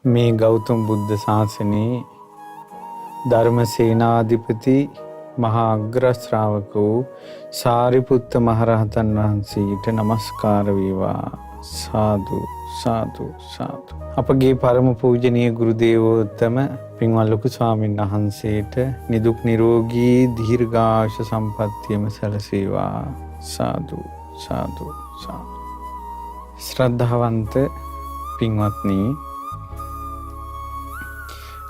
මේ ගෞතම බුද්ධ ශාසනයේ ධර්ම සේනාධිපති මහා අග්‍ර ශ්‍රාවක වූ සාරිපුත්ත මහරහතන් වහන්සේට නමස්කාර වේවා. සාදු සාදු සාදු. අපගේ පරම පූජනීය ගුරු දේවෝත්තම පින්වත් ලොකු ස්වාමීන් වහන්සේට නිදුක් නිරෝගී දීර්ඝායුෂ සම්පන්නියම සැලසේවා. සාදු සාදු සාදු. ශ්‍රද්ධාවන්ත පින්වත්නි,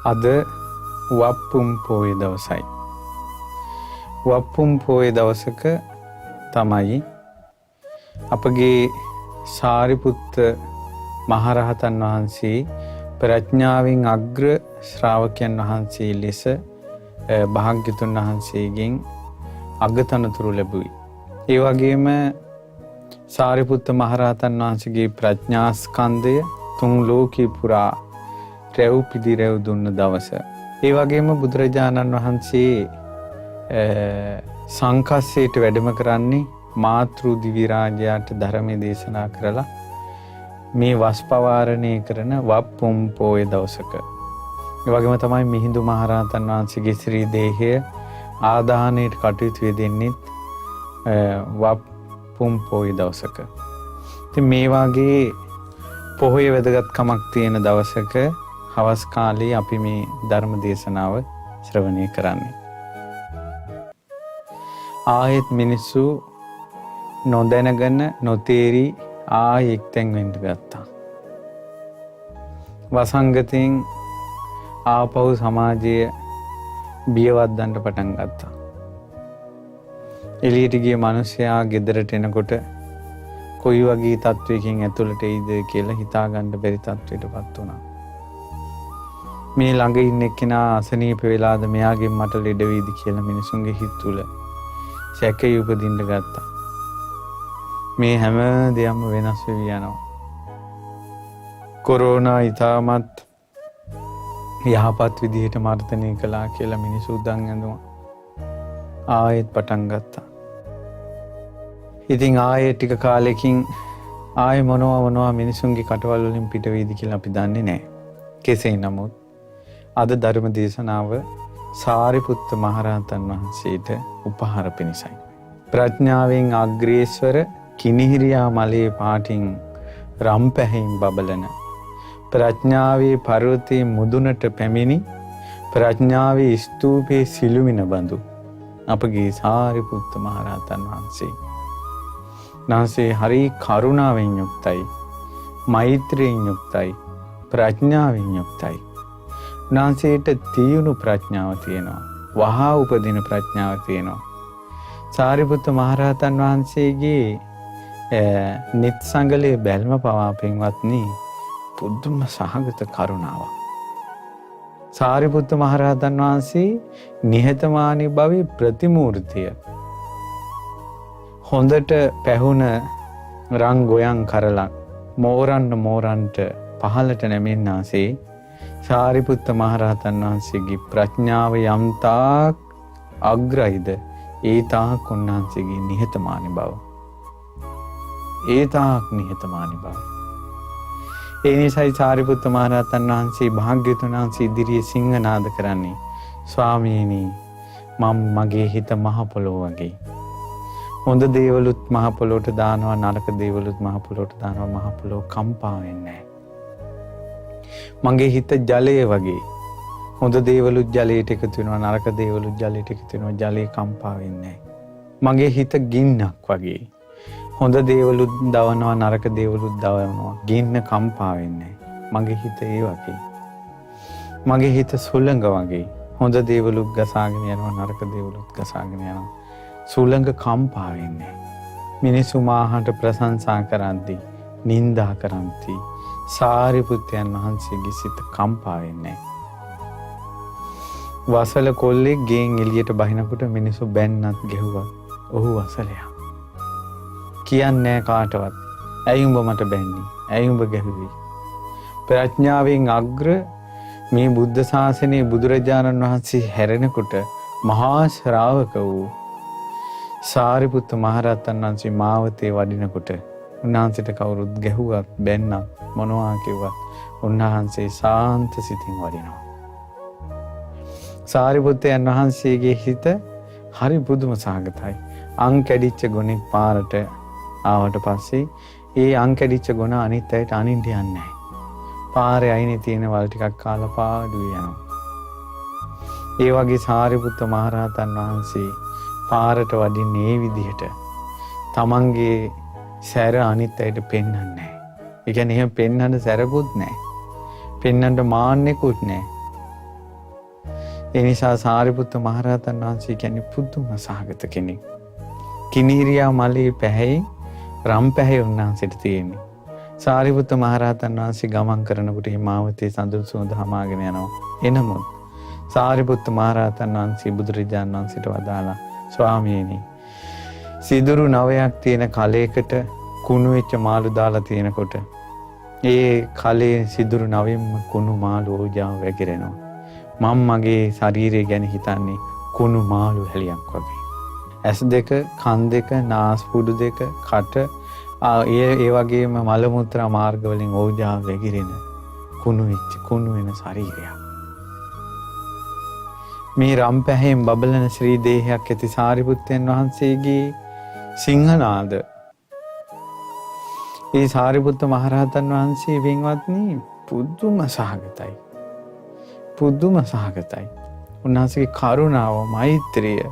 අද වප්පුම් පොය දවසයි. වප්පුම් පොය දවසක තමයි අපගේ සාරිපුත්ත මහරහතන් වහන්සේ ප්‍රඥාවෙන් අග්‍ර ශ්‍රාවකයන් වහන්සේ ලෙස භාග්‍යතුන් වහන්සේගෙන් අගතනතුරු ලැබුවේ. ඒ වගේම සාරිපුත්ත මහරහතන් වහන්සේගේ ප්‍රඥා ස්කන්ධය තුන් ලෝකේ පුරා රැව් පිළිරැව් දුන්න දවස. ඒ වගේම බුදුරජාණන් වහන්සේ සංකස්සයට වැඩම කරන්නේ මාතෘ දිවි රාජයාට ධර්මයේ දේශනා කරලා මේ වස් පවාරණය කරන වප්පුම් පොය දවසක. ඒ වගේම තමයි මිහිඳු මහරහතන් වහන්සේගේ ශ්‍රී දේහය ආදානයට කටයුතු වෙදෙන්නේ වප්පුම් පොය දවසක. ඉතින් මේ වගේ පොහොය වැදගත්කමක් තියෙන දවසක හවස් කාලේ අපි මේ ධර්ම දේශනාව ශ්‍රවණය කරන්නේ. ආයෙත් මිනිස්සු නොදැනගෙන නොතේරි ආයෙත් එක්තෙන් වෙන්න ගත්තා. වසංගතෙන් ආපහු සමාජයේ බියවද්දන්න පටන් ගත්තා. එළියට ගිය මිනිසයා ගෙදරට එනකොට කොයි වගේ තත්වයකින් ඇතුළට එයිද කියලා හිතා ගන්න බැරි තත්වයකටපත් වුණා. මේ ළඟ ඉන්න එක්කෙනා අසනීප වෙලාද මෙයාගෙන් මට ලෙඩ වෙයිද කියලා මිනිසුන්ගේ හිත තුළ සැකය උපදින්න ගත්තා. මේ හැම දෙයක්ම වෙනස් වෙවි යනවා. කොරෝනා ඊටමත් යහපත් විදිහට මර්ධනය කළා කියලා මිනිස්සු උදන් ඇඳුවා. ආයෙත් පටන් ගත්තා. ඉතින් ආයෙ ටික කාලෙකින් ආයෙ මොනවා මිනිසුන්ගේ කටවල් වලින් පිට වෙයිද කියලා අපි දන්නේ නැහැ. කෙසේ නමුත් අද ධර්ම දේශනාව සාරිපුත්ත මහරහතන් වහන්සේට උපහාර පිණිසයි. ප්‍රඥාවෙන් අග්‍රේශ්වර කිනිහිරියා මලේ පාටින් රම් පැහැින් බබලන ප්‍රඥාවේ පර්වතයේ මුදුනට පැමිණි ප්‍රඥාවේ ස්තූපයේ සිළුමිණ බඳු අපගේ සාරිපුත්ත මහරහතන් වහන්සේ. නාසේ හරි කරුණාවෙන් යුක්තයි, මෛත්‍රියෙන් යුක්තයි, ප්‍රඥාවෙන් යුක්තයි. උන්වහන්සේට තියුණු ප්‍රඥාව තියෙනවා. වහා උපදින ප්‍රඥාව තියෙනවා. සාරිපුත්ත මහරහතන් වහන්සේගේ නිත්සංගලේ බැල්ම පවා පින්වත්නි පුදුම සහගත කරුණාවක්. සාරිපුත්ත මහරහතන් වහන්සේ නිහතමානී භවයේ ප්‍රතිමූර්තිය. හොඳට පැහුණ රන් ගොයන් කරලා මෝරන්ට පහළට නැමෙන්නාසේ සාරිපුත්ත මහරහතන් වහන්සේගේ ප්‍රඥාව යම්තාක් අග්‍රයිද ඒ තාක් උන්වහන්සේගේ නිහතමානී බව. ඒ තාක් නිහතමානී බව. ඒ නිසායි සාරිපුත්ත මහරහතන් වහන්සේ භාග්‍යවතුන් වහන්සේ ඉදිරියේ සිංහනාද කරන්නේ, ස්වාමීනි මගේ හිත මහ පොළොව වගේ. හොඳ දේවලුත් මහ පොළොවට දානවා, නරක දේවලුත් මහ පොළොවට දානවා. මහ පොළොව කම්පා වෙන්නේ නැහැ. මගේ හිත ජලය වගේ. හොඳ දේවලුත් ජලයට එකතු වෙනවා, නරක දේවලුත් ජලයට එකතු වෙනවා. ජලය කම්පා වෙන්නේ නැහැ. මගේ හිත ගින්නක් වගේ. හොඳ දේවලුත් දවනවා, නරක දේවලුත් දවනවා. ගින්න කම්පා වෙන්නේ නැහැ. මගේ හිත ඒ වගේ. මගේ හිත සුළඟ වගේ. හොඳ දේවලුත් ගසාගෙන යනවා, නරක දේවලුත් ගසාගෙන යනවා. සුළඟ කම්පා වෙන්නේ නැහැ. මිනිසු මාහට ප්‍රශංසා කරද්දී, නින්දා කරද්දී සාරිපුත්තයන් වහන්සේගේ සිත කම්පා වෙන්නේ නැහැ. වසල කොල්ලෙක් ගෙන් එළියට බහිනකොට මිනිස්සු බැන්නත් ගැහුවත් ඔහු වසලයා. කියන්නේ කාටවත් ඇයි උඹ මට බැන්නේ? ඇයි උඹ ගැහුවේ? ප්‍රඥාවෙන් අග්‍ර මේ බුද්ධ ශාසනයේ බුදුරජාණන් වහන්සේ හැරෙනකොට මහා ශ්‍රාවක වූ සාරිපුත්ත මහරහතන් වහන්සේ මාවතේ වඩිනකොට උන්වහන්සේට කවුරුත් ගැහුවත් බැන්නත් මොනවා කිව්වත් උන්වහන්සේ සාන්ත සිතින් වඩිනවා. සාරිපුත්තයන් වහන්සේගේ හිත හරි පුදුම සහගතයි. අං කැඩිච්ච ගොනෙක් පාරට ආවට පස්සේ ඒ අං කැඩිච්ච ගොන අනිත් අයට අනින්න යන්නේ නැහැ. පාරේ අයිනේ තියෙන වල් ටිකක් කාලා පාඩුවේ යනවා. ඒ වගේ සාරිපුත්ත මහරහතන් වහන්සේ පාරට වඩින්නේ මේ විදිහට. තමන්ගේ සැර අනිත් අයට පෙන්වන්නේ නැහැ. ඒ කියන්නේ එහෙම පෙන්වන්න සැරකුත් නැහැ. පෙන්වන්න මාන්නෙකුත් නැහැ. ඒ නිසා සාරිපුත්ත මහරහතන් වහන්සේ කියන්නේ පුදුම සහගත කෙනෙක්. කිනීරියා මලේ පැහැයි රම් පැහැයි උන්වහන්සේට තියෙන්නේ. සාරිපුත්ත මහරහතන් වහන්සේ ගමන් කරනකොට හිමාවතී සඳුන් සුවඳ හමාගෙන යනවා. එනමුත් සාරිපුත්ත මහරහතන් වහන්සේ බුදුරජාණන් වහන්සේට වදාලා ස්වාමීනි සිදුරු 9ක් තියෙන කලයකට කුණු වෙච්ච මාළු දාලා තියෙනකොට ඒ කලේ සිදුරු 9න්ම කුණු මාළු ඕජාව වැగిරෙනවා. මම මගේ ශරීරය ගැන හිතන්නේ කුණු මාළු හැලියක් වගේ. ඇස් දෙක, කන් දෙක, නාස්පුඩු දෙක, කට ඒ වගේම මල මුත්‍රා මාර්ග වලින් ඕජාව වැగిරෙන කුණු වෙන ශරීරයක්. මේ රම් පැහැයෙන් බබලන ශ්‍රී දේහයක් ඇති සාරිපුත්තයන් වහන්සේගේ සිංහනාද ඒ සාරිපුත්ත මහරහතන් වහන්සේ වෙන්වත්නි පුදුම සහගතයි. පුදුම සහගතයි. උන්වහන්සේගේ කරුණාව, මෛත්‍රිය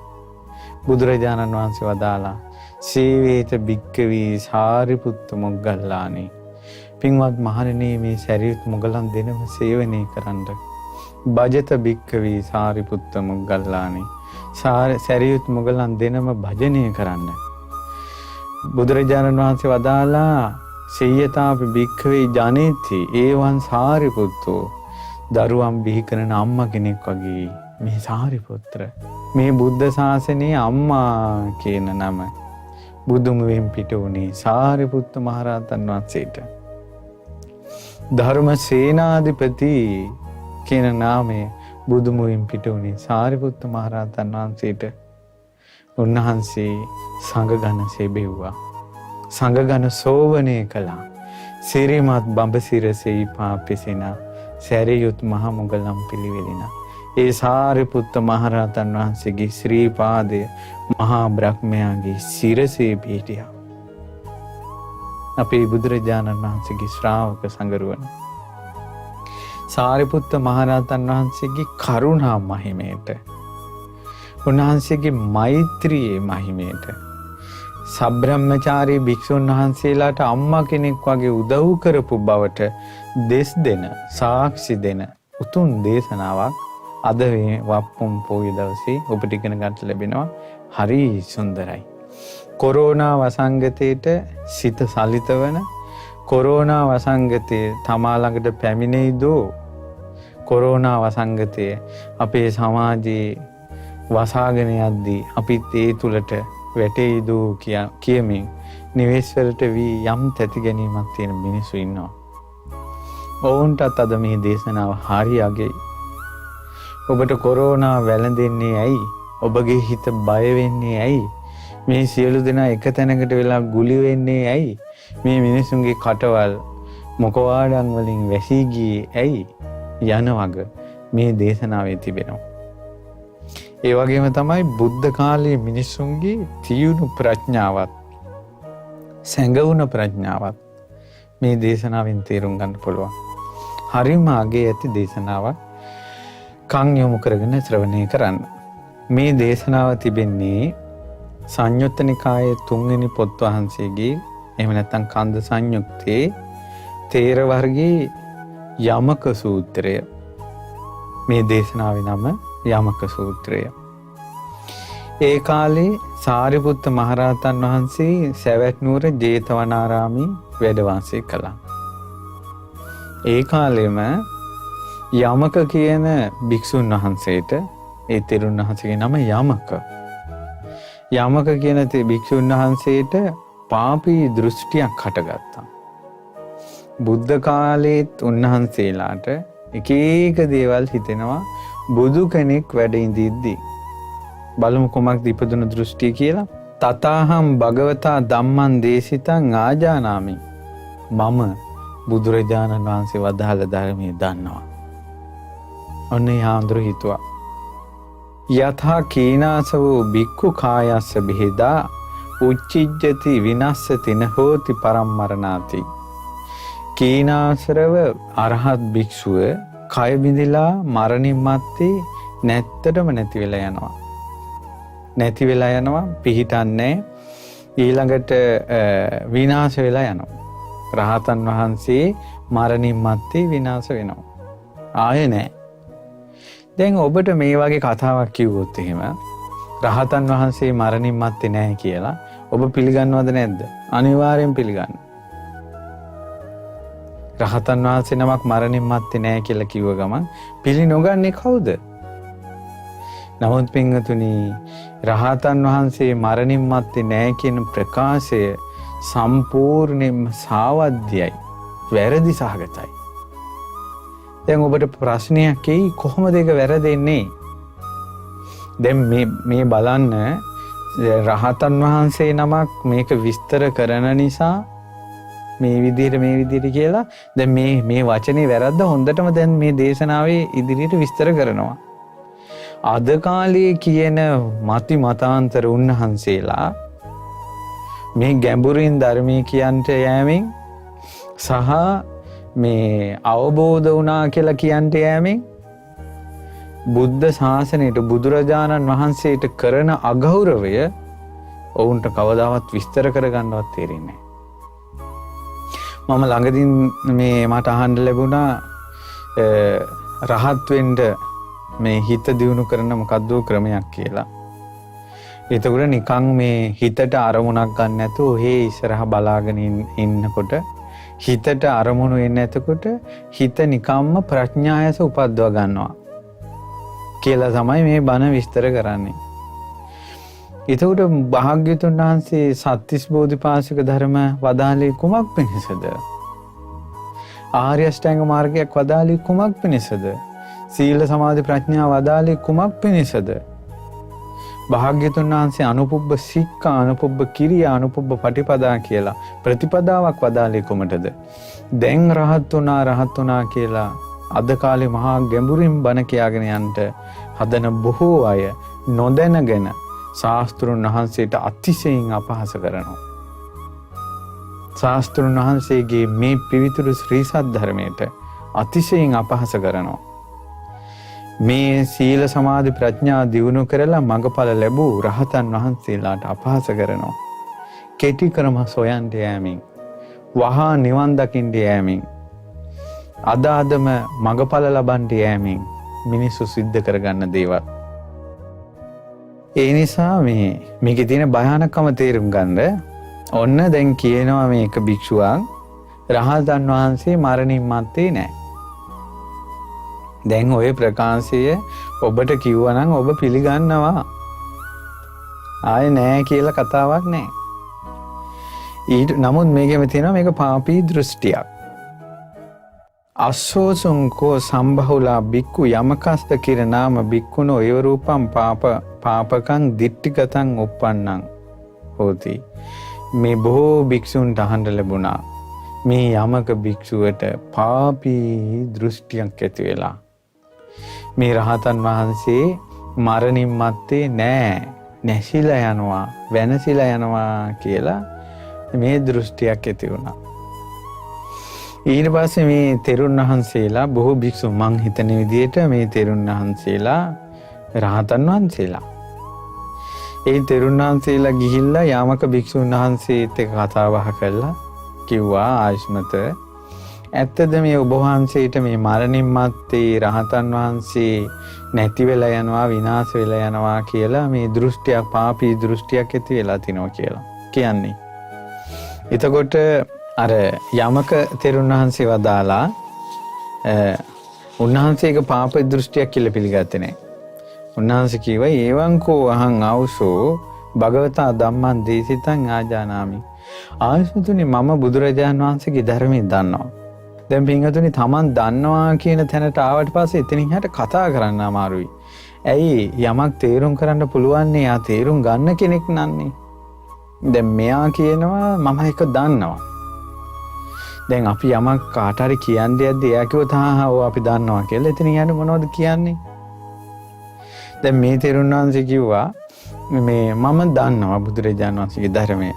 බුදුරජාණන් වහන්සේ වදාලා සේවේත භික්ඛවේ සාරිපුත්ත මොග්ගල්ලානේ. පින්වත් මහණෙනි මේ සරියුත් මොගලන් දෙනම සේවනය කරන්න. භජත භික්ඛවේ සාරිපුත්ත මොග්ගල්ලානේ. සරියුත් මොගලන් දෙනම භජනය කරන්න. බුදුරජාණන් වහන්සේ වදාලා සේයතාපි භික්ඛවේ ජනේති ඒවං සාරිපුත්තෝ. දරුවන් බිහි කරන අම්මා කෙනෙක් වගේ මේ සාරිපුත්‍ර මේ බුද්ධ ශාසනයේ අම්මා කියන නම බුදුමුවෙන් පිට වුණේ සාරිපුත්ත මහරහතන් වහන්සේට. ධර්ම සේනාධිපති කියන නාමය බුදුමුවෙන් පිට වුණේ සාරිපුත්ත මහරහතන් වහන්සේට. උන්වහන්සේ සංඝගණ සෙබෙව්වා. සංඝගණ සෝවනය කළා. සිරිමත් බඹසිරසේ පාපෙසෙනා සැරියුත් මහ මුගලන් පිළිවෙලිනා. ඒ සාරිපුත්ත මහරහතන් වහන්සේගේ ශ්‍රී පාදය මහා බ්‍රහ්මයාගේ සිරසේ පිහිටියා. අපේ බුදුරජාණන් වහන්සේගේ ශ්‍රාවක සංගරුවන සාරිපුත්ත මහරහතන් වහන්සේගේ කරුණා මහිමයට, උන්වහන්සේගේ මෛත්‍රියේ මහිමයට, සබ්‍රහ්මචාරී භික්ෂුන් වහන්සේලාට අම්මා කෙනෙක් වගේ උදව් කරපු බවට දෙස් දෙන, සාක්ෂි දෙන උතුම් දේශනාවක් අද මේ වප්පුම් පොය දවසේ ඔබට ඉගෙන ගන්න ලැබෙනවා. හරි සුන්දරයි. කොරෝනා වසංගතයට සිත සලිත වන, කොරෝනා වසංගතය තමා ළඟට පැමිණෙයිදෝ, කොරෝනා වසංගතය අපේ සමාජයේ වසාගෙන යද්දී අපිත් ඒ තුලට වැටෙයිදෝ කියමින් නිවෙස් වලට වී යම් තැති ගැනීමක් තියෙන මිනිස්සු ඉන්නවා. ඔවුන්ටත් අද මේ දේශනාව හරි අගෙයි. ඔබට කොරෝනා වැළඳෙන්නේ ඇයි? ඔබගේ හිත බය වෙන්නේ ඇයි? මේ සියලු දෙනා එක තැනකට වෙලා ගුලි වෙන්නේ ඇයි? මේ මිනිසුන්ගේ කටවල් මොකවාඩම් වලින් වැසී ගියේ ඇයි? යන වග මේ දේශනාවේ තිබෙනවා. ඒ වගේම තමයි බුද්ධ කාලයේ මිනිසුන්ගේ තියුණු ප්‍රඥාවත්, සැඟවුණ ප්‍රඥාවත් මේ දේශනාවෙන් තේරුම් ගන්න පුළුවන්. හරිම අගේ ඇති දේශනාවක්. කන් යොමු කරගෙන ශ්‍රවණය කරන්න. මේ දේශනාව තිබෙන්නේ සංයුත්ත නිකායේ 3 වෙනි පොත් වහන්සේගේ, එහෙම නැත්නම් කන්ද සංයුත්තේ තේර වර්ගයේ යමක සූත්‍රය. මේ දේශනාවේ නම යමක සූත්‍රය. ඒ කාලේ සාරිපුත්ත මහරහතන් වහන්සේ සවැත් නුවර ජේතවනාරාමේ වැඩ වාසය කළා. ඒ කාලෙම යමක කියන භික්ෂුන් වහන්සේට, ඒ තෙරුන් වහන්සේගේ නම යමක. යමක කියන භික්ෂුන් වහන්සේට පාපී දෘෂ්ටියක් හටගත්තා. බුද්ධ කාලේත් උන්වහන්සේලාට එක එක දේවල් හිතෙනවා බුදු කෙනෙක් වැඩ ඉඳිද්දී. බලමු කොමක්ද ඉපදුන දෘෂ්ටිය කියලා. තථාහම් භගවතා ධම්මං දේශිතං ආජානාමි. මම බුදුරජාණන් වහන්සේ වදාළ ධර්මයේ දන්නවා. ඔන්න හාමුදුරු හිතුවා. යථා කීනාසවෝ බික්ඛු කායස්ස බෙහෙදා උච්චිජ්ජති විනස්සති නහෝති පරම්මරණාති. කීනාසරව අරහත් භික්ෂුව කය බිඳිලා මරණින් මත්තේ නැත්තටම නැති වෙලා යනවා. නැති වෙලා යනවා, පිහිටන්නේ, ඊළඟට විනාශ වෙලා යනවා. රහතන් වහන්සේ මරණින් මත්තේ විනාශ වෙනවා. ආයේ නැහැ. දැන් ඔබට මේ වගේ කතාවක් කිව්වොත් එහෙම රහතන් වහන්සේ මරණින් මත්තේ නැහැ කියලා ඔබ පිළිගන්නවද නැද්ද? අනිවාර්යෙන් පිළිගන්න. රහතන් වහන්සේ නමක් මරණින් මත්තේ නැහැ කියලා කිව්ව ගමන් පිළි නොගන්නේ කවුද? නමුත් පින්වතුනි, රහතන් වහන්සේ මරණින් මත්තේ නැහැ කියන ප්‍රකාශය සම්පූර්ණයෙන්ම සාවද්‍යයි, වැරදි සහගතයි. දැන් ඔබට ප්‍රශ්නයක් එයි, කොහොමද ඒක වැරදෙන්නේ? දැන් මේ බලන්න, රහතන් වහන්සේ නමක් මේක විස්තර කරන නිසා මේ විදිහට කියලා දැන් මේ වචනේ වැරද්ද හොඳටම දැන් මේ දේශනාවේ ඉදිරියට විස්තර කරනවා. අද කාලේ කියන මතාන්තර උන්වහන්සේලා මේ ගැඹුරින් ධර්මයේ කියන්ට යෑමෙන් සහ මේ අවබෝධ වුණා කියලා කියන්ට යෑමෙන් බුද්ධ ශාසනයට, බුදුරජාණන් වහන්සේට කරන අගෞරවය ඔවුන්ට කවදාවත් විස්තර කරගන්නවත් තේරෙන්නේ නැහැ. මම ළඟදී මට අහන්න ලැබුණා රහත් වෙන්න මේ හිත දියුණු කරන මොකද්ද ක්‍රමයක් කියලා. ඒතකොට නිකන් මේ හිතට අරමුණක් ගන්න නැතුව ඔහේ ඉස්සරහා බලාගෙන ඉන්නකොට හිතට අරමුණු එන්නේ නැතකොට හිත නිකම්ම ප්‍රඥායස උපද්දව ගන්නවා කියලා තමයි මේ බණ විස්තර කරන්නේ. ඒතකොට භාග්‍යතුන් වහන්සේ සත්‍තිස් බෝධිපාශික ධර්ම වදාළේ කුමක් පිණිසද? ආර්ය අෂ්ටාංග මාර්ගයක් වදාළේ කුමක් පිණිසද? සීල සමාධි ප්‍රඥා වදාළේ කුමක් පිණිසද? භාග්‍යතුන් වහන්සේ අනුපුබ්බ සික්ඛා, අනුපුබ්බ කිරියා, අනුපුබ්බ පටිපදා කියලා ප්‍රතිපදාවක් වදාළේ කොමටද? දැන් රහත් වුණා කියලා අද කාලේ මහා ගැඹුරින් බණ කියාගෙන යන්න හදන බොහෝ අය නොදැනගෙන ශාස්ත්‍රුන් වහන්සේට අතිශයින් අපහාස කරනවා. ශාස්ත්‍රුන් වහන්සේගේ මේ පිවිතුරු ශ්‍රී සද්ධර්මයට අතිශයින් අපහාස කරනවා. මේ සීල සමාධි ප්‍රඥා දියුණු කරලා මඟඵල ලැබූ රහතන් වහන්සේලාට අපහාස කරනවා. කෙටි ක්‍රම සොයන්න යෑමෙන්, වහා නිවන් දකින්න යෑමෙන්, අදාදම මඟඵල ලබන්න යෑමෙන් මිනිස්සු සිද්ධ කරගන්න දේවල්. ඒ නිසා මේකේ තියෙන භයානකම තේරුම් ගන්න ඔන්න දැන් කියනවා මේක භික්ෂුවක් රහතන් වහන්සේ මරණින් මත්තේ නැහැ. දැන් ওই ප්‍රකාශය ඔබට කිව්වනම් ඔබ පිළිගන්නවා. ආයේ නැහැ කියලා කතාවක් නැහැ. නමුත් මේකෙම තියෙනවා මේක පාපී දෘෂ්ටියක්. අස්සෝසුංකෝ සම්බහුලා බික්කු යමකස්ත කිරනාම බික්කුණෝ ඒව රූපම් පාපකං දිට්ඨිගතං උප්පන්නං හෝති. මේ බොහෝ භික්ෂුන්ට අහන්න ලැබුණා මේ යමක භික්ෂුවට පාපී දෘෂ්ටියක් ඇති වෙලා මේ රහතන් වහන්සේ මරණින් මත්තේ නැසිලා යනවා, වෙනසිලා යනවා කියලා මේ දෘෂ්ටියක් ඇති වුණා. ඊට පස්සේ මේ තෙරුන් වහන්සේලා බොහෝ භික්ෂු මං හිතන විදිහට මේ තෙරුන් වහන්සේලා රහතන් වහන්සේලා. ඒ තෙරුන් වහන්සේලා ගිහිල්ලා යාමක භික්ෂුන් වහන්සේත් එක්ක කතා බහ කළා. කිව්වා ආයුෂ්මත ඇත්තද මේ ඔබ වහන්සේට මේ මරණින් මත්තේ රහතන් වහන්සේ නැති වෙලා යනවා, විනාශ වෙලා යනවා කියලා මේ දෘෂ්ටියක්, පාපී දෘෂ්ටියක් ඇති වෙලා තිනවා කියලා කියන්නේ. එතකොට අර යමක තෙරුන් වහන්සේ වදාලා උන්වහන්සේක පාප දෘෂ්ටියක් කියලා පිළිගත්තේ නැහැ. උන්වහන්සේ කිව්වා ඒවංකෝ අහං ආවුසෝ භගවතා ධම්මං දේසිතං ආජානාමි. ආයුෂ්මතුනි මම බුදුරජාණන් වහන්සේගේ ධර්මය දන්නවා. දැන් පින්වතුනි තමන් දන්නවා කියන තැනට ආවට පස්සේ එතනින් එහාට කතා කරන්න අමාරුයි. ඇයි යමක් තේරුම් කරන්න පුළුවන් නේ යා තේරුම් ගන්න කෙනෙක් නන්නේ. දැන් මෙයා කියනවා මම ඒක දන්නවා. දැන් අපි යමක් කාට හරි කියන්න යද්දී එයා කිව්වොත් ඔව් අපි දන්නවා කියලා. එතන යන්නේ මොනවද කියන්නේ? දැන් මේ තෙරුන් වහන්සේ කිව්වා මේ මම දන්නවා බුදුරජාණන් වහන්සේගේ ධර්මය.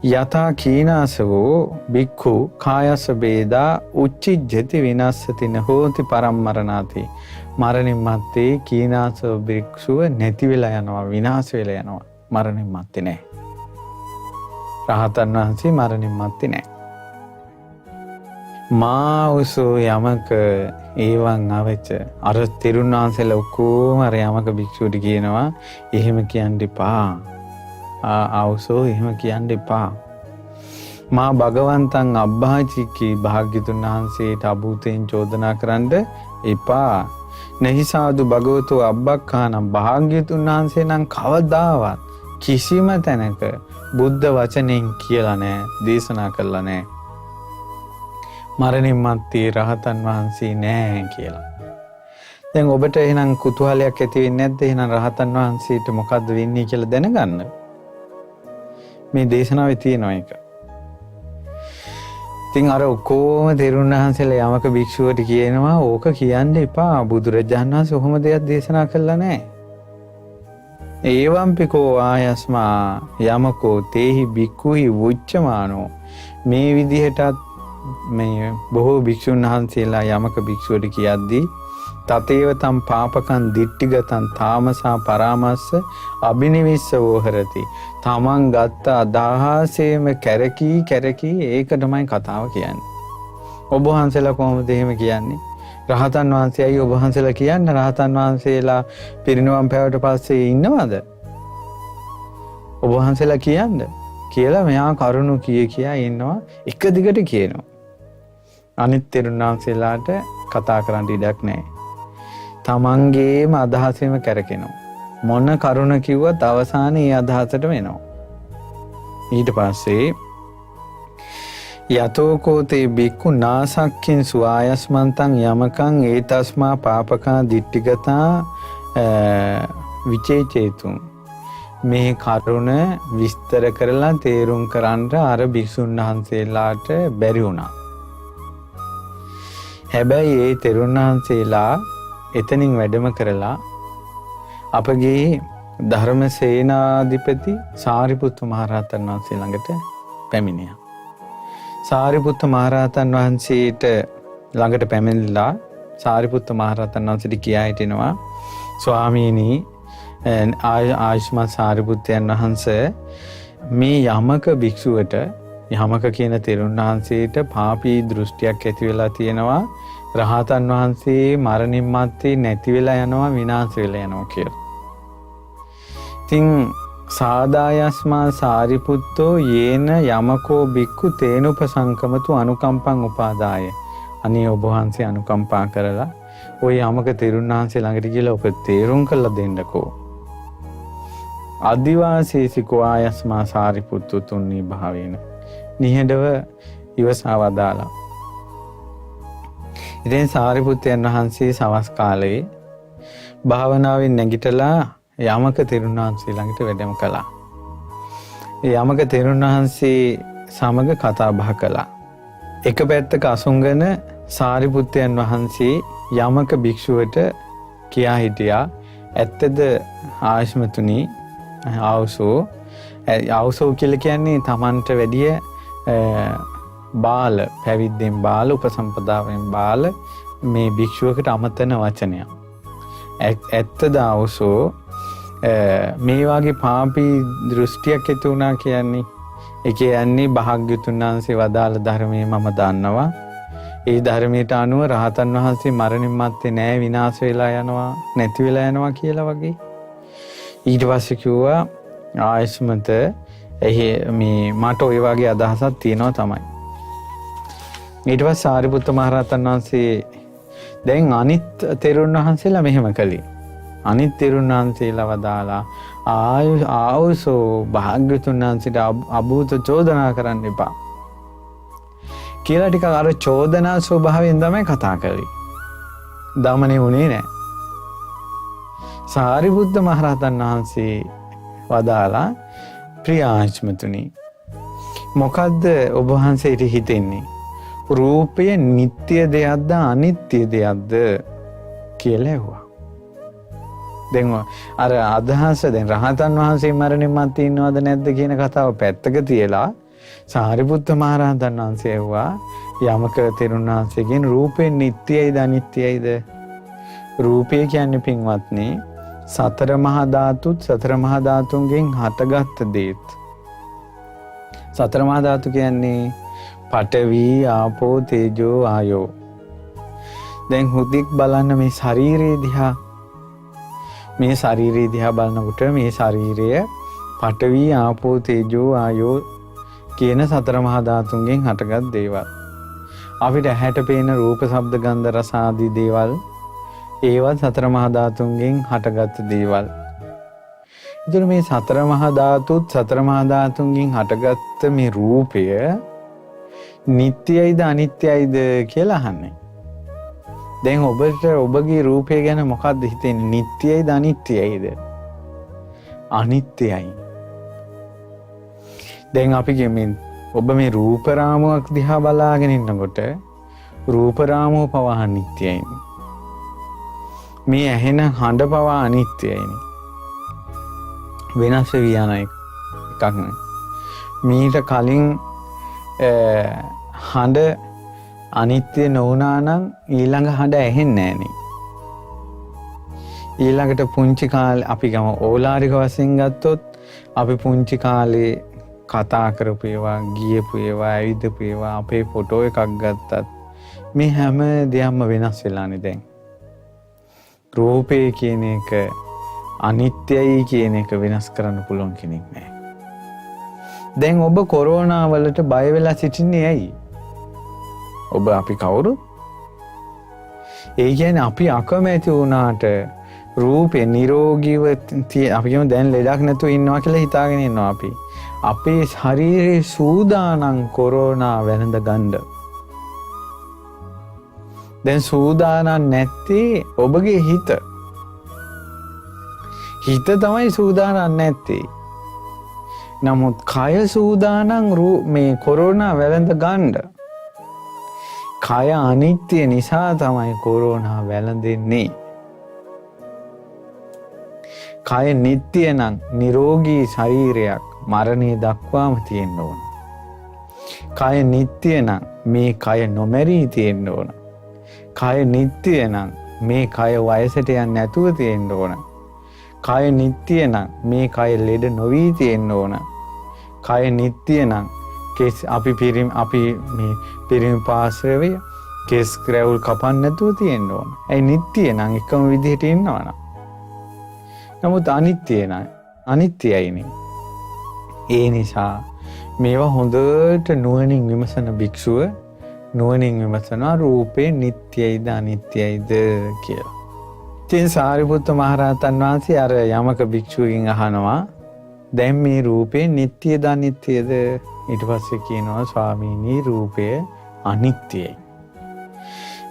යතා කීනාසවෝ බික්ඛු කායස බේදා උච්චිජ්ජති විනස්සති නහෝති පරම්මරණාති. මරණින් මත්තේ කීනාසව භික්ෂුව නැති වෙලා යනවා, විනාශ වෙලා යනවා. මරණින් මත්තේ නැහැ. රහතන් වහන්සේ මරණින් මත්තේ නැහැ. මාවසෝ යමක ඒවන් අවච අර තෙරුන් වහන්සේලා ඔක්කොම අර යමක භික්ෂුවට කියනවා එහෙම කියන්න එපා. ආවසෝ එහෙම කියන්න එපා. මා භගවන්තං අබ්බාචිකී භාග්‍යතුන් වහන්සේට අභූතෙන් චෝදනා කරන්න එපා. නහි සාදු භගවතු අබ්බක්ඛානම් භාග්‍යතුන් වහන්සේ නම් කවදාවත් කිසිම තැනක බුද්ධ වචනෙන් කියලා නැහැ, දේශනා කළා නැහැ. මරණින් මත්තේ රහතන් වහන්සේ නැහැ කියලා. දැන් ඔබට එහෙනම් කුතුහලයක් ඇති වෙන්නේ නැද්ද? එහෙනම් රහතන් වහන්සේට මොකද්ද වෙන්නේ කියලා දැනගන්න. මේ දේශනාවේ තියෙන එක. ඉතින් අර ඔක්කොම තෙරුන් වහන්සේලා යමක භික්ෂුවට කියනවා ඕක කියන්න එපා. බුදුරජාණන් වහන්සේ ඔහොම දෙයක් දේශනා කළා නැහැ. ඒවම්පිකෝ ආයස්මා යමකෝ තේහි බික්ඛුහි වුච්චමානෝ. මේ විදිහටත් මේ බොහෝ භික්ෂුන් වහන්සේලා යමක භික්ෂුවට කියද්දී තතේව තම් පාපකං දිට්ඨිගතං තාමසා පරාමස්ස අබිනිවිස්ස වෝහරති. තමන් ගත්ත අදහසේම කැරකී ඒක තමයි කතාව කියන්නේ. ඔබ වහන්සේලා කොහොමද එහෙම කියන්නේ? රහතන් වහන්සේයි ඔබ වහන්සේලා කියන්නේ රහතන් වහන්සේලා පිරිනිවන් පෑවට පස්සේ ඉන්නවද? ඔබ වහන්සේලා කියන්නේ කියලා මෙයා කරුණු කියා ඉන්නවා, එක දිගට කියනවා. අනිත් තෙරුන් වහන්සේලාට කතා කරන්න ඉඩක් නැහැ. තමන්ගේම අදහසෙම කැරකෙනවා. මොන කරුණ කිව්වත් අවසානයේ ඒ අදහසටම එනවා. ඊට පස්සේ යතෝකෝතේ බික්ඛු නාසක්ඛින් සුආයස්මන්තං යමකං ඒතස්මා පාපකා දිට්ඨිගතා විචේචේතුම්. මේ කරුණ විස්තර කරලා තේරුම් කරන්න අර භික්ෂුන් වහන්සේලාට බැරි වුණා. හැබැයි ඒ තෙරුන් වහන්සේලා එතනින් වැඩම කරලා අපගේ ධර්ම සේනාධිපති සාරිපුත්ත මහරහතන් වහන්සේ ළඟට පැමිණියා. සාරිපුත්ත මහරහතන් වහන්සේට ළඟට පැමිණිලා සාරිපුත්ත මහරහතන් වහන්සේට කියා හිටිනවා, ස්වාමීනි ආයුෂ්මත් සාරිපුත්තයන් වහන්සේ, මේ යමක භික්ෂුවට යමක කියන තෙරුන් වහන්සේට පාපී දෘෂ්ටියක් ඇති වෙලා තියෙනවා. රහතන් වහන්සේ මරණින් මත්තේ නැති වෙලා යනවා, විනාශ වෙලා යනවා කියලා. ඉතින් සාදායස්මා සාරිපුත්තෝ යේන යමකෝ බික්ඛු තේනුපසංකමතු අනුකම්පං උපාදාය. අනේ ඔබ වහන්සේ අනුකම්පා කරලා ওই යමක තෙරුන් වහන්සේ ළඟට ගිහලා ඔබ තේරුම් කරලා දෙන්නකෝ. අදිවාසීසිකෝ ආයස්මා සාරිපුත්තු තුන්නී භාවේන. නිහඬව ඉවසා වදාලා. ඉතින් සාරිපුත්තයන් වහන්සේ සවස් කාලේ භාවනාවෙන් නැගිටලා යමක තෙරුන් වහන්සේ ළඟට වැඩම කළා. ඒ යමක තෙරුන් වහන්සේ සමග කතා බහ කළා. එක පැත්තක අසුංගන සාරිපුත්තයන් වහන්සේ යමක භික්ෂුවට කියා හිටියා, ඇත්තද ආයුෂ්මතුනි, ආවුසෝ කියලා කියන්නේ තමන්ට වැඩිය බාල, පැවිද්දෙන් බාල, උපසම්පදාවෙන් බාල මේ භික්ෂුවකට අමතන වචනයක්. ඇත්තද ආවුසෝ මේ වගේ පාපී දෘෂ්ටියක් ඇති වුණා කියන්නේ? ඒ කියන්නේ භාග්‍යතුන් වහන්සේ වදාළ ධර්මයේ මම දන්නවා. ඒ ධර්මයට අනුව රහතන් වහන්සේ මරණින් මත්තේ නෑ, විනාශ වෙලා යනවා, නැති වෙලා යනවා කියලා වගේ. ඊට පස්සේ කිව්වා, ආයස්මත මේ මට ওই වගේ අදහසක් තියෙනවා තමයි. ඊට පස්සේ සාරිපුත්ත මහරහතන් වහන්සේ දැන් අනිත් තෙරුන් වහන්සේලා මෙහෙම කළේ. අනිත් තෙරුන් වහන්සේලා වදාලා ආවුසෝ භාග්‍යතුන් වහන්සේට අභූත චෝදනා කරන්න එපා කියලා ටිකක් අර චෝදනා ස්වභාවයෙන් තමයි කතා කරේ. දමනේ වුණේ නැහැ. සාරිපුත්ත මහරහතන් වහන්සේ වදාලා, ප්‍රිය ආයුෂ්මතුනි, මොකද්ද ඔබ වහන්සේට හිතෙන්නේ? රූපය නිට්ටය දෙයක්ද අනිත්‍ය දෙයක්ද කියලා ඇහුවා. දැන් අර අදහස දැන් රහතන් වහන්සේ මරණින් මත්තේ ඉන්නවද නැද්ද කියන කතාව පැත්තක තියලා සාරිපුත්ත මහරහතන් වහන්සේ ඇහුවා යමක තෙරුන් වහන්සේගෙන් රූපේ නිට්ටයයිද අනිත්‍යයිද? රූපය කියන්නේ පින්වත්නි සතර මහා ධාතුත් සතර මහා ධාතුන්ගෙන් හටගත් දේත්. සතර මහා ධාතු කියන්නේ පඨවි ආපෝ තේජෝ ආයෝ. දැන් හුදික් බලන්න මේ ශරීරය දිහා බලනකොට මේ ශරීරය පඨවි ආපෝ තේජෝ ආයෝ කියන සතර මහා ධාතුන්ගෙන් හටගත් දේවල්. අපිට ඇහැට පේන රූප ශබ්ද ගන්ධ රස ආදී දේවල් ඒවත් සතර මහා ධාතුන්ගෙන් හටගත් දේවල්. ඒතර මේ සතර මහා ධාතුත් සතර මහා ධාතුන්ගෙන් හටගත්ත මේ රූපය නිට්ටයයිද අනිත්‍යයිද කියලා අහන්නේ. දැන් ඔබට ඔබගේ රූපය ගැන මොකක්ද හිතෙන්නේ? නිට්ටයයිද අනිත්‍යයිද? අනිත්‍යයි. දැන් අපි කියමින් ඔබ මේ රූප රාමුවක් දිහා බලාගෙන ඉන්නකොට රූප රාමුව පවා අනිත්‍යයි. මේ ඇහෙන හඬ පවා අනිත්‍යයි. වෙනස් වෙවි යන එකක් නෙවෙයි. මීට කලින් හඬ අනිත්‍ය නොවුනා නම් ඊළඟ හඬ ඇහෙන්නේ නැහනේ. ඊළඟට පුංචි කාලේ අපි ගම ඕලාරික වශයෙන් ගත්තොත් අපි පුංචි කාලේ කතා කරපු ඒවා, ගියපු ඒවා, ඇවිදපු ඒවා, අපේ ෆොටෝ එකක් ගත්තත් මේ හැම දෙයක්ම වෙනස් වෙලානේ දැන්. රූපේ කියන එක අනිත්‍යයි කියන එක වෙනස් කරන්න පුළුවන් කෙනෙක් නැහැ. දැන් ඔබ කොරෝනා වලට බය වෙලා සිටින්නේ ඇයි? ඔබ අපි කවුරුත්? ඒ කියන්නේ අපි අකමැති වුණාට රූපේ නිරෝගීව අපි කියමු දැන් ලෙඩක් නැතුව ඉන්නවා කියලා හිතාගෙන ඉන්නවා අපි. අපේ ශරීරයේ සූදානම් කොරෝනා වැළඳ ගන්න. දැන් සූදානම් නැත්තේ ඔබගේ හිත. හිත තමයි සූදානම් නැත්තේ. නමුත් කය සූදානම් මේ කොරෝනා වැළඳ ගන්න. කය අනිත්‍ය නිසා තමයි කොරෝනා වැළඳෙන්නේ. කය නිට්ටය නම් නිරෝගී ශරීරයක් මරණය දක්වාම තියෙන්න ඕන. කය නිට්ටය නම් මේ කය නොමැරී තියෙන්න ඕන. කය නිට්ටය නම් මේ කය වයසට යන්නේ නැතුව තියෙන්න ඕන. කය නිට්ටය නම් මේ කය ලෙඩ නොවී තියෙන්න ඕන. කය නිට්ටය නම් අපි මේ පිරිමි පාර්ශවය කෙස් ක්‍රැවුල් කපන්න නැතුව තියෙන්න ඕන. ඒ නිට්ටය නම් එකම විදිහට ඉන්නවනම්. නමුත් අනිත්‍යයිනේ. ඒ නිසා මේවා හොඳට නුවණින් විමසන භික්ෂුව නුවණින් විමසනවා රූපේ නිට්ටයයිද අනිත්‍යයිද කියලා. ඉතින් සාරිපුත්ත මහරහතන් වහන්සේ අර යමක භික්ෂුවකින් අහනවා දැන් මේ රූපේ නිට්ටයද අනිත්‍යද? ඊට පස්සේ කියනවා ස්වාමීනි රූපය අනිත්‍යයි.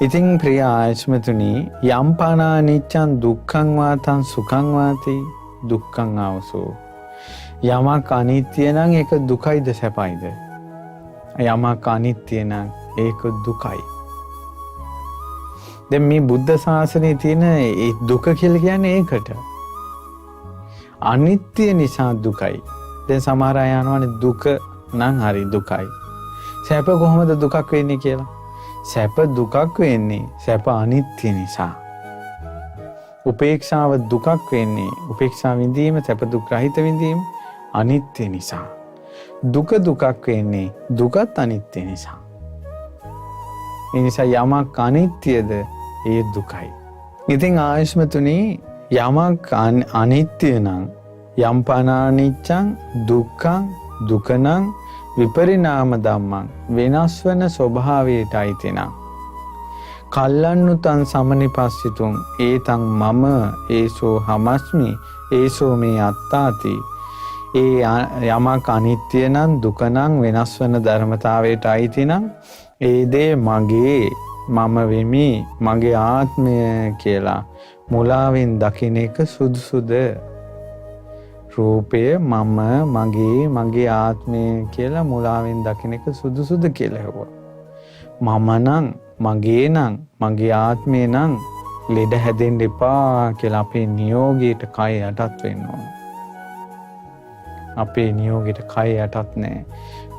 ඉතින් ප්‍රිය ආයස්මතුනි යම් පනා නිච්ඡං දුක්ඛං වාතං සුඛං වාති දුක්ඛං ආවසෝ. යමක් අනිත්‍ය නම් ඒක දුකයිද සැපයිද? යමක් අනිත්‍ය නම් ඒක දුකයි. දැන් මේ බුද්ධ ශාසනයේ තියෙන ඒ දුක කියලා කියන්නේ ඒකට. අනිත්‍ය නිසා දුකයි. දැන් සමහර අය යනවානේ දුක නම් හරි දුකයි. සැප කොහොමද දුකක් වෙන්නේ කියලා? සැප දුකක් වෙන්නේ සැප අනිත්‍ය නිසා. උපේක්ෂාව දුකක් වෙන්නේ උපේක්ෂා විඳීම සැප දුක් රහිත විඳීම අනිත්‍ය නිසා. දුක දුකක් වෙන්නේ දුකත් අනිත්‍ය නිසා. ඒ නිසා යමක් අනිත්‍යද ඒ දුකයි. ඉතින් ආයස්මතුනි යමක් අනිත්‍ය නම් යම් පනානිච්ඡං දුක්ඛං දුකනං විපරිණාම ධම්මං වෙනස් වෙන ස්වභාවයට අයිතිනම් කල්ලන්නුතං සමනිපස්සිතුං ඒතං මම ඒසෝ හමස්මි ඒසෝ මේ අත්තාති. ඒ යමක් අනිත්‍ය නම් දුක නම් වෙනස් වෙන ධර්මතාවයට අයිති නම් ඒ දේ මගේ මම වෙමි මගේ ආත්මය කියලා මුලාවෙන් දකින්න එක සුදුසුද? රූපය මම මගේ ආත්මය කියලා මුලාවෙන් දකින්න එක සුදුසුද කියලා හෙව්වා. මම නම් මගේ නම් මගේ ආත්මේ නම් ලෙඩ හැදෙන්න එපා කියලා අපේ නියෝගයට කය යටත් වෙන්න ඕන. අපේ නියෝගයට කය යටත් නැහැ.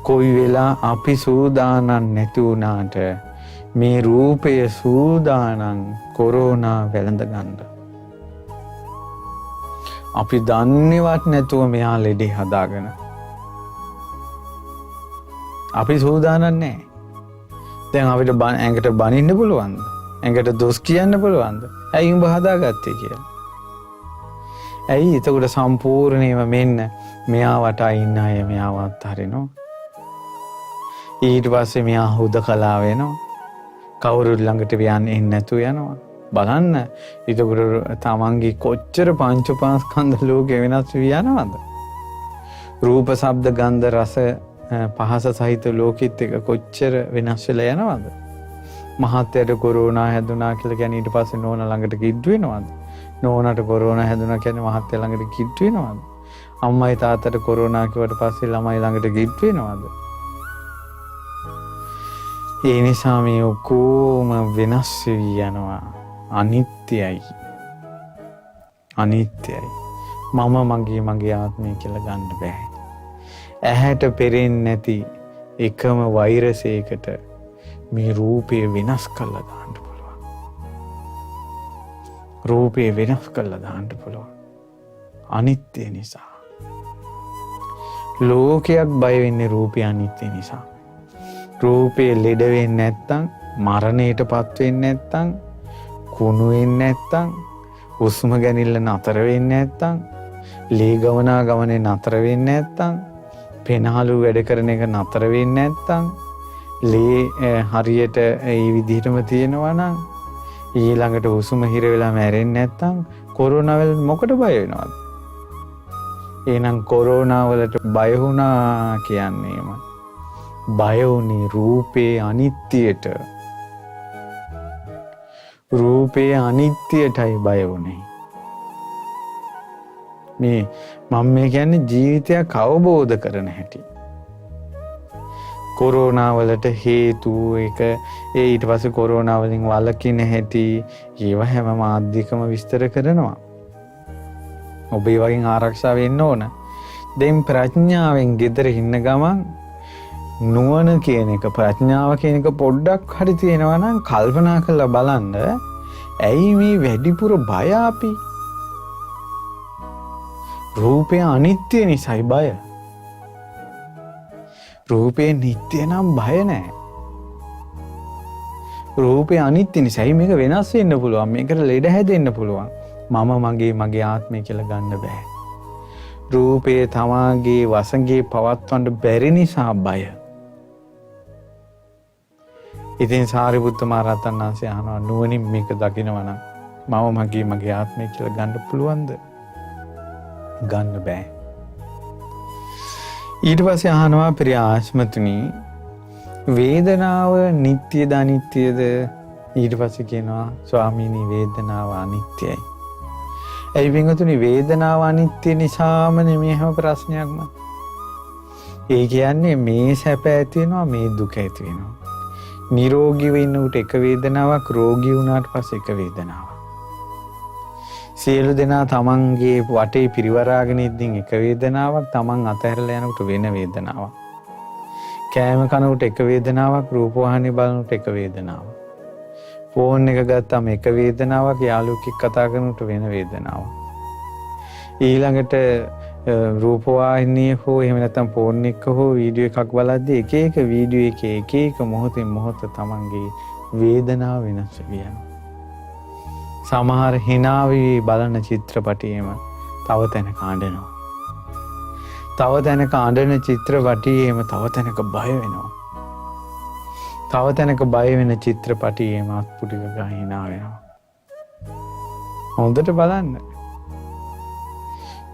කොයි වෙලා අපි සූදානම් නැති වුණාට මේ රූපය සූදානම් කොරෝනා වැළඳ ගන්න. අපි දන්නේවත් නැතුව මෙයා ලෙඩේ හදාගෙන. අපි සූදානම් නැහැ. දැන් අපිට ඇඟට බනින්න පුළුවන්ද? ඇඟට දොස් කියන්න පුළුවන්ද? ඇයි උඹ හදාගත්තේ කියලා? ඇයි එතකොට සම්පූර්ණයෙන්ම මෙන්න මෙයා වටා ඉන්න අය මෙයාව අත්හරිනවා. ඊට පස්සේ මෙයා හුදකලා වෙනවා. කවුරුත් ළඟට යන්නේ නැතුව යනවා. බලන්න එතකොට තමන්ගේ කොච්චර පංචපාස්කන්ධ ලෝකේ වෙනස් වී යනවද? රූප, ශබ්ද, ගන්ධ, රස, පහස සහිත ලෝකෙත් එක කොච්චර වෙනස් වෙලා යනවද? මහත්යට කොරෝනා හැදුනා කියලා කියන්නේ ඊට පස්සේ නෝනා ළඟට කිට්ටු වෙනවද? නෝනාට කොරෝනා හැදුනා කියන්නේ මහත්ය ළඟට කිට්ටු වෙනවද? අම්මයි තාත්තට කොරෝනා කිව්වට පස්සේ ළමයි ළඟට කිට්ටු වෙනවද? ඒ නිසා මේ ඔක්කොම වෙනස් වෙවි යනවා. අනිත්‍යයි. අනිත්‍යයි. මම මගේ ආත්මය කියලා ගන්න බෑ. ඇහැට පෙරෙන්නේ නැති එකම වෛරසයකට මේ රූපය වෙනස් කරලා දාන්න පුළුවන්. රූපය වෙනස් කරලා දාන්න පුළුවන්. අනිත්‍ය නිසා. ලෝකයක් බය වෙන්නේ රූපය අනිත්‍ය නිසා. රූපේ ලෙඩ වෙන්නේ නැත්තම්, මරණයටපත් වෙන්නේ නැත්තම්, කුණු වෙන්නේ නැත්තම්, හුස්ම ගැනීම නතර වෙන්නේ නැත්තම්, ලේ ගමනේ නතර වෙන්නේ නැත්තම්, පෙනහළු වැඩ කරන එක නතර වෙන්නේ නැත්තම්, ලේ හරියට ඒ විදිහටම තියෙනවා නම්, ඊළඟට හුස්ම හිර වෙලා මැරෙන්නේ නැත්තම් කොරෝනා වල මොකට බය වෙනවද? එහෙනම් කොරෝනා වලට බය වුණා කියන්නේම බය වුණේ රූපේ අනිත්‍යයට. රූපේ අනිත්‍යයටයි බය වුණේ. මේ මම කියන්නේ ජීවිතයක් අවබෝධ කරන හැටි. කොරෝනා වලට හේතු එක ඊට පස්සේ කොරෝනා වලින් වළකින හැටි ඒව හැම මාධ්‍යකම විස්තර කරනවා. ඔබ ඒ වගේ ආරක්ෂා වෙන්න ඕන. දැන් ප්‍රඥාවෙන් gedara ඉන්න ගමන් නුවණ කියන එක, ප්‍රඥාව කියන එක පොඩ්ඩක් හරි තියෙනවා නම් කල්පනා කරලා බලන්න. ඇයි මේ වැඩිපුර බය අපි? රූපය අනිත්‍ය නිසායි බය. රූපේ නිට්ටය නම් බය නැහැ. රූපේ අනිත්‍ය නිසායි මේක වෙනස් වෙන්න පුළුවන්. මේකට ලෙඩ හැදෙන්න පුළුවන්. මම මගේ ආත්මය කියලා ගන්න බෑ. රූපේ තමාගේ වසඟේ පවත්වන්න බැරි නිසා බය. ඉතින් සාරිපුත්ත මහ රහතන් වහන්සේ අහනවා නුවණින් මේක දකිනවා නම් මම මගේ ආත්මය කියලා ගන්න පුළුවන්ද? ගන්න බෑ. ඊට පස්සේ අහනවා ප්‍රිය ආශ්මතුනි වේදනාව නිට්ටයද අනිත්‍යද? ඊට පස්සේ කියනවා ස්වාමීනි වේදනාව අනිත්‍යයි. ඒ වින්තුනි වේදනාව අනිත්‍ය නිසාම නෙමෙයි හැම ප්‍රශ්නයක්ම. ඒ කියන්නේ මේ සැප ඇති වෙනවා මේ දුක ඇති වෙනවා. නිරෝගී වෙන්න උට එක වේදනාවක්, රෝගී වුණාට පස්සේ එක වේදනාවක්. සියලු දෙනා තමන්ගේ වටේ පිරිවරාගෙන ඉඳින් එක වේදනාවක්, තමන් අතහැරලා යනකොට වෙන වේදනාවක්. කෑම කනකොට එක වේදනාවක්, රූපවාහිනිය බලනකොට එක වේදනාවක්. ෆෝන් එක ගත්තාම එක වේදනාවක්, යාළුවෙක් එක්ක කතා කරනකොට වෙන වේදනාවක්. ඊළඟට රූපවාහිනිය හෝ එහෙම නැත්නම් ෆෝන් එක හෝ වීඩියෝ එකක් බලද්දී එක එක වීඩියෝ එකේ එක එක මොහොතින් මොහොත තමන්ගේ වේදනාව වෙනස් වෙනවා. සමහර හිනාවි බලන චිත්‍රපටියෙම තව තැනක අඬනවා. තව තැනක අඬන චිත්‍රපටියෙම තව තැනක බය වෙනවා. තව තැනක බය වෙන චිත්‍රපටියෙම අත්පුඩි ගා හිනා වෙනවා. හොඳට බලන්න.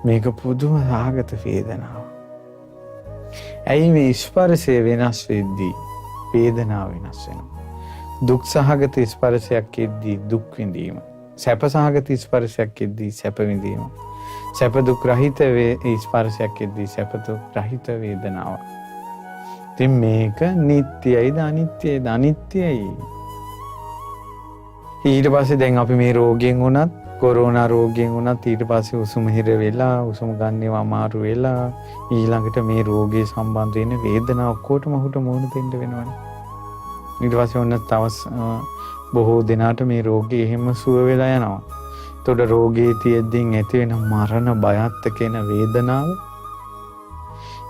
මේක පුදුම සාගත වේදනාවක්. ඇයි මේ ස්පර්ශය වෙනස් වෙද්දී වේදනාව වෙනස් වෙනවා? දුක් සහගත ස්පර්ශයක් එද්දී දුක් විඳීම, සැප සහගත ස්පර්ශයක් එද්දී සැප විඳීම, සැප දුක් රහිත ස්පර්ශයක් එද්දී සැප දුක් රහිත වේදනාව. ඉතින් මේක නිට්ටයයිද අනිත්‍යයිද? අනිත්‍යයි. ඊට පස්සේ දැන් අපි මේ රෝගයෙන් වුණත්, කොරෝනා රෝගයෙන් වුණත් ඊට පස්සේ උසුම හිර වෙලා, උසුම ගන්නව අමාරු වෙලා ඊළඟට මේ රෝගයේ සම්බන්ධ වෙන වේදනාව ඔක්කොටම ඔහුට මුහුණ දෙන්න වෙනවනේ. ඊට පස්සේ ඔන්න තව බොහෝ දිනාට මේ රෝගය එහෙම සුව වෙලා යනවා. එතකොට රෝගී තියෙද්දී ඇති වෙන මරණ බයත් කියන වේදනාව,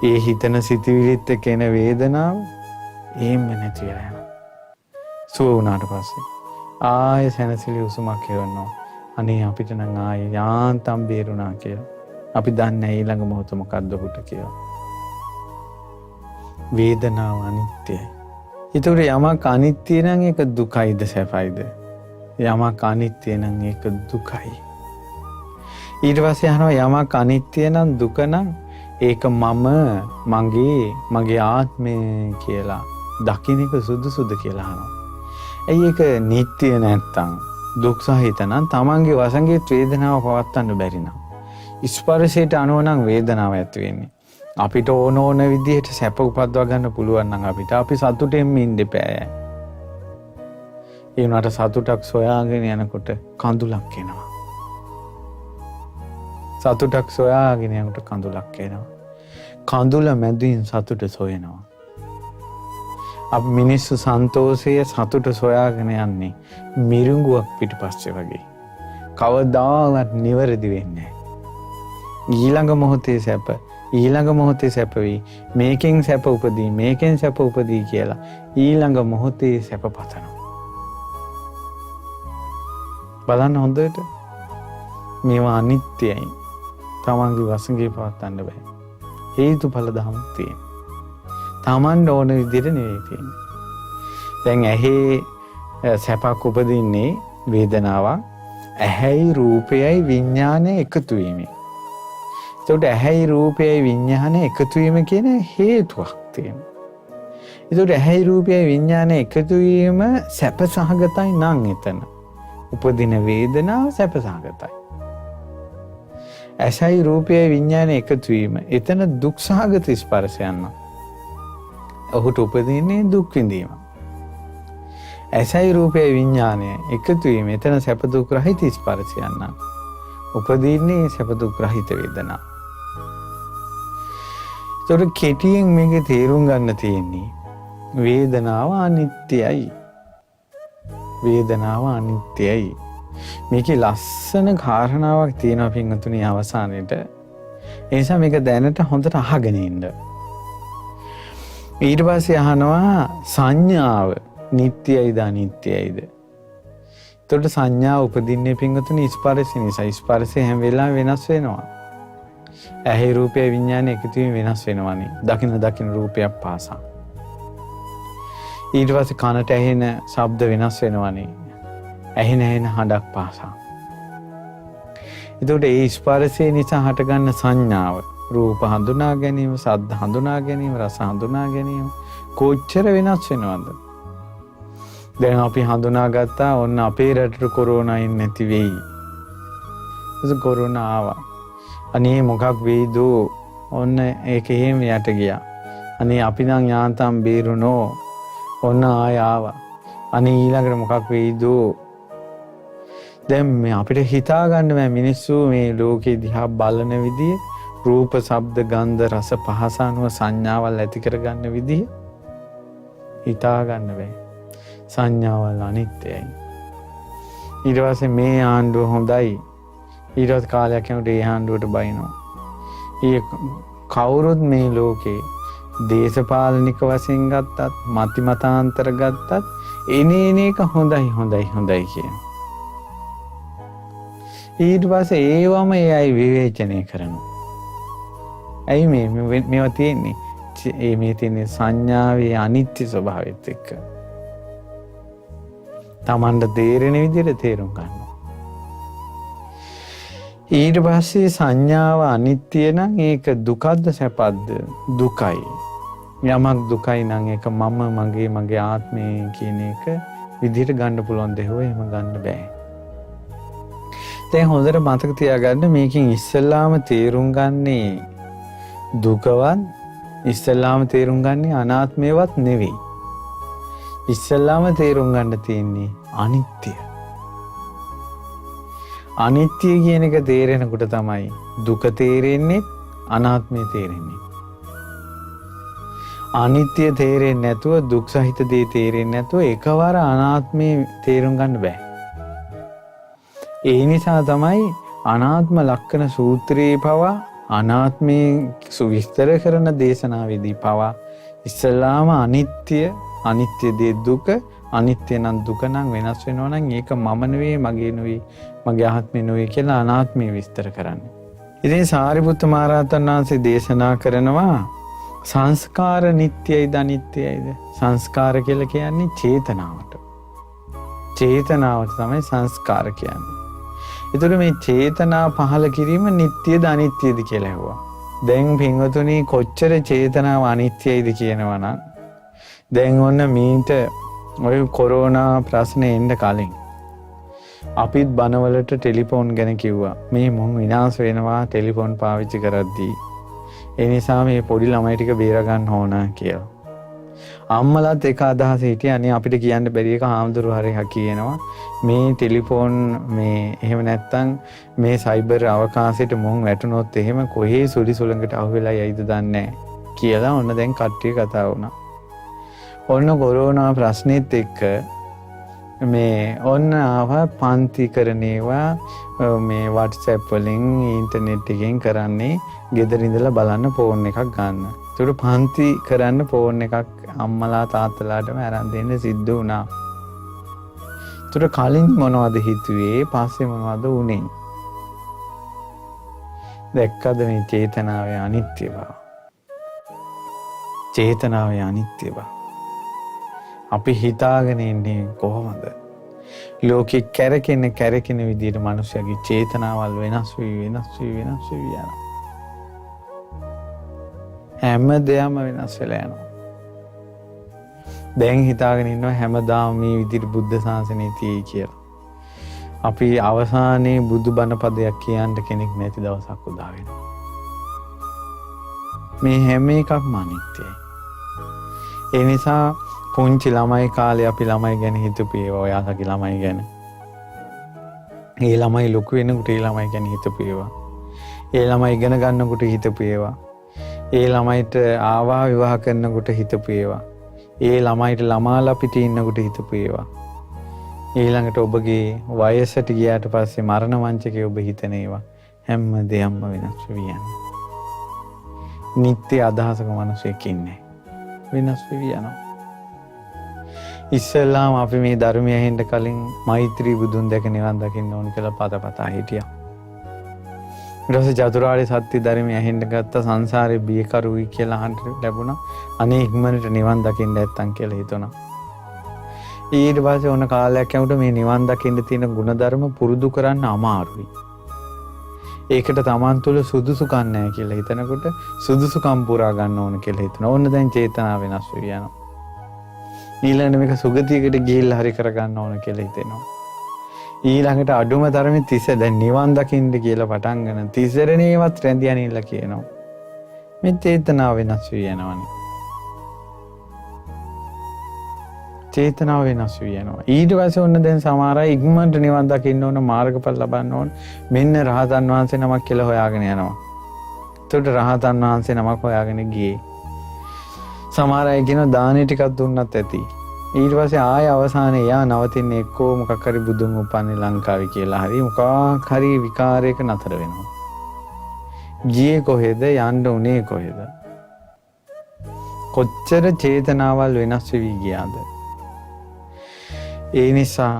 ඒ හිතන සිතුවිලිත් කියන වේදනාව එහෙම නැති වෙලා යනවා. සුව වුණාට පස්සේ ආයෙ සැනසෙලි උසුමක් හේවනවා. අනේ අපිට නම් ආයෙ යාන්තම් බේරුණා කියලා. අපි දන්නේ ඊළඟ මොහොත මොකක්ද ඔහුට කියලා. වේදනාව අනිත්‍යයි. ඒතකොට යමක් අනිත්‍ය නම් ඒක දුකයිද සැපයිද? යමක් අනිත්‍ය නම් ඒක දුකයි. ඊට පස්සේ අහනවා යමක් අනිත්‍ය නම් දුක නම් ඒක මම, මගේ ආත්මය කියලා දකින්න එක සුදුසුද කියලා අහනවා. ඇයි ඒක නිට්ටය නැත්තම් දුක් සහිත නම් තමන්ගේ වසඟේ වේදනාව පවත්වන්න බැරි නම්, ස්පර්ශයට අනුව නම් වේදනාව ඇති වෙන්නේ. අපිට ඕන විදිහට සැප උපදවා ගන්න පුළුවන් නම් අපි සතුටෙන් ඉන්න දෙපෑ. ඒ උනාට සතුටක් සොයාගෙන යනකොට කඳුලක් එනවා. සතුටක් සොයාගෙන යනකොට කඳුලක් එනවා. කඳුල මැදින් සතුට සොයනවා. අපි මිනිස්සු සන්තෝෂය සතුට සොයාගෙන යන්නේ මිරිඟුවක් පිටිපස්සේ වගේ. කවදාවත් නිවැරදි වෙන්නේ නැහැ. ඊළඟ මොහොතේ සැප වෙයි. මේකෙන් සැප උපදී කියලා ඊළඟ මොහොතේ සැප පතනවා. බලන්න හොඳට මේවා අනිත්‍යයි. තමන්ගේ වසඟේ පවත්වන්න බෑ. හේතුඵල ධර්මයක් තියෙනවා. තමන්ට ඕන විදිහට නෙවෙයි තියෙන්නේ. දැන් ඇහි සැපක් උපදින්නේ වේදනාවක්. ඇහැයි රූපයයි විඥානය එකතු වීමෙන්. ඒකට ඇහැයි රූපයයි විඥානය එකතු වීම කියන හේතුවක් තියෙනවා. ඒකට ඇහැයි රූපයයි විඥානය එකතු වීම සැප සහගතයි නම් එතන උපදින වේදනාව සැප සහගතයි. ඇසයි රූපයයි විඥානය එකතු වීම එතන දුක් සහගත ස්පර්ශයන් නම් ඔහුට උපදින්නේ දුක් විඳීම. ඇසයි රූපයයි විඥානය එකතු වීම එතන සැප දුක් රහිත ස්පර්ශයන් නම් උපදින්නේ සැප දුක් රහිත වේදනා. ඒතර කෙටියෙන් මේක තේරුම් ගන්න තියෙන්නේ වේදනාව අනිත්‍යයි. වේදනාව අනිත්‍යයි. මේකේ ලස්සන කාරණාවක් තියෙනවා පින්වතුනි අවසානයේට. ඒ නිසා මේක දැනට හොඳට අහගෙන ඉන්න. ඊට පස්සේ අහනවා සංඥාව නිට්ටයයිද අනිත්‍යයිද? එතකොට සංඥාව උපදින්නේ පින්වතුනි ස්පර්ශ නිසා. ස්පර්ශය හැම වෙලාවෙම වෙනස් වෙනවා. ඇහි රූපය විඥානය එකතු වීම වෙනස් වෙනවානේ. දකින්න රූපයක් පාසා. ඊට පස්සේ කනට ඇහෙන ශබ්ද වෙනස් වෙනවානේ. ඇහෙන හඬක් පාසා. එතකොට ඒ ස්පර්ශය නිසා හටගන්න සංඥාව, රූප හඳුනා ගැනීම, ශබ්ද හඳුනා ගැනීම, රස හඳුනා ගැනීම කොච්චර වෙනස් වෙනවද? දැන් අපි හඳුනාගත්තා ඔන්න අපේ රටට කොරෝනා ඉන්නේ නැති වෙයි. ඒක කොරෝනා ආවා. අනේ මොකක් වෙයිද? ඔන්න ඒක එහෙම යට ගියා. අනේ අපි නම් යාන්තම් බේරුණෝ. ඔන්න ආය ආවා. අනේ ඊළඟට මොකක් වෙයිද? දැන් මේ අපිට හිතා ගන්න බෑ මිනිස්සු මේ ලෝකේ දිහා බලන විදිය, රූප, ශබ්ද, ගන්ධ, රස, පහස අනුව සංඥාවල් ඇති කර ගන්න විදිය හිතා ගන්න බෑ. සංඥාවල් අනිත්‍යයි. ඊට පස්සේ මේ ආණ්ඩුව හොඳයි. ඊට කාලයක් යනකොට ඒ ආණ්ඩුවට බයිනවා. ඒ කවුරුත් මේ ලෝකේ දේශපාලනික වශයෙන් ගත්තත්, මතිමතාන්තර ගත්තත් එනේන එක හොඳයි කියන. ඊට පස්සේ ඒවම ඒ අය විවේචනය කරනවා. ඇයි මේවා තියෙන්නේ? මේ තියෙන්නේ සංඥාවේ අනිත්‍ය ස්වභාවයත් එක්ක. තමන්ට තේරෙන විදිහට තේරුම් ගන්නවා. ඊට පස්සේ සංඥාව අනිත්‍ය නම් ඒක දුකද්ද සැපද්ද? දුකයි. යමක් දුකයි නම් ඒක මගේ ආත්මය කියන එක විදිහට ගන්න පුළුවන් දෙයක් එහෙම ගන්න බෑ. දැන් හොඳට මතක තියාගන්න මේකෙන් ඉස්සෙල්ලාම තේරුම් ගන්නේ දුකවත් ඉස්සල්ලාම තේරුම් ගන්නේ අනාත්මයවත් නෙවෙයි. ඉස්සල්ලාම තේරුම් ගන්න තියෙන්නේ අනිත්‍ය. අනිත්‍ය කියන එක තේරෙනකොට තමයි දුක තේරෙන්නේ, අනාත්මය තේරෙන්නේ. අනිත්‍ය තේරෙන්නේ නැතුව, දුක් සහිත දේ තේරෙන්නේ නැතුව එකවර අනාත්මය තේරුම් ගන්න බෑ. ඒ නිසා තමයි අනාත්ම ලක්ෂණ සූත්‍රයේ පවා අනාත්මයේ සුවිස්තර කරන දේශනාවේදී පවා ඉස්සලාම අනිත්‍ය දේ දුක, අනිත්‍ය නම් දුක නම් වෙනස් වෙනවා නම් ඒක මම නෙවෙයි, මගේ නෙවෙයි, මගේ ආත්මය නෙවෙයි කියලා අනාත්මය විස්තර කරන්නේ. ඉතින් සාරිපුත්ත මහ රහතන් වහන්සේ දේශනා කරනවා සංස්කාර නිට්ටයයිද අනිත්‍යයිද? සංස්කාර කියලා කියන්නේ චේතනාවට. චේතනාවට තමයි සංස්කාර කියන්නේ. ඒතර මේ චේතනා පහළ කිරීම නිට්ටයද අනිත්‍යද කියලා ඇහුවා. දැන් පින්වතුනි කොච්චර චේතනාව අනිත්‍යයිද කියනවා නම් දැන් ඔන්න මීට ඔය කොරෝනා ප්‍රශ්නේ එන්න කලින් අපිත් බනවලට ටෙලිෆෝන් ගැන කිව්වා. මේ මොන් විනාශ වෙනවා ටෙලිෆෝන් පාවිච්චි කරද්දී. ඒ නිසා මේ පොඩි ළමයි ටික බේර ගන්න ඕන කියලා. අම්මලාත් එක අදහස හිටියේ අනේ අපිට කියන්න බැරි එක හාමුදුරුවෝ හරි කියනවා මේ ටෙලිෆෝන් මේ එහෙම නැත්තම් මේ සයිබර් අවකාශයට මොන් වැටුනොත් එහෙම කොහේ සුලි සුලඟට අහු වෙලා යයිද දන්නේ කියලා ඔන්න දැන් කට්ටිය කතා වුණා. ඔන්න කොරෝනා ප්‍රශ්නෙත් එක්ක මේ ඔන්න ආවා පන්ති කරන ඒවා මේ WhatsApp වලින් ඉන්ටර්නෙට් එකෙන් කරන්නේ ගෙදර ඉඳලා බලන්න ෆෝන් එකක් ගන්න. ඒකට පන්ති කරන්න ෆෝන් එකක් අම්මලා තාත්තලාටම අරන් දෙන්න සිද්ධ වුණා. ඒකට කලින් මොනවද හිතුවේ? පස්සේ මොනවද වුනේ? දැක්කද මේ චේතනාවේ අනිත්‍ය බව? චේතනාවේ අනිත්‍ය බව. අපි හිතාගෙන ඉන්නේ කොහොමද? ලෝකෙ කැරකෙන විදිහට මිනිස්සුගේ චේතනාවල් වෙනස් යනවා. හැම දෙයක්ම වෙනස් වෙලා යනවා. දැන් හිතාගෙන ඉන්නවා හැමදාම මේ විදිහට බුද්ධ ශාසනය තියෙයි කියලා. අපි අවසානයේ බුදුබණ පදයක් කියන්න කෙනෙක් නැති දවසක් උදා වෙනවා. මේ හැම එකක්ම අනිත්‍යයි. ඒ නිසා පුංචි ළමයි කාලේ අපි ළමයි ගැන හිතපු ඒවා, ඔයාලගේ ළමයි ගැන. ඒ ළමයි ලොකු වෙනකොට ඒ ළමයි ගැන හිතපු ඒවා. ඒ ළමයි ඉගෙන ගන්නකොට හිතපු ඒවා. ඒ ළමයිට ආවා විවාහ කරනකොට හිතපු ඒවා. ඒ ළමයිට ළමාලා පිටේ ඉන්නකොට හිතපු ඒවා. ඊළඟට ඔබගේ වයසට ගියාට පස්සේ මරණ මංචකේ ඔබ හිතන ඒවා හැම දෙයක්ම වෙනස් වෙවි යනවා. නිත්‍ය අදහසක මිනිසෙක් ඉන්නේ. වෙනස් වෙවි යනවා. ඉස්සෙල්ලාම අපි මේ ධර්මය ඇහෙන්න කලින් මෛත්‍රී බුදුන් දැක නිවන් දකින්න ඕන කියලා පතපතා හිටියා. ඊට පස්සේ චතුරාර්ය සත්‍ය ධර්මය ඇහෙන්න ගත්ත සංසාරේ බියකරුයි කියලා අහන්න ලැබුණා. අනේ ඉක්මනට නිවන් දකින්න නැත්තම් කියලා හිතුණා. ඊට පස්සේ ඕන කාලයක් යනකොට මේ නිවන් දකින්න තියෙන ಗುಣධර්ම පුරුදු කරන්න අමාරුයි. ඒකට Taman තුල සුදුසුකම් නැහැ කියලා හිතනකොට සුදුසුකම් පුරා ගන්න ඕන කියලා හිතනවා. ඕන්න දැන් චේතනාව වෙනස් වෙවි යනවා. ඊළඟට මේක සුගතියකට ගිහිල්ලා හරි කරගන්න ඕන කියලා හිතෙනවා. ඊළඟට අඩුම තරමේ තිස දැන් නිවන් දකින්න කියලා පටන් ගන්න තිසරණේවත් රැඳි අනින්න කියනවා. මේ චේතනාව වෙනස් වෙවි යනවානේ. චේතනාව වෙනස් වෙවි යනවා. ඊට පස්සේ ඔන්න දැන් සමහර අය ඉක්මනට නිවන් දකින්න ඕන, මාර්ගඵල ලබන්න ඕන, මෙන්න රහතන් වහන්සේ නමක් කියලා හොයාගෙන යනවා. එතකොට රහතන් වහන්සේ නමක් හොයාගෙන ගියේ. සමහර අය කියනවා දානෙ ටිකක් දුන්නත් ඇති. ඊට පස්සේ ආය අවසානයේ යා නවතින්නේ එක්කෝ මොකක් හරි බුදුන් උපන්නේ ලංකාවේ කියලා හරි මොකක් හරි විකාරයක නතර වෙනවා. ගියේ කොහෙද? යන්න උනේ කොහෙද? කොච්චර චේතනාවල් වෙනස් වෙවි ගියාද? ඒ නිසා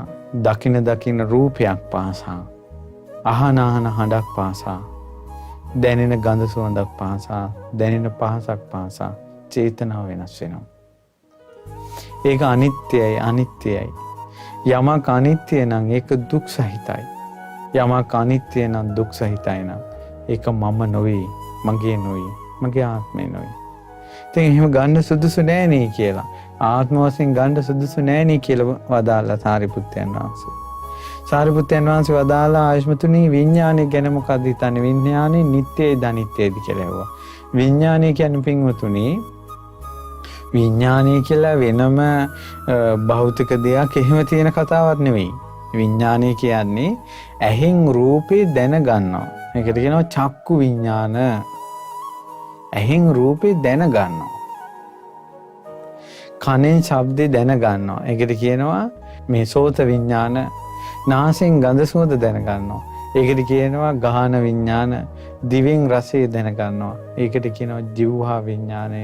දකින රූපයක් පාසා, අහන හඬක් පාසා, දැනෙන ගඳ සුවඳක් පාසා, දැනෙන පහසක් පාසා චේතනාව වෙනස් වෙනවා. ඒක අනිත්‍යයි. යමක් අනිත්‍ය නම් ඒක දුක් සහිතයි. යමක් අනිත්‍ය නම් දුක් සහිතයි නම් ඒක මම නොවේ, මගේ නොවේ, මගේ ආත්මය නොවේ. ඉතින් එහෙම ගන්න සුදුසු නෑ නේ කියලා. ආත්ම වශයෙන් ගන්න සුදුසු නෑ නේ කියලා වදාළා සාරිපුත්තයන් වහන්සේ. සාරිපුත්තයන් වහන්සේ වදාලා ආයුෂ්මතුනි විඥානය ගැන මොකක්ද හිතන්නේ? විඥානේ නිට්ටයද අනිත්‍යද කියලා ඇහුවා. විඥානය කියන්නේ පින්වතුනි විඥානය කියලා වෙනම භෞතික දෙයක් එහෙම තියෙන කතාවක් නෙවෙයි. විඥානය කියන්නේ ඇහෙන් රූපේ දැන ගන්නවා. මේකට කියනවා චක්කු විඥාන. ඇහෙන් රූපේ දැන ගන්නවා. කනෙන් ශබ්දේ දැන ගන්නවා. ඒකට කියනවා මේ සෝත විඥාන. නාසයෙන් ගඳ සුවඳ දැන ගන්නවා. ඒකට කියනවා ගාහන විඥාන. දිවෙන් රසය දැන ගන්නවා. ඒකට කියනවා ජීවහා විඥානය.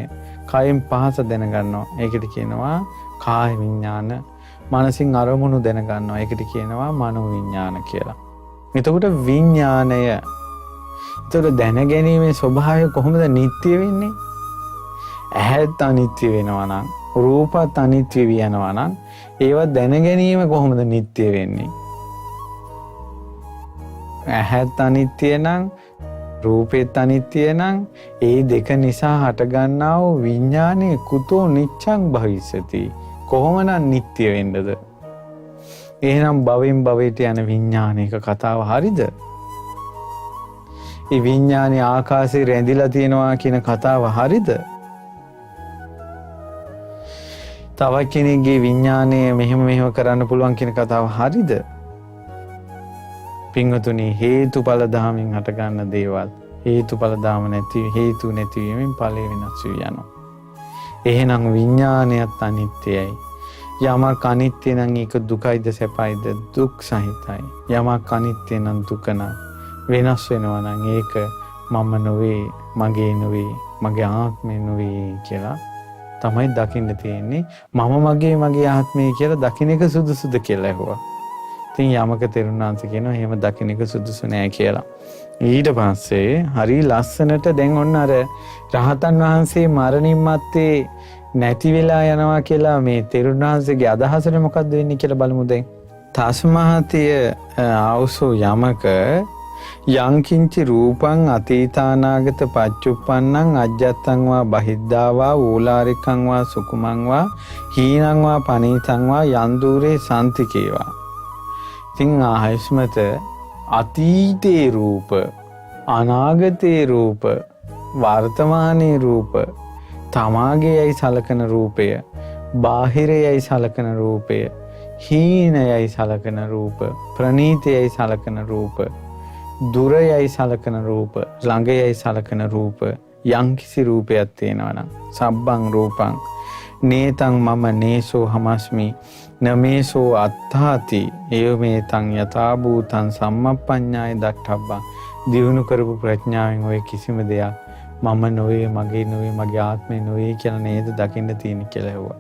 කයෙන් පහස දැන ගන්නවා. ඒකට කියනවා කාය විඥාන. මනසින් අරමුණු දැන ගන්නවා. ඒකට කියනවා මනෝ විඥාන කියලා. එතකොට විඥානය එතකොට දැන ගැනීමේ ස්වභාවය කොහොමද නිට්ටය වෙන්නේ? ඇහත් අනිත්‍ය වෙනවා නම්, රූපත් අනිත්‍ය වෙනවා නම්, ඒවා දැන ගැනීම කොහොමද නිට්ටය වෙන්නේ? ඇහත් අනිත්‍ය නම්, රූපෙත් අනිත්‍ය නම්, ඒ දෙක නිසා හටගන්නා වූ විඥානයේ කුතෝ නිච්ඡං භවිස්සති. කොහොමනම් නිට්ටය වෙන්නද? එහෙනම් භවෙන් භවයට යන විඥානයක කතාව හරිද? ඒ විඥානේ ආකාශයේ රැඳිලා තියෙනවා කියන කතාව හරිද? තව කෙනෙක්ගේ විඥානය මෙහෙම කරන්න පුළුවන් කියන කතාව හරිද? පින්වතුනි හේතුඵල ධාමෙන් හට ගන්න දේවල් හේතුඵල ධාම නැති හේතු නැති වීමෙන් ඵලය වෙනස් වී යනවා. එහෙනම් විඥානයත් අනිත්‍යයි. යමක් අනිත්‍ය නම් ඒක දුකයිද සැපයිද? දුක් සහිතයි. යමක් අනිත්‍ය නම් දුක නම් වෙනස් වෙනවා නම් ඒක මම නොවේ, මගේ නොවේ, මගේ ආත්මය නොවේ කියලා තමයි දකින්න තියෙන්නේ. මම මගේ ආත්මය කියලා දකින්න එක සුදුසුද කියලා ඇහුවා. ඉතින් යමක තෙරුණාංශ කියනවා එහෙම දකින්න එක සුදුසු නෑ කියලා. ඊට පස්සේ හරි ලස්සනට දැන් ඔන්න අර රහතන් වහන්සේ මරණින් මත්තේ නැති වෙලා යනවා කියලා මේ තෙරුණාංශගේ අදහසට මොකක්ද වෙන්නේ කියලා බලමු දැන්. තස්මාතිය ආවසෝ යමක යංකින්චි රූපං අතීතානාගත පච්චුප්පන්නං අජ්ජත්තං වා බහිද්ධා වා ඕලාරිකං වා සුකුමං වා හීනං වා පනීතං වා යන්දූරේ සම්තිකේවා. ඉතින් ආයස්මත අතීතේ රූප, අනාගතේ රූප, වර්තමානයේ රූප, තමාගේයයි සලකන රූපය, බාහිරයයි සලකන රූපය, හීනයයි සලකන රූප, ප්‍රනීතයයි සලකන රූප, දුරයයි සලකන රූප, ළඟයයි සලකන රූප, යම්කිසි රූපයක් තියෙනවා නම් සබ්බං රූපං නේතං මම නේසෝ හමස්මි නමේසෝ අත්තාති එයමේතං යථා භූතං සම්මප්පඤ්ඤාය දක්ඛබ්බං. දියුණු කරපු ප්‍රඥාවෙන් ඔය කිසිම දෙයක් මම නොවේ, මගේ නොවේ, මගේ ආත්මය නොවේ කියලා නේද දකින්න තියෙන කියලා ඇහුවා.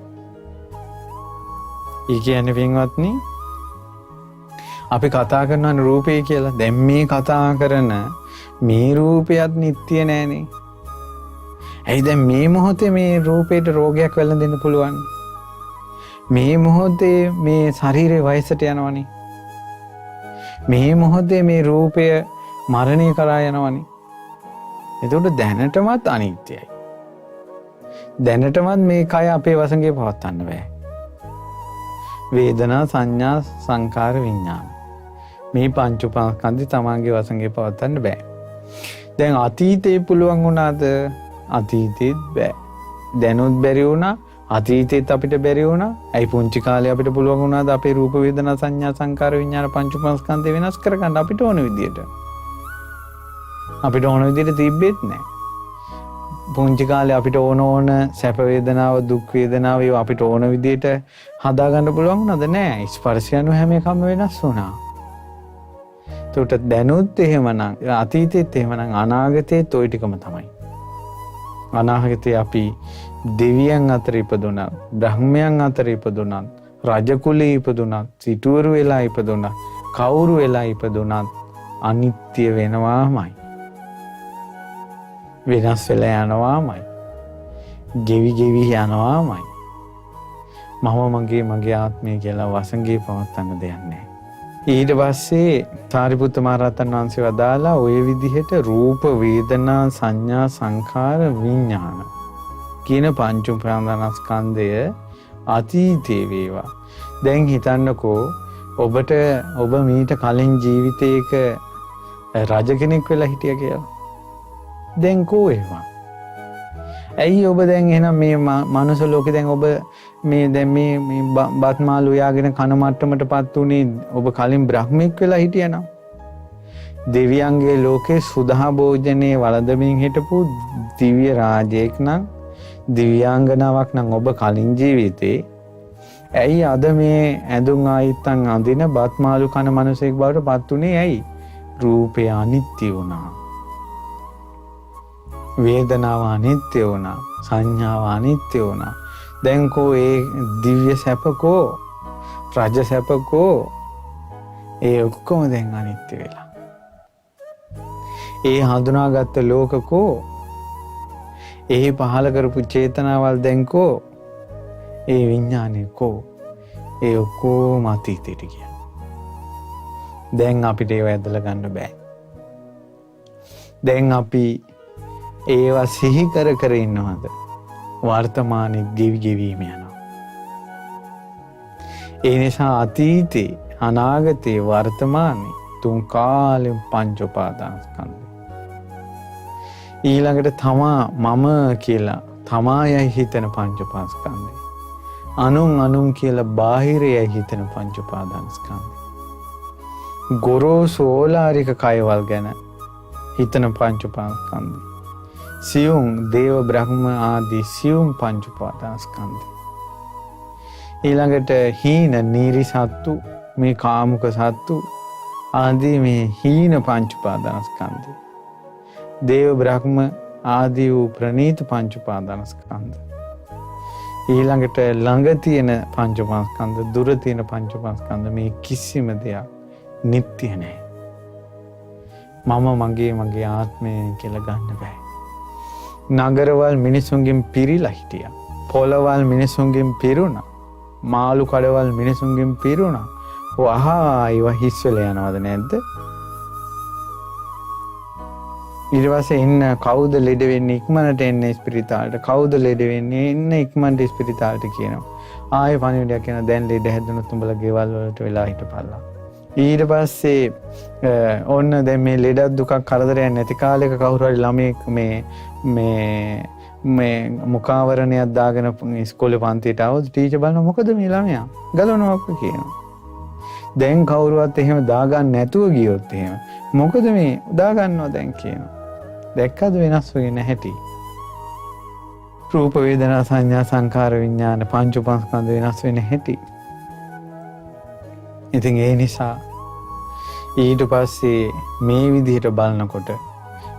ඒ කියන්නේ පින්වත්නි අපි කතා කරන රූපේ කියලා. දැන් මේ කතා කරන මේ රූපයත් නිට්ටිය නෑනේ. ඇයි දැන් මේ මොහොතේ මේ රූපේට රෝගයක් වෙලඳෙන්න පුළුවන්? මේ මොහොතේ මේ ශරීරේ වයසට යනවනේ. මේ මොහොතේ මේ රූපය මරණය කරා යනවනේ. එතකොට දැනටමත් අනිත්‍යයි. දැනටමත් මේ කය අපේ වසඟේ පවත්වන්න බෑ. වේදනා, සංඥා, සංකාර, විඥාන. මේ පංච උපාස්කන්ධය තමන්ගේ වසඟේ පවත්වන්න බෑ. දැන් අතීතේ පුළුවන් වුණාද? අතීතේත් බෑ. දැනුත් බැරි වුණා. අතීතේත් අපිට බැරි වුණා. ඇයි පුංචි කාලේ අපිට පුළුවන් වුණාද අපේ රූප, වේදනා, සංඥා, සංකාර, විඥාන පංච උපාස්කන්ධය වෙනස් කරගන්න අපිට ඕන විදියට? අපිට ඕන විදියට තිබ්බෙත් නෑ. පුංචි කාලේ අපිට ඕන සැප වේදනාව, දුක් වේදනාව ඒවා අපිට ඕන විදියට හදාගන්න පුළුවන් වුණාද? නෑ. ස්පර්ශ යන හැම එකම වෙනස් වුණා. ඒකට දැනුත් එහෙමනම්, අතීතෙත් එහෙමනම්, අනාගතෙත් ওই ටිකම තමයි. අනාගතේ අපි දෙවියන් අතර ඉපදුණා, බ්‍රහ්මයන් අතර ඉපදුණා, රජ කුලේ ඉපදුණා, සිටුවරු වෙලා ඉපදුණා, කවුරු වෙලා ඉපදුණා අනිත්‍ය වෙනවාමයි. වෙනස් වෙලා යනවාමයි. ගෙවි යනවාමයි. මගේ ආත්මය කියලා වසඟේ පවත්වන්න දෙයක් නැහැ. ඊට පස්සේ සාරිපුත්ත මහ රහතන් වහන්සේ වදාලා ওই විදිහට රූප, වේදනා, සංඥා, සංඛාර, විඥාන කියන පංච උපාදානස්කන්ධය අතීතේ වේවා. දැන් හිතන්නකෝ ඔබට ඔබ මීට කලින් ජීවිතයක රජ කෙනෙක් වෙලා හිටිය කියලා. දැන් කෝ ඒවා? ඇයි ඔබ දැන් එහෙනම් මේ මනුස්ස ලෝකේ දැන් ඔබ මේ දැන් මේ බත් මාළු යාගෙන කන මට්ටමටපත් උනේ ඔබ කලින් බ්‍රහ්මෙක් වෙලා හිටියනම් දෙවියන්ගේ ලෝකේ සුදා භෝජනේ වළඳමින් හිටපු දිව්‍ය රාජයෙක් නම් දිව්‍යාංගනාවක් නම් ඔබ කලින් ජීවිතේ ඇයි අද මේ ඇඳුම් ආයිත්තන් අඳින බත් මාළු කන මනුස්සයෙක් බවට පත් උනේ ඇයි? රූපය අනිත්‍ය වුණා. වේදනාව අනිත්‍ය වුණා. සංඥාව අනිත්‍ය වුණා. දැන් කෝ ඒ දිව්‍ය සැපකෝ රජ සැපකෝ ඒ ඔක්කොම දැන් අනිත්‍ය වෙලා. ඒ හඳුනාගත්ත ලෝකකෝ ඒ පහල කරපු චේතනාවල් දැන් කෝ ඒ විඥානේ කෝ ඒ ඔක්කොම අතීතයට ගියා. දැන් අපිට ඒව ඇදලා ගන්න බෑ. දැන් අපි ඒවා සිහි කර කර ඉන්නවද? වර්තමානයේ ගෙවි ගෙවීම යනවා. ඒ නිසා අතීතේ අනාගතේ වර්තමානයේ තුන් කාලෙම පංච උපාදානස්කන්ධය. ඊළඟට තමා මම කියලා තමායයි හිතන පංච උපාදානස්කන්ධය. අනුන් කියලා බාහිරයයි හිතන පංච උපාදානස්කන්ධය. ගොරෝසු ඕලාරික කයවල් ගැන හිතන පංච උපාදානස්කන්ධය. සියුම් දේව බ්‍රහ්ම ආදී සියුම් පංච උපාදානස්කන්ධය. ඊළඟට හීන නීරි සත්තු මේ කාමුක සත්තු ආදී මේ හීන පංච උපාදානස්කන්ධය. දේව බ්‍රහ්ම ආදී වූ ප්‍රනීත පංච උපාදානස්කන්ධය. ඊළඟට ළඟ තියෙන පංච උපාදානස්කන්ධ දුර තියෙන පංච උපාදානස්කන්ධ මේ කිසිම දෙයක් නිට්ටය නැහැ. මම මගේ ආත්මය කියලා ගන්න බෑ. නගරවල් මිනිසුන්ගෙන් පිරීලා හිටියා. පොළවල් මිනිසුන්ගෙන් පිරුණා. මාළු කඩවල් මිනිසුන්ගෙන් පිරුණා. වහා ඒවා හිස් වෙලා යනවද නැද්ද? ඊට පස්සේ එන්න කවුද ලෙඩ වෙන්නේ ඉක්මනට එන්නේ ස්පිරිතාලට? කවුද ලෙඩ වෙන්නේ එන්න ඉක්මනට ස්පිරිතාලට කියනවා. ආයේ පණිවිඩයක් කියනවා දැන් ලෙඩ හැදුනොත් උඹලා ගෙවල් වලට වෙලා හිටපල්ලා. ඊට පස්සේ ඔන්න දැන් මේ ලෙඩක් දුකක් කරදරයක් නැති කාලයක කවුරු හරි ළමයෙක් මේ මුඛාවරණයක් දාගෙන ඉස්කෝලේ පන්තියට ආවොත් ටීචර් බලනවා මොකද මේ ළමයා ගලවනවා කියනවා. දැන් කවුරුවත් එහෙම දාගන්න නැතුව ගියොත් එහෙම මොකද මේ දාගන්නවා දැන් කියනවා. දැක්කද වෙනස් වෙන්නේ නැහැටි? රූප වේදනා සංඥා සංකාර විඥාන පංච උපාදානස්කන්ධ වෙනස් වෙන්නේ නැහැටි? ඉතින් ඒ නිසා ඊට පස්සේ මේ විදිහට බලනකොට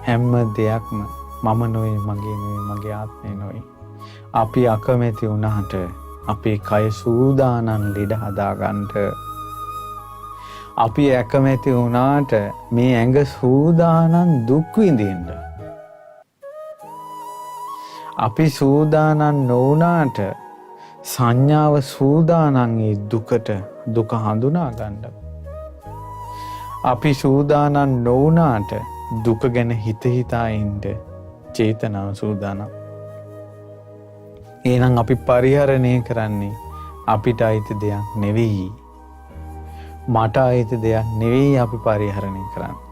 හැම දෙයක්ම මම නොවේ මගේ ආත්මය නොවේ. අපි අකමැති වුණාට අපේ කය සූදානම් ලෙඩ හදාගන්නට. අපි අකමැති වුණාට මේ ඇඟ සූදානම් දුක් විඳින්න. අපි සූදානම් නොවුණාට සංඥාව සූදානම් ඒ දුක හඳුනා ගන්න. අපි සූදානම් නොවුණාට දුක ගැන හිතා ඉන්න චේතනාව සූදානම්. එහෙනම් අපි පරිහරණය කරන්නේ අපිට අයිති දෙයක් නෙවෙයි. මට අයිති දෙයක් නෙවෙයි අපි පරිහරණය කරන්නේ.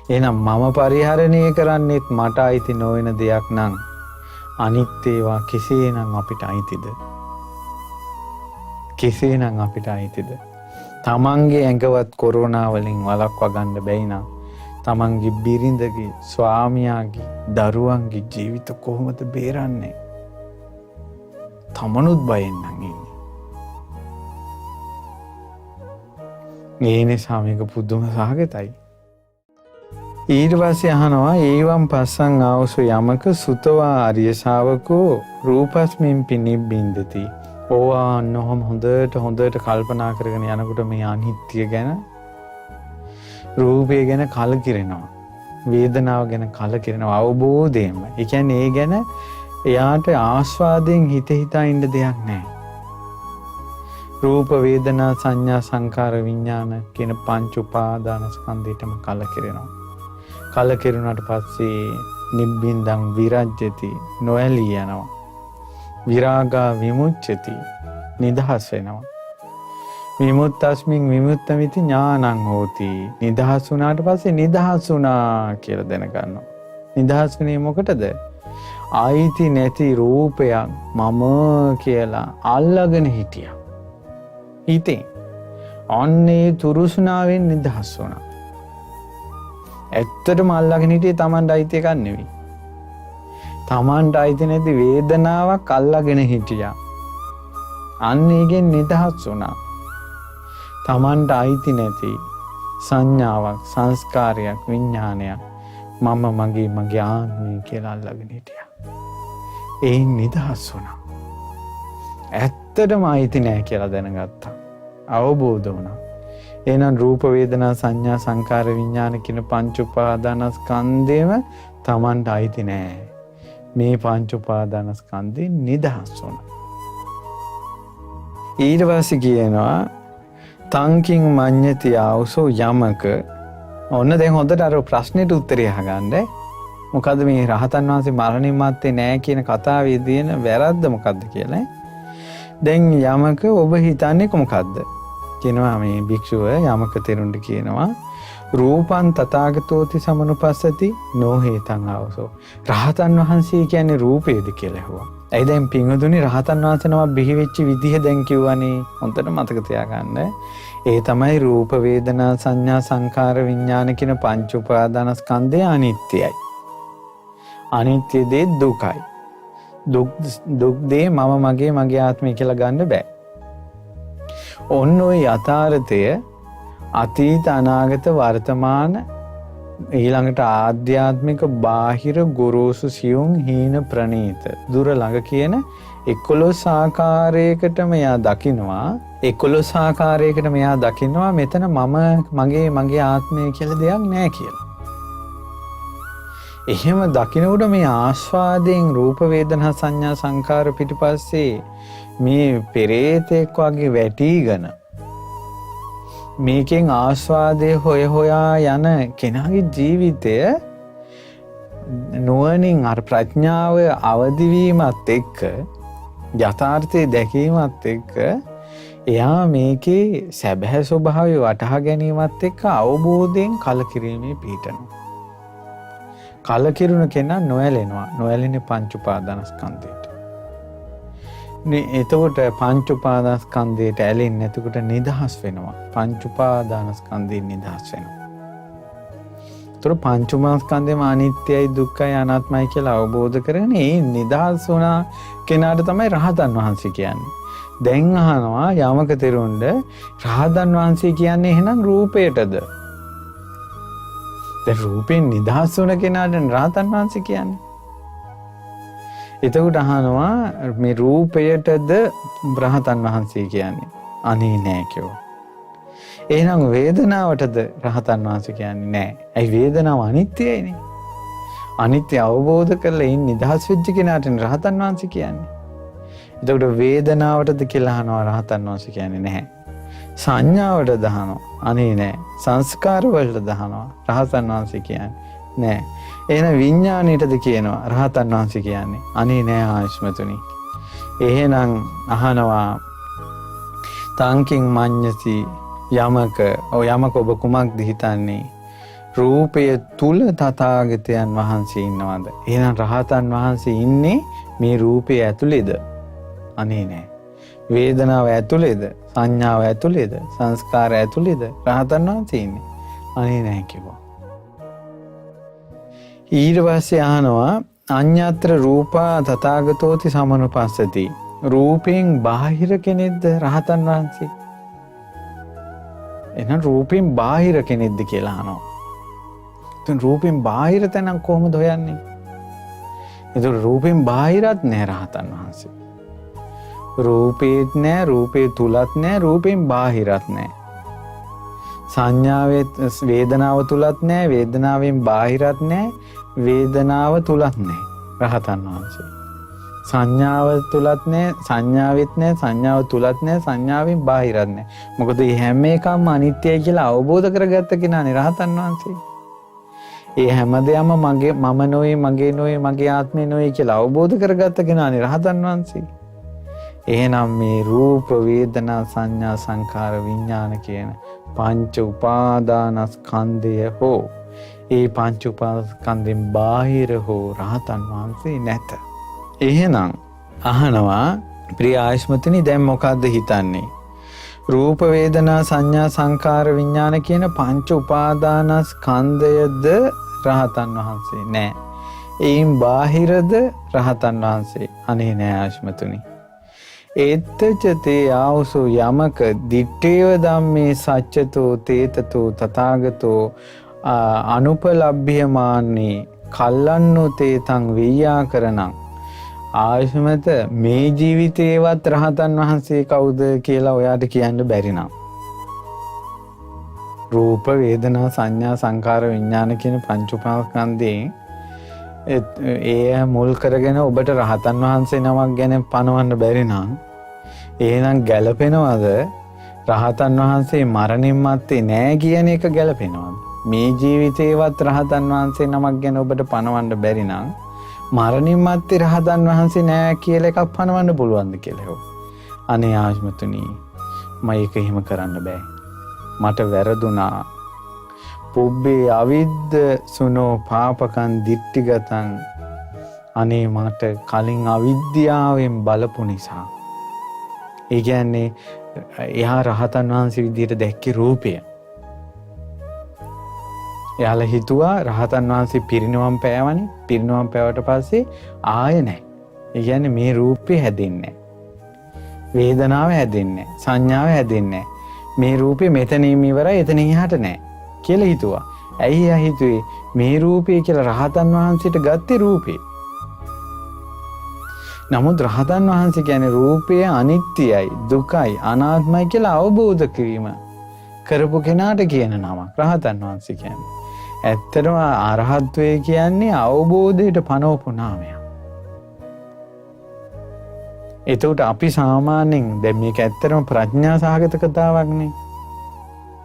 එහෙනම් මම පරිහරණය කරන්නේත් මට අයිති නොවන දෙයක් නම් අනිත් ඒවා කෙසේනම් අපිට අයිතිද? කෙසේනම් අපිට අයිතිද? තමන්ගේ ඇඟවත් කොරෝනා වලින් වළක්වා ගන්න බැයි නම් තමන්ගේ බිරිඳගේ ස්වාමියාගේ දරුවන්ගේ ජීවිත කොහොමද බේරන්නේ? තමනුත් බයෙන් නම් ඉන්නේ. ඒ නිසා මේක පුදුම සහගතයි. ඊට පස්සේ අහනවා ඒවම් පස්සං ආවසු යමක සුතවා ආර්ය ශාවකෝ රූපස්මින් පිනිබ්බින්දති. ඕවා නොහොම හොඳට කල්පනා කරගෙන යනකොට මේ අනිත්‍ය ගැන රූපය ගැන කලකිරෙනවා. වේදනාව ගැන කලකිරෙනවා අවබෝධයෙන්ම. ඒ කියන්නේ ඒ ගැන එයාට ආස්වාදයෙන් හිතා ඉන්න දෙයක් නැහැ. රූප වේදනා සංඥා සංකාර විඥාන කියන පංච උපාදානස්කන්ධයටම කලකිරෙනවා. කලකිරුණාට පස්සේ නිබ්බින්දං විරජ්‍යති නොඇලී යනවා. විරාගා විමුච්ඡති නිදහස් වෙනවා. විමුක්තස්මින් විමුක්තമിതി ඥානං හෝති. නිදහස් වුණාට පස්සේ නිදහස් වුණා කියලා දැනගන්නවා. නිදහස් වෙන්නේ මොකටද? ආයිති නැති රූපයක් මම කියලා අල්ලගෙන හිටියා. හිතේ අන්නේ තුරුස්නාවෙන් නිදහස් වුණා. ඇත්තටම අල්ලගෙන හිටියේ Tamanට අයිති එකක් නෙවෙයි. Tamanට අයිති නැති වේදනාවක් අල්ලගෙන හිටියා. අන්න ඒකෙන් නිදහස් වුණා. Tamanට අයිති නැති සංඥාවක්, සංස්කාරයක්, විඥානයක් මම මගේ ආත්මය කියලා අල්ලගෙන හිටියා. ඒන් නිදහස් වුණා. ඇත්තටම අයිති නැහැ කියලා දැනගත්තා. අවබෝධ වුණා. එහෙනම් රූප වේදනා සංඥා සංකාර විඥාන කියන පංච උපාදානස්කන්ධේම Tamanට අයිති නැහැ. මේ පංච උපාදානස්කන්ධේ නිදහස් වුණා. ඊට පස්සේ කියනවා තංකින් මඤ්ඤති ආවසෝ යමක. ඔන්න දැන් හොඳට අර ප්‍රශ්නෙට උත්තරය අහගන්න. මොකද්ද මේ රහතන් වහන්සේ මරණින් මත්තේ නැහැ කියන කතාවේ තියෙන වැරද්ද මොකද්ද කියලා? දැන් යමක ඔබ හිතන්නේ මොකද්ද? කියනවා මේ භික්ෂුව යමක තෙරුන්ට කියනවා රූපං තථාගතෝති සමනුපස්සති නොහේතං ආවසෝ. රහතන් වහන්සේ කියන්නේ රූපේද කියලා ඇහුවා. ඇයි දැන් පින්වතුනි රහතන් වහන්සේ නම බිහි වෙච්ච විදිහ දැන් කිව්වනේ. හොඳට මතක තියාගන්න. ඒ තමයි රූප වේදනා සංඥා සංකාර විඥාන කියන පංච උපාදානස්කන්ධය අනිත්‍යයි. අනිත්‍ය දේ දුකයි. දුක් දේ මගේ ආත්මය කියලා ගන්න බෑ. ඔන්න ඔය යථාර්ථය අතීත අනාගත වර්තමාන ඊළඟට ආධ්‍යාත්මික බාහිර ගොරෝසු සියුම් හීන ප්‍රනීත දුර ළඟ කියන 11 ආකාරයකට මෙයා දකිනවා. 11 ආකාරයකට මෙයා දකිනවා මෙතන මගේ ආත්මය කියලා දෙයක් නැහැ කියලා. එහෙම දකිනකොට මේ ආස්වාදයෙන් රූප වේදනා සංඥා සංකාර පිටිපස්සේ මේ පෙරේතෙක් වගේ වැටිගෙන මේකෙන් ආස්වාදයේ හොයා යන කෙනාගේ ජීවිතය නුවණින් අර ප්‍රඥාව අවදි වීමත් එක්ක යථාර්ථය දැකීමත් එක්ක එයා මේකේ සැබෑ ස්වභාවය වටහා ගැනීමත් එක්ක අවබෝධයෙන් කලකිරීමේ පිහිටනවා. කලකිරුණ කෙනා නොඇලෙනවා. නොඇලෙන්නේ පංච උපාදානස්කන්ධයට. එතකොට පංච උපාදානස්කන්ධයට ඇලෙන්නේ නැතිකොට නිදහස් වෙනවා. පංච උපාදානස්කන්ධයෙන් නිදහස් වෙනවා. ඒතර පංච උපාදානස්කන්ධෙම අනිත්‍යයි දුක්ඛයි අනාත්මයි කියලා අවබෝධ කරගෙන ඒ නිදහස් වුණා කෙනාට තමයි රහතන් වහන්සේ කියන්නේ. දැන් අහනවා යමක තෙරුණ්ඩ රහතන් වහන්සේ කියන්නේ එහෙනම් රූපයටද? දැන් රූපෙන් නිදහස් වුණ කෙනාට රහතන් වහන්සේ කියන්නේ. එතකොට අහනවා මේ රූපයටද රහතන් වහන්සේ කියන්නේ? අනේ නෑ කිව්වා. එහෙනම් වේදනාවටද රහතන් වහන්සේ කියන්නේ? නෑ. ඇයි වේදනාව අනිත්‍යයිනේ. අනිත්‍ය අවබෝධ කරලා ඉන්න නිදහස් වෙච්ච කෙනාට රහතන් වහන්සේ කියන්නේ. එතකොට වේදනාවටද කියලා අහනවා රහතන් වහන්සේ කියන්නේ නැහැ. සංඥාවටද අහනවා. අනේ නෑ. සංස්කාර වලටද අහනවා රහතන් වහන්සේ කියන්නේ නෑ. එහෙනම් විඥාණයටද කියනවා රහතන් වහන්සේ කියන්නේ? අනේ නෑ ආයස්මතුනි. එහෙනම් අහනවා තංකින් මඤ්ඤති යමක ඔබ කුමක්ද හිතන්නේ? රූපය තුල තථාගතයන් වහන්සේ ඉන්නවද? එහෙනම් රහතන් වහන්සේ ඉන්නේ මේ රූපය ඇතුළේද? අනේ නෑ. වේදනාව ඇතුළේද? සංඥාව ඇතුළේද? සංස්කාර ඇතුළේද? රහතන් වහන්සේ ඉන්නේ? අනේ නෑ කිව්වා. ඊට පස්සේ අහනවා අඤ්ඤත්‍ර රූපා තථාගතෝති සමනුපස්සති. රූපයෙන් බාහිර කෙනෙක්ද රහතන් වහන්සේ? එහෙනම් රූපයෙන් බාහිර කෙනෙක්ද කියලා අහනවා. එතන රූපයෙන් බාහිර තැනක් කොහොමද හොයන්නේ? එතකොට රූපයෙන් බාහිරත් නැහැ රහතන් වහන්සේ. රූපේත් නැහැ, රූපේ තුලත් නැහැ, රූපයෙන් බාහිරත් නැහැ. සංඥාවේ වේදනාව තුලත් නැහැ, වේදනාවෙන් බාහිරත් නැහැ, වේදනාව තුලත් නැහැ රහතන් වහන්සේ. සංඥාව තුලත් නැහැ, සංඥාවෙත් නැහැ, සංඥාව තුලත් නැහැ, සංඥාවෙන් බාහිරත් නැහැ. මොකද මේ හැම එකම අනිත්‍යයි කියලා අවබෝධ කරගත්ත කෙනානේ රහතන් වහන්සේ. ඒ හැමදේම මම නොවේ, මගේ නොවේ, මගේ ආත්මේ නොවේ කියලා අවබෝධ කරගත්ත කෙනානේ රහතන් වහන්සේ. එහෙනම් මේ රූප වේදනා සංඥා සංකාර විඥාන කියන පංච උපාදානස්කන්ධය හෝ ඒ පංච උපාදානස්කන්ධෙන් බාහිර හෝ රහතන් වහන්සේ නැත. එහෙනම් අහනවා ප්‍රිය ආයස්මතුනි දැන් මොකද්ද හිතන්නේ? රූප වේදනා සංඥා සංකාර විඥාන කියන පංච උපාදානස්කන්ධයද රහතන් වහන්සේ නෑ. එයින් බාහිරද රහතන් වහන්සේ? අනේ නෑ ආයස්මතුනි. ඒත්තචතේ ආවසෝ යමක දිත්තේව ධම්මේ සච්චතෝ තේතතෝ තථාගතෝ අනුපලබ්භ්‍යමානේ කල්ලන්නෝ තේතං වෙය්‍යාකරණං. ආයුෂමත මේ ජීවිතේවත් රහතන් වහන්සේ කවුද කියලා ඔයාට කියන්න බැරි නම් රූප වේදනා සංඥා සංකාර විඥාන කියන පංච උපාදානස්කන්ධයෙන් ඒ මුල් කරගෙන ඔබට රහතන් වහන්සේ නමක් ගැන පනවන්න බැරි නම් එහෙනම් ගැළපෙනවද රහතන් වහන්සේ මරණින් මත්තේ නෑ කියන එක ගැළපෙනවද? මේ ජීවිතේවත් රහතන් වහන්සේ නමක් ගැන ඔබට පනවන්න බැරි නම් මරණින් මත්තේ රහතන් වහන්සේ නෑ කියලා එකක් පනවන්න පුළුවන්ද කියලා. අනේ ආශ්මතුනි මම ඒක එහෙම කරන්න බෑ. මට වැරදුනා. පුබ්බේ අවිද්ද සුනෝ පාපකං දිට්ඨිගතං. අනේ මට කලින් අවිද්‍යාවෙන් බලපු නිසා. ඒ කියන්නේ එහා රහතන් වහන්සේ විදිහට දැක්කේ රූපය. එයාලා හිතුවා රහතන් වහන්සේ පිරිනවම් පෑවනේ. පිරිනවම් පෑවට පස්සේ ආයෙ නැහැ. ඒ කියන්නේ මේ රූපේ හැදෙන්නේ නැහැ. වේදනාව හැදෙන්නේ නැහැ. සංඥාව හැදෙන්නේ නැහැ. මේ රූපේ මෙතනින් ඉවරයි එතනින් එහාට නැහැ කියලා හිතුවා. ඇයි එයා හිතුවේ මේ රූපේ කියලා රහතන් වහන්සේට ගත්තේ රූපේ. නමුත් රහතන් වහන්සේ කියන්නේ රූපය අනිත්‍යයි, දුකයි, අනාත්මයි කියලා අවබෝධ කිරීම කරපු කෙනාට කියන නමක් රහතන් වහන්සේ කියන්නේ. ඇත්තටම අරහත්වය කියන්නේ අවබෝධයට පනවපු නාමයක්. එතකොට අපි සාමාන්‍යයෙන් දැන් මේක ඇත්තටම ප්‍රඥා සහගත කතාවක්නේ.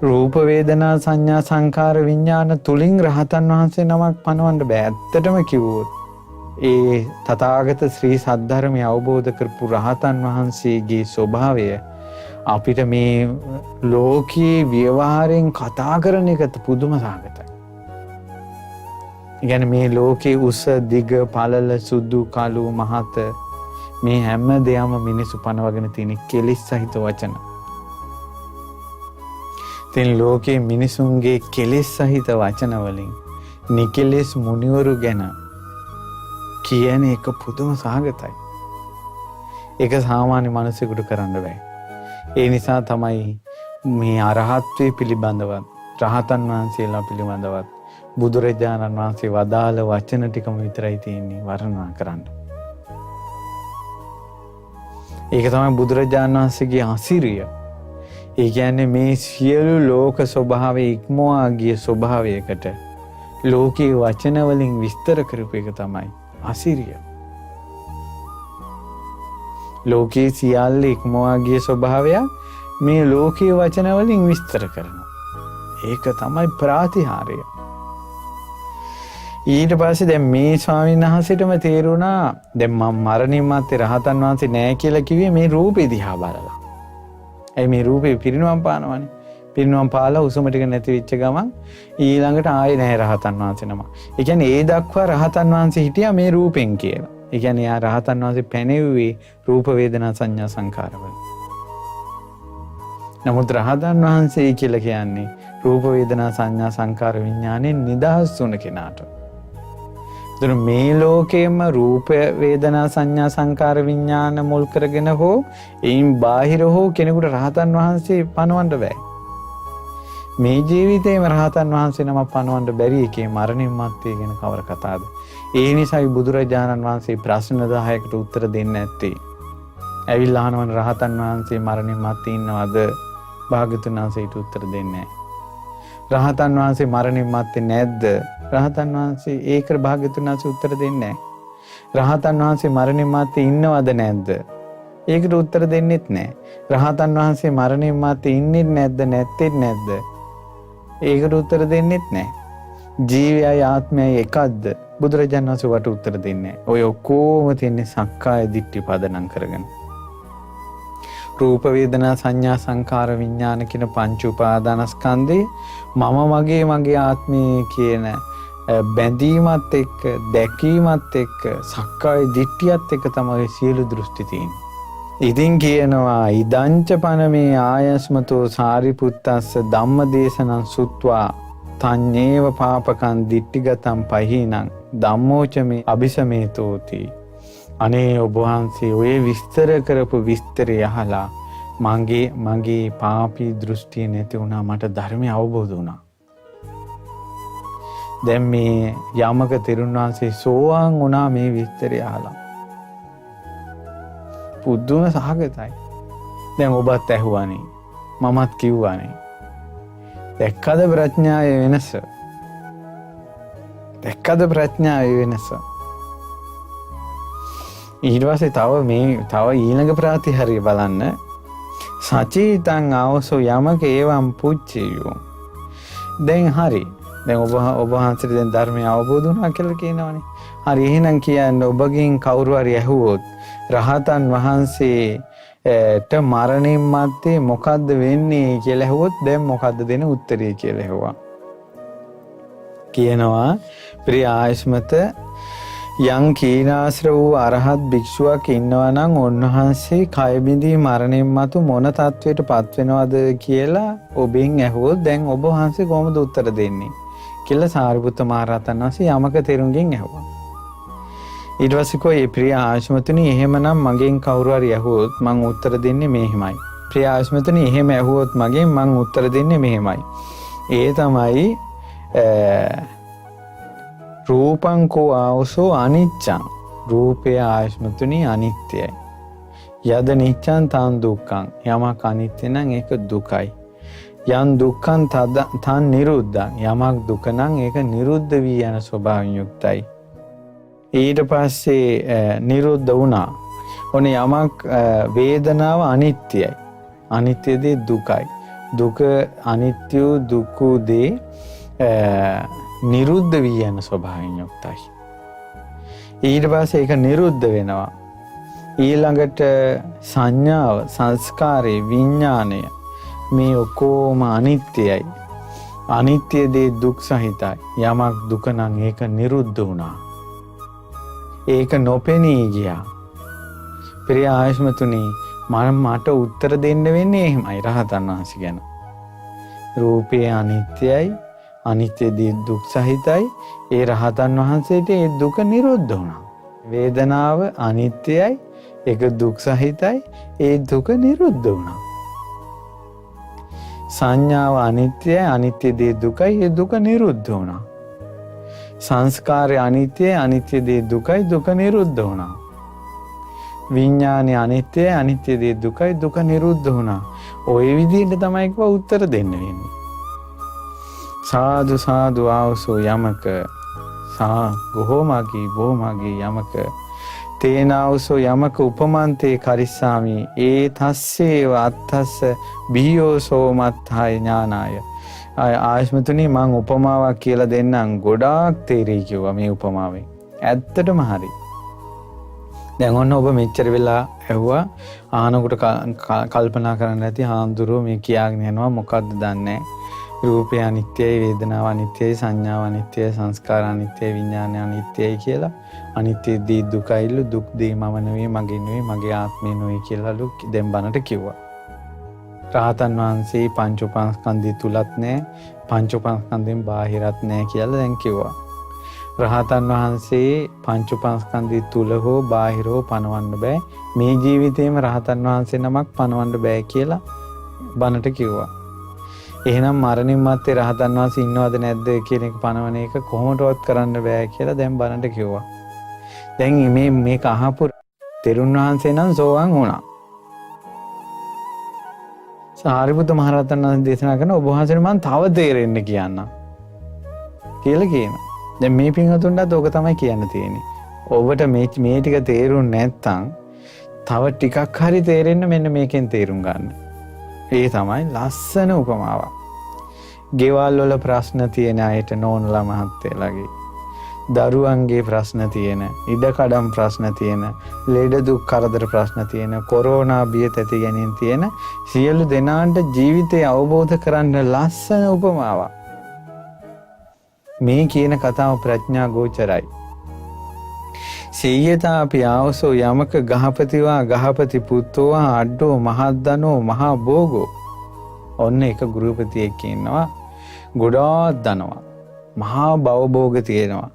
රූප වේදනා සංඥා සංකාර විඥාන තුලින් රහතන් වහන්සේ නමක් පනවන්න බෑ. ඇත්තටම කිව්වොත් ඒ තථාගත ශ්‍රී සද්ධර්මය අවබෝධ කරපු රහතන් වහන්සේගේ ස්වභාවය අපිට මේ ලෝකී ව්‍යවහාරයෙන් කතා කරන එක පුදුම සහගතයි. ඉතින් මේ ලෝකේ උස දිග පළල සුදු කළු මහත මේ හැම දෙයක්ම මිනිසු පනවගෙන තියෙන කෙලිස් සහිත වචන. තින් ලෝකේ මිනිසුන්ගේ කෙලිස් සහිත වචන වලින් නිකෙලෙස් මුනිවරු ගැන කියන එක පුදුම සහගතයි. ඒක සාමාන්‍ය මිනිසෙකුට කරන්න බෑ. ඒ නිසා තමයි මේ අරහත්ත්වයේ පිළිබඳවත් රහතන් වහන්සේලා පිළිබඳවත් බුදුරජාණන් වහන්සේ වදාළ වචන ටිකම විතරයි තියෙන්නේ වර්ණනා කරන්න. ඒක තමයි බුදුරජාණන් වහන්සේගේ අසිරිය. ඒ කියන්නේ මේ සියලු ලෝක ස්වභාවය ඉක්මවා ගිය ස්වභාවයකට ලෝකේ වචන වලින් විස්තර කරපු එක තමයි අසිරිය. ලෝකේ සියල්ල ඉක්මවා ගිය ස්වභාවය මේ ලෝකයේ වචන වලින් විස්තර කරනවා. ඒක තමයි ප්‍රාතිහාර්ය. ඊට පස්සේ දැන් මේ ස්වාමීන් වහන්සේටම තේරුණා දැන් මම මරණින් මත්තේ රහතන් වහන්සේ නෑ කියලා කිව්වේ මේ රූපේ දිහා බලලා. ඒ මේ රූපේ පිරිනවම් පානවනේ. පිරිනවම් පාලා උසම ටික නැති වෙච්ච ගමන් ඊළඟට ආයේ නැහැ රහතන් වහන්සේ නම. ඒ කියන්නේ ඒ දක්වා රහතන් වහන්සේ හිටියා මේ රූපෙන් කියලා. ඒ කියන්නේ යා රහතන් වහන්සේ පැනෙව්වේ රූප වේදනා සංඥා සංකාරවල. නමුත් රහතන් වහන්සේ කියලා කියන්නේ රූප වේදනා සංඥා සංකාර විඥානෙන් නිදහස් වුණ කෙනාට. එතන මේ ලෝකයේම රූප වේදනා සංඥා සංකාර විඥාන මුල් කරගෙන හෝ එයින් බාහිර හෝ කෙනෙකුට රහතන් වහන්සේ පනවන්න බෑ. මේ ජීවිතේම රහතන් වහන්සේ නම පනවන්න බැරි එකේ මරණින් මත්තේ ගැන කවර කතාවද? ඒ නිසායි බුදුරජාණන් වහන්සේ ප්‍රශ්න 10කට උත්තර දෙන්නේ නැත්තේ. ඇවිල්ලා අහනවනේ රහතන් වහන්සේ මරණින් මත්තේ ඉන්නවද? භාග්‍යවතුන් වහන්සේට උත්තර දෙන්නේ නැහැ. රහතන් වහන්සේ මරණින් මත්තේ නැද්ද? රහතන් වහන්සේ ඒකට භාග්‍යවතුන් වහන්සේ උත්තර දෙන්නේ නැහැ. රහතන් වහන්සේ මරණින් මත්තේ ඉන්නවද නැද්ද? ඒකට උත්තර දෙන්නෙත් නැහැ. රහතන් වහන්සේ මරණින් මත්තේ ඉන්නේ නැද්ද නැත්තේ නැද්ද? ඒකට උත්තර දෙන්නෙත් නැහැ. ජීවයයි ආත්මයයි එකක්ද? බුදුරජාණන් වහන්සේ වට උත්තර දෙන්නේ නැහැ. ඔය ඔක්කොම තියන්නේ සක්කාය දිට්ඨි පදනම් කරගෙන. රූප වේදනා සංඥා සංකාර විඥාන කියන පංච උපාදානස්කන්ධේ මම මගේ ආත්මය කියන බැඳීමත් එක්ක දැකීමත් එක්ක සක්කාය දිට්ඨියත් එක්ක තමයි සියලු දෘෂ්ටි තියෙන්නේ. ඉතින් කියනවා ඉදංච පනමේ ආයස්මතෝ සාරිපුත්තස්ස ධම්මදේශනං සුත්වා තඤ්ඤේව පාපකං දිට්ඨිගතං පහිනං ධම්මෝචමේ අபிසමේතෝති. අනේ ඔබ වහන්සේ ඔය විස්තර කරපු විස්තරය අහලා මගේ පාපී දෘෂ්ටිය නැති වුණා, මට ධර්මය අවබෝධ වුණා. දැන් මේ යමක තෙරුන් වහන්සේ සෝවාන් වුණා මේ විස්තරය අහලා. පුදුම සහගතයි. දැන් ඔබත් ඇහුවානේ, මමත් කිව්වානේ. දැක්කද ප්‍රඥාවේ වෙනස? දැක්කද ප්‍රඥාවේ වෙනස? ඊට පස්සේ තව ඊළඟ ප්‍රාතිහාර්ය බලන්න. සචිතං ආවසෝ යමක ඒවම් පුච්චියෝ. දැන් හරි. දැන් ඔබ වහන්සේට දැන් ධර්මය අවබෝධ වුණා කියලා කියනවනේ. හරි, එහෙනම් කියන්න ඔබගෙන් කවුරු හරි ඇහුවොත් රහතන් වහන්සේට මරණින් මත්තේ මොකද්ද වෙන්නේ කියලා ඇහුවොත් දැන් මොකද්ද දෙන උත්තරය කියලා ඇහුවා. කියනවා ප්‍රිය ආයස්මත යම් කීනාශ්‍ර වූ අරහත් භික්ෂුවක් ඉන්නවා නම් උන්වහන්සේ කය බිඳී මරණින් මතු මොන තත්වයට පත් වෙනවද කියලා ඔබෙන් ඇහුවොත් දැන් ඔබ වහන්සේ කොහොමද උත්තර දෙන්නේ කියලා සාරිපුත්ත මහ රහතන් වහන්සේ යමක තෙරුන්ගෙන් ඇහුවා. ඊට පස්සේ කොයි ප්‍රිය ආයස්මතුනි එහෙමනම් මගෙන් කවුරු හරි ඇහුවොත් මං උත්තර දෙන්නේ මෙහෙමයි. ප්‍රිය ආයස්මතුනි එහෙම ඇහුවොත් මගෙන් මං උත්තර දෙන්නේ මෙහෙමයි. ඒ තමයි රූපං කෝ ආවසෝ අනිච්චං. රූපය ආයස්මතුනි අනිත්‍යයි. යද නිච්ඡං තං දුක්ඛං. යමක් අනිත්‍ය නම් ඒක දුකයි. යම් දුක්ඛං තං නිරුද්ධං. යමක් දුක නම් ඒක නිරුද්ධ වී යන ස්වභාවයෙන් යුක්තයි. ඊට පස්සේ නිරුද්ධ වුණා. ඔනේ යමක් වේදනාව අනිත්‍යයි. අනිත්‍ය දේ දුකයි. දුක අනිත්‍ය දුක්ඛ දේ නිරුද්ධ වී යන ස්වභාවයෙන් යුක්තයි. ඊට පස්සේ ඒක නිරුද්ධ වෙනවා. ඊළඟට සංඥාව, සංස්කාරය, විඥාණය මේ ඔක්කොම අනිත්‍යයි. අනිත්‍ය දේ දුක් සහිතයි. යමක් දුක නම් ඒක නිරුද්ධ වුණා. ඒක නොපෙනී ගියා. ප්‍රිය ආයස්මතුනි මට උත්තර දෙන්න වෙන්නේ එහෙමයි රහතන් වහන්සේ ගැන. රූපය අනිත්‍යයි. අනිත්‍ය දේ දුක් සහිතයි. ඒ රහතන් වහන්සේට ඒ දුක නිරුද්ධ වුණා. වේදනාව අනිත්‍යයි. ඒක දුක් සහිතයි. ඒ දුක නිරුද්ධ වුණා. සංඥාව අනිත්‍යයි. අනිත්‍ය දේ දුකයි. ඒ දුක නිරුද්ධ වුණා. සංස්කාරය අනිත්‍යයි. අනිත්‍ය දේ දුකයි. දුක නිරුද්ධ වුණා. විඥානය අනිත්‍යයි. අනිත්‍ය දේ දුකයි. දුක නිරුද්ධ වුණා. ඔය විදිහට තමයි කිව්වා උත්තර දෙන්න වෙන්නේ. සාදු සාදු ආවසෝ යමක බොහෝමගේ යමක තේනාවසෝ යමක උපමන්තේ කරිස්සාමි ඒ තස්සේව අත්තස්ස බියෝසෝ මත්හාය ඥානාය. ආයස්මතුනි මං උපමාවක් කියලා දෙන්නම්. ගොඩාක් තේරෙයි කිව්වා මේ උපමාවෙන්. ඇත්තටම හරි. දැන් ඔන්න ඔබ මෙච්චර වෙලා ඇහුවා ආනකොට කල්පනා කරන්න ඇති හාමුදුරුවෝ මේ කියාගෙන යනවා මොකද්ද දන්නේ. රූපය අනිත්‍යයි, වේදනාව අනිත්‍යයි, සංඥාව අනිත්‍යයි, සංස්කාර අනිත්‍යයි, විඥානය අනිත්‍යයි කියලා. අනිත්‍ය දේ දුකයිලු, දුක් දේ මම නෙවෙයි, මගේ නෙවෙයි, මගේ ආත්මය නෙවෙයි කියලාලු දැන් බණට කිව්වා. රහතන් වහන්සේ පංච උපාස්කන්ධය තුලත් නැහැ, පංච උපාස්කන්ධයෙන් බාහිරත් නැහැ කියලා දැන් කිව්වා. රහතන් වහන්සේ පංච උපාස්කන්ධය තුල හෝ බාහිර හෝ පනවන්න බෑ. මේ ජීවිතේම රහතන් වහන්සේ නමක් පනවන්න බෑ කියලා බණට කිව්වා. එහෙනම් මරණින් මත්තේ රහතන් වහන්සේ ඉන්නවද නැද්ද කියන එක පනවන එක කොහොමදවත් කරන්න බෑ කියලා දැන් බණට කිව්වා. දැන් මේක අහපු තෙරුන් වහන්සේ නම් සෝවාන් වුණා. සාරිපුත්ත මහ රහතන් වහන්සේ දේශනා කරන ඔබ වහන්සේට මම තව තේරෙන්න කියන්නම් කියලා කියනවා. දැන් මේ පින්වතුන්ටත් ඕක තමයි කියන්න තියෙන්නේ. ඔබට මේ ටික තේරුම් නැත්නම් තව ටිකක් හරි තේරෙන්න මෙන්න මේකෙන් තේරුම් ගන්න. ඒ තමයි ලස්සන උපමාවක්. ගෙවල් වල ප්‍රශ්න තියෙන අයට නෝනලා මහත්තයලාගේ දරුවන්ගේ ප්‍රශ්න තියෙන, ඉඩකඩම් ප්‍රශ්න තියෙන, ලෙඩ දුක් කරදර ප්‍රශ්න තියෙන, කොරෝනා බිය තැති ගැනීම තියෙන සියලු දෙනාට ජීවිතය අවබෝධ කරන්න ලස්සන උපමාවක්. මේ කියන කතාව ප්‍රඥා ගෝචරයි. සේයතාපි ආවසෝ යමක ගහපතිවා ගහපති පුත්තෝවා අඩ්ඩෝ මහද්දනෝ මහා භෝගෝ. ඔන්න එක ගෘහපතියෙක් ඉන්නවා, ගොඩාක් දනවා, මහා භවභෝග තියෙනවා.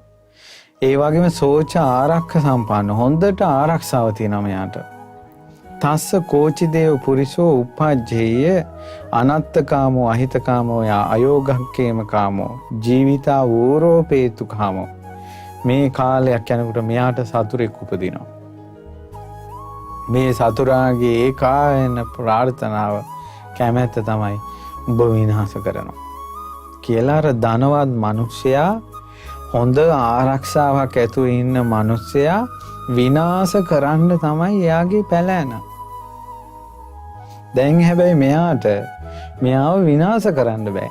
ඒ වගේම සෝච ආරක්ෂ සම්පන්න, හොඳට ආරක්ෂාව තියෙනවා මෙයාට. තස්ස කෝචි දේව පුරිසෝ උපජ්ජේය අනත්තකාමෝ අහිතකාමෝ අයෝගක්කේම කාමෝ ජීවිතා වූරෝපේතු කාමෝ. මේ කාලයක් යනකොට මෙයාට සතුරෙක් උපදිනවා. මේ සතුරාගේ ඒකායන ප්‍රාර්ථනාව කැමැත්ත තමයි උඹ විනාශ කරනවා කියලා. අර ධනවත් මිනිසයා, හොඳ ආරක්ෂාවක් ඇතුව ඉන්න මිනිසයා විනාශ කරන්න තමයි එයාගේ පැලෑන. දැන් හැබැයි මෙයාව විනාශ කරන්න බෑ.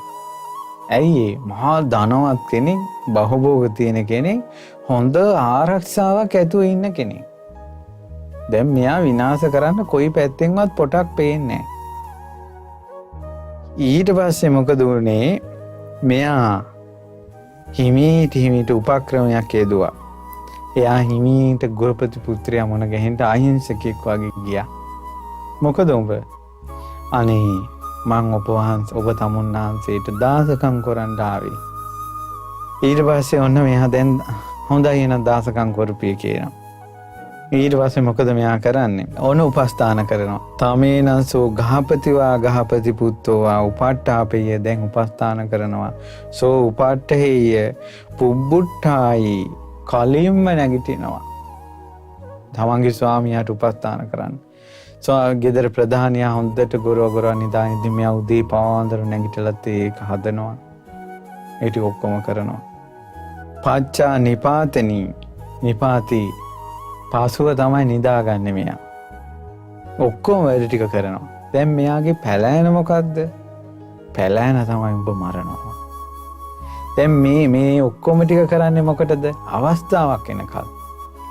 ඇයි? මහා ධනවත් කෙනෙක්, බහුභෝග තියෙන කෙනෙක්, හොඳ ආරක්ෂාවක් ඇතුව ඉන්න කෙනෙක්. දැන් මෙයා විනාශ කරන්න කොයි පැත්තෙන්වත් පොටක් පේන්නේ නැහැ. ඊට පස්සේ මොකද වුනේ? මෙයා හිමීට උපක්‍රමයක් යෙදුවා. එයා හිමීට ගෘහපති පුත්‍රයා මොන ගැහෙන්න අහිංසකෙක් වගේ ගියා. මොකද උඹ? අනේ මං ඔබ තමුන් වහන්සේට දාසකම් කරන්න ආවේ. ඊට පස්සේ ඔන්න මෙයා දැන් හොඳයි එන දාසකම් කරපිය කියනවා. ඊට පස්සේ මොකද මෙයා කරන්නේ? ඕන උපස්ථාන කරනවා. තමේනසෝ ගහපතිවා ගහපති පුත්තෝවා උපට්ඨාපේය. දැන් උපස්ථාන කරනවා. සෝ උපට්ඨේය පුබ්බුට්ඨායි. කලින්ම නැගිටිනවා තමන්ගේ ස්වාමියාට උපස්ථාන කරන්න. ගෙදර ප්‍රධානියා හොඳට ගොරව නිදානින්ද මෙයා උදේ පාන්දර නැගිටලත් ඒක හදනවා. ඒ ටික ඔක්කොම කරනවා. පච්චා නිපාති පාසුව තමයි නිදාගන්නේ මෙයා. ඔක්කොම වැඩ ටික කරනවා. දැන් මෙයාගේ පැලෑන මොකද්ද? පැලෑන තමයි උඹ මරනවා. දැන් මේ ඔක්කොම ටික කරන්නේ මොකටද? අවස්ථාවක් එනකල්.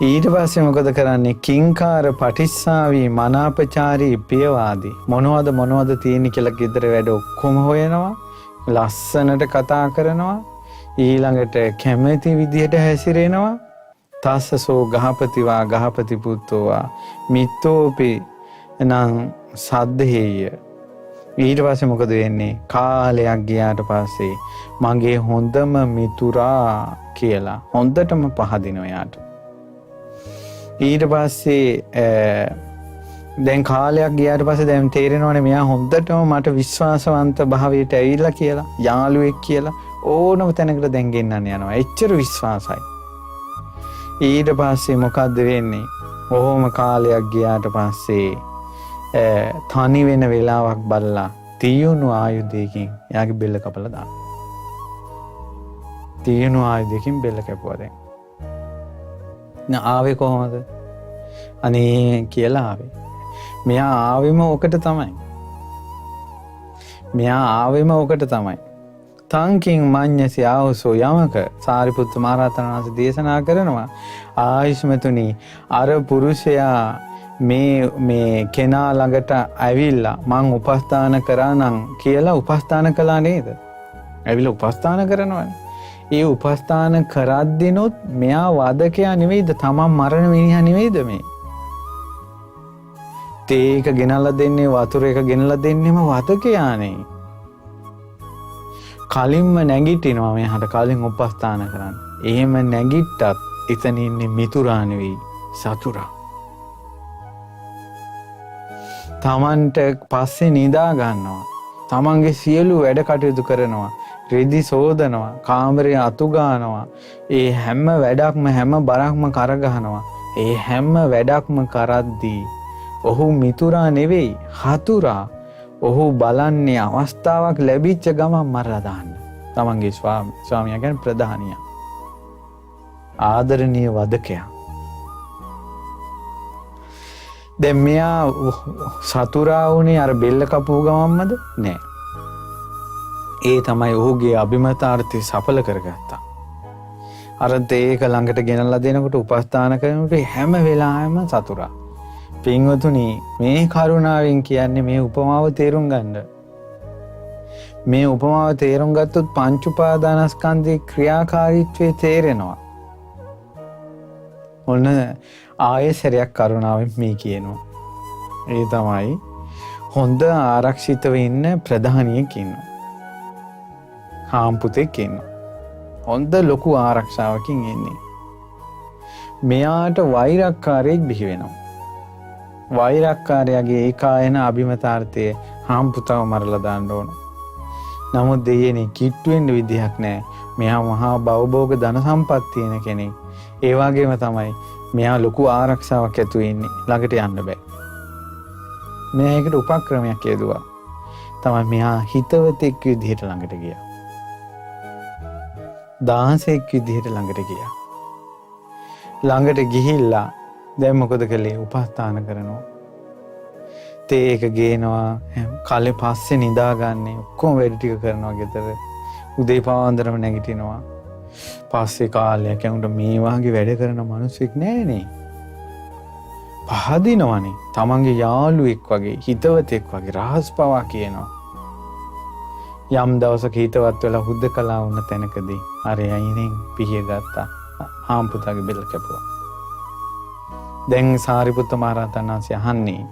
ඊට පස්සේ මොකද කරන්නේ? කිංකාර පටිස්සාවී මනාපචාරී පියවාදී. මොනවද තියෙන්නේ කියලා ගෙදර වැඩ ඔක්කොම හොයනවා. ලස්සනට කතා කරනවා. ඊළඟට කැමැති විදිහට හැසිරෙනවා. තස්සසෝ ගහපතිවා ගහපති පුත්තෝවා මිත්තෝපි එනං සද්දේය. ඊට පස්සේ මොකද වෙන්නේ? කාලයක් ගියාට පස්සේ මගේ හොඳම මිතුරා කියලා හොඳටම පහදිනවා යාට. ඊට පස්සේ දැන් කාලයක් ගියාට පස්සේ දැන් තේරෙනවනේ මෙයා හොඳටම මට විශ්වාසවන්ත භාවයට ඇවිල්ලා කියලා, යාළුවෙක් කියලා ඕනම තැනකට දැන් ගෙන්නන්න යනවා. එච්චර විශ්වාසයි. ඊට පස්සේ මොකද්ද වෙන්නේ? ඔහොම කාලයක් ගියාට පස්සේ තනි වෙන වෙලාවක් බලලා තියුණු ආයුධයකින් එයාගේ බෙල්ල කපලා දානවා. තියුණු ආයුධයකින් බෙල්ල කැපුවා දැන්. ආවේ කොහොමද? අනේ කියලා ආවේ. මෙයා ආවෙම ඔකට තමයි. තංකින් මඤ්ඤසි ආවසෝ යමක. සාරිපුත්ත මහ රහතන් වහන්සේ දේශනා කරනවා, ආයුෂ්මතුනි, අර පුරුෂයා මේ කෙනා ළඟට ඇවිල්ලා මං උපස්ථාන කරා නම් කියලා උපස්ථාන කළා නේද? ඇවිල්ලා උපස්ථාන කරනවානේ. ඒ උපස්ථාන කරද්දිනොත් මෙයා වදකයා නෙවෙයිද? තමන් මරණ මිනිහා නෙවෙයිද මේ? තේ එක ගෙනල්ලා දෙන්නේ, වතුර එක ගෙනල්ලා දෙන්නේම වදකයානේ. කලින්ම නැගිටිනවා මෙයාට කලින් උපස්ථාන කරන්න. එහෙම නැගිට්ටත් එතන ඉන්නේ මිතුරා නෙවෙයි, සතුරා. තමන්ට පස්සේ නිදා ගන්නවා. තමන්ගේ සියලු වැඩ කටයුතු කරනවා. රෙදි සෝදනවා. කාමරේ අතු ගන්නවා. ඒ හැම වැඩක්ම හැම බරක්ම කරගහනවා. ඒ හැම වැඩක්ම කරද්දී ඔහු මිතුරා නෙවෙයි, හතුරා. ඔහු බලන්නේ අවස්ථාවක් ලැබිච්ච ගමන් මරලා දාන්න. තමන්ගේ ස්වාමියා කියන්නේ ප්‍රධානියා. ආදරණීය වදකයා. දැන් මෙයා සතුරා වුණේ අර බෙල්ල කපුව ගමන්මද? නෑ. ඒ තමයි ඔහුගේ අභිමතාර්ථය සඵල කරගත්තා. අර තේක ළඟට ගෙනල්ලා දෙනකොට උපස්ථාන කරනකොට හැම වෙලාවෙම සතුටා. පින්වතුනි මේ කරුණාවෙන් කියන්නේ මේ උපමාව තේරුම් ගන්න. මේ උපමාව තේරුම් ගත්තොත් පංච උපාදානස්කන්ධේ ක්‍රියාකාරීත්වය තේරෙනවා. ඔන්න ආයෙසරයක් කරුණාවෙන් මේ කියනවා. ඒ තමයි හොඳ ආරක්ෂිතව ඉන්න ප්‍රධානියෙක් ඉන්නවා. හාම්පුතෙක් ඉන්නවා. හොඳ ලොකු ආරක්ෂාවකින් ඉන්නේ. මෙයාට වෛරක්කාරයෙක් බිහි වෙනවා. වෛරක්කාරයාගේ ඒකායන අභිමතාර්ථයේ හාම්පුතව මරලා දාන්න ඕන. නමුත් දෙයනේ කිට්ටු වෙන්න විදිහක් නැහැ. මෙයා මහා භවභෝග ධන සම්පත් තියෙන කෙනෙක්. ඒ වගේම තමයි මෙයා ලොකු ආරක්ෂාවක් ඇතුළේ ඉන්නේ. ළඟට යන්න බෑ. මෙයා ඒකට උපක්‍රමයක් යෙදුවා. තමයි මෙයා හිතවතෙක් විදිහට ළඟට ගියා. 16ක් විදිහට ළඟට ගියා. ළඟට ගිහිල්ලා දැන් මොකද කළේ? උපස්ථාන කරනවා. තේ එක ගේනවා. කලේ පස්සේ නිදාගන්නේ. ඔක්කොම වැඩ ටික කරනවා ගෙදර. උදේ පාන්දරම නැගිටිනවා. පස්සේ කාලයක් යනකොට මේ වාගේ වැඩ කරන මිනිස්සෙක් නෑනේ. පහදිනවනේ. තමන්ගේ යාළුවෙක් වගේ, හිතවතෙක් වගේ රහස් පවා කියනවා. යම් දවසක හිතවත් වෙලා හුදකලා වුණ තැනකදී අර යයිනෙන් පිහිය ගත්තා. හාම්පුතාගේ බෙල්ල කැපුවා. දැන් සාරිපුත්ත මහ රහතන් වහන්සේ අහන්නේ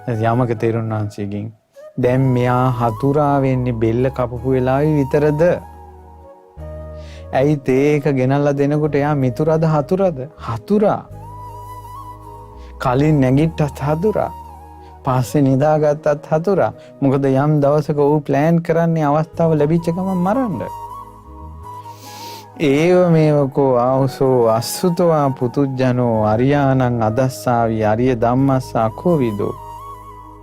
යමක තෙරුන් වහන්සේගෙන් දැන් මෙයා හතුරා වෙන්නේ බෙල්ල කපපු වෙලාවේ විතරද? ඇයි තේක ගෙනල්ලා දෙනකොට එයා මිතුරද හතුරද? හතුරා. කලින් නැගිට්ටත් හතුරා. පස්සේ නිදාගත්තත් හතුරා. මොකද යම් දවසක ඌ ප්ලෑන් කරන්නේ අවස්ථාව ලැබිච්ච ගමන් මරන්න. ඒව මේවකෝ ආවුසෝ අසුතවා පුතුජනෝ අරියානං අදස්සාවි අරිය ධම්මස්සා කෝවිදෝ.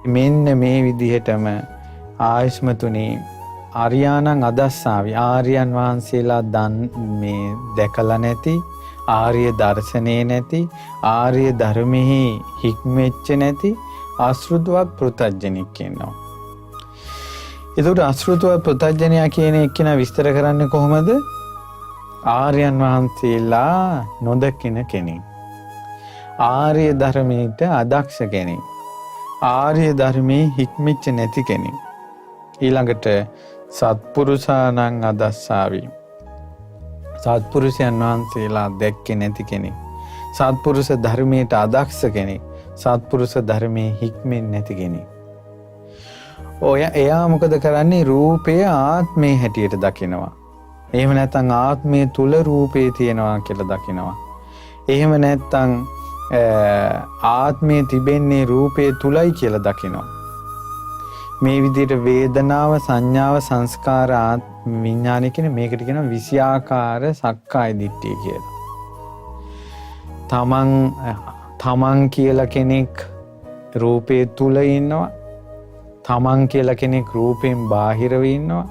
මෙන්න මේ විදිහටම ආයස්මතුනි ආර්යානං අදස්සාවි ආර්යයන් වහන්සේලා මේ දැකලා නැති ආර්ය දර්ශනේ නැති ආර්ය ධර්මෙහි හික්මෙච්ච නැති ආශ්‍රිතවත් පෘථග්ජනෙක් ඉන්නවා. ඒකට ආශ්‍රිතවත් පෘථග්ජනයා කියන එක්කෙනා විස්තර කරන්නේ කොහොමද? ආර්යයන් වහන්සේලා නොදකින කෙනෙක්. ආර්ය ධර්මයට අදක්ෂ කෙනෙක්. ආර්ය ධර්මයේ හික්මෙච්ච නැති කෙනෙක්. ඊළඟට සත්පුරුෂානං අදස්සාවි. සත්පුරුෂයන් වහන්සේලා දැක්කේ නැති කෙනෙක්. සත්පුරුෂ ධර්මයට අදක්ෂ කෙනෙක්. සත්පුරුෂ ධර්මයේ හික්මෙන්නේ නැති කෙනෙක්. එයා මොකද කරන්නේ? රූපය ආත්මේ හැටියට දකිනවා. එහෙම නැත්නම් ආත්මයේ තුල රූපේ තියෙනවා කියලා දකිනවා. එහෙම නැත්නම් ආත්මයේ තිබෙන්නේ රූපේ තුලයි කියලා දකිනවා. මේ විදිහට වේදනාව, සංඥාව, සංස්කාර, විඥාන කියන මේකට කියනවා විෂයාකාර සක්කාය දිට්ඨිය කියලා. තමන් කියලා කෙනෙක් රූපේ තුල ඉන්නවා. තමන් කියලා කෙනෙක් රූපෙන් බාහිරව ඉන්නවා.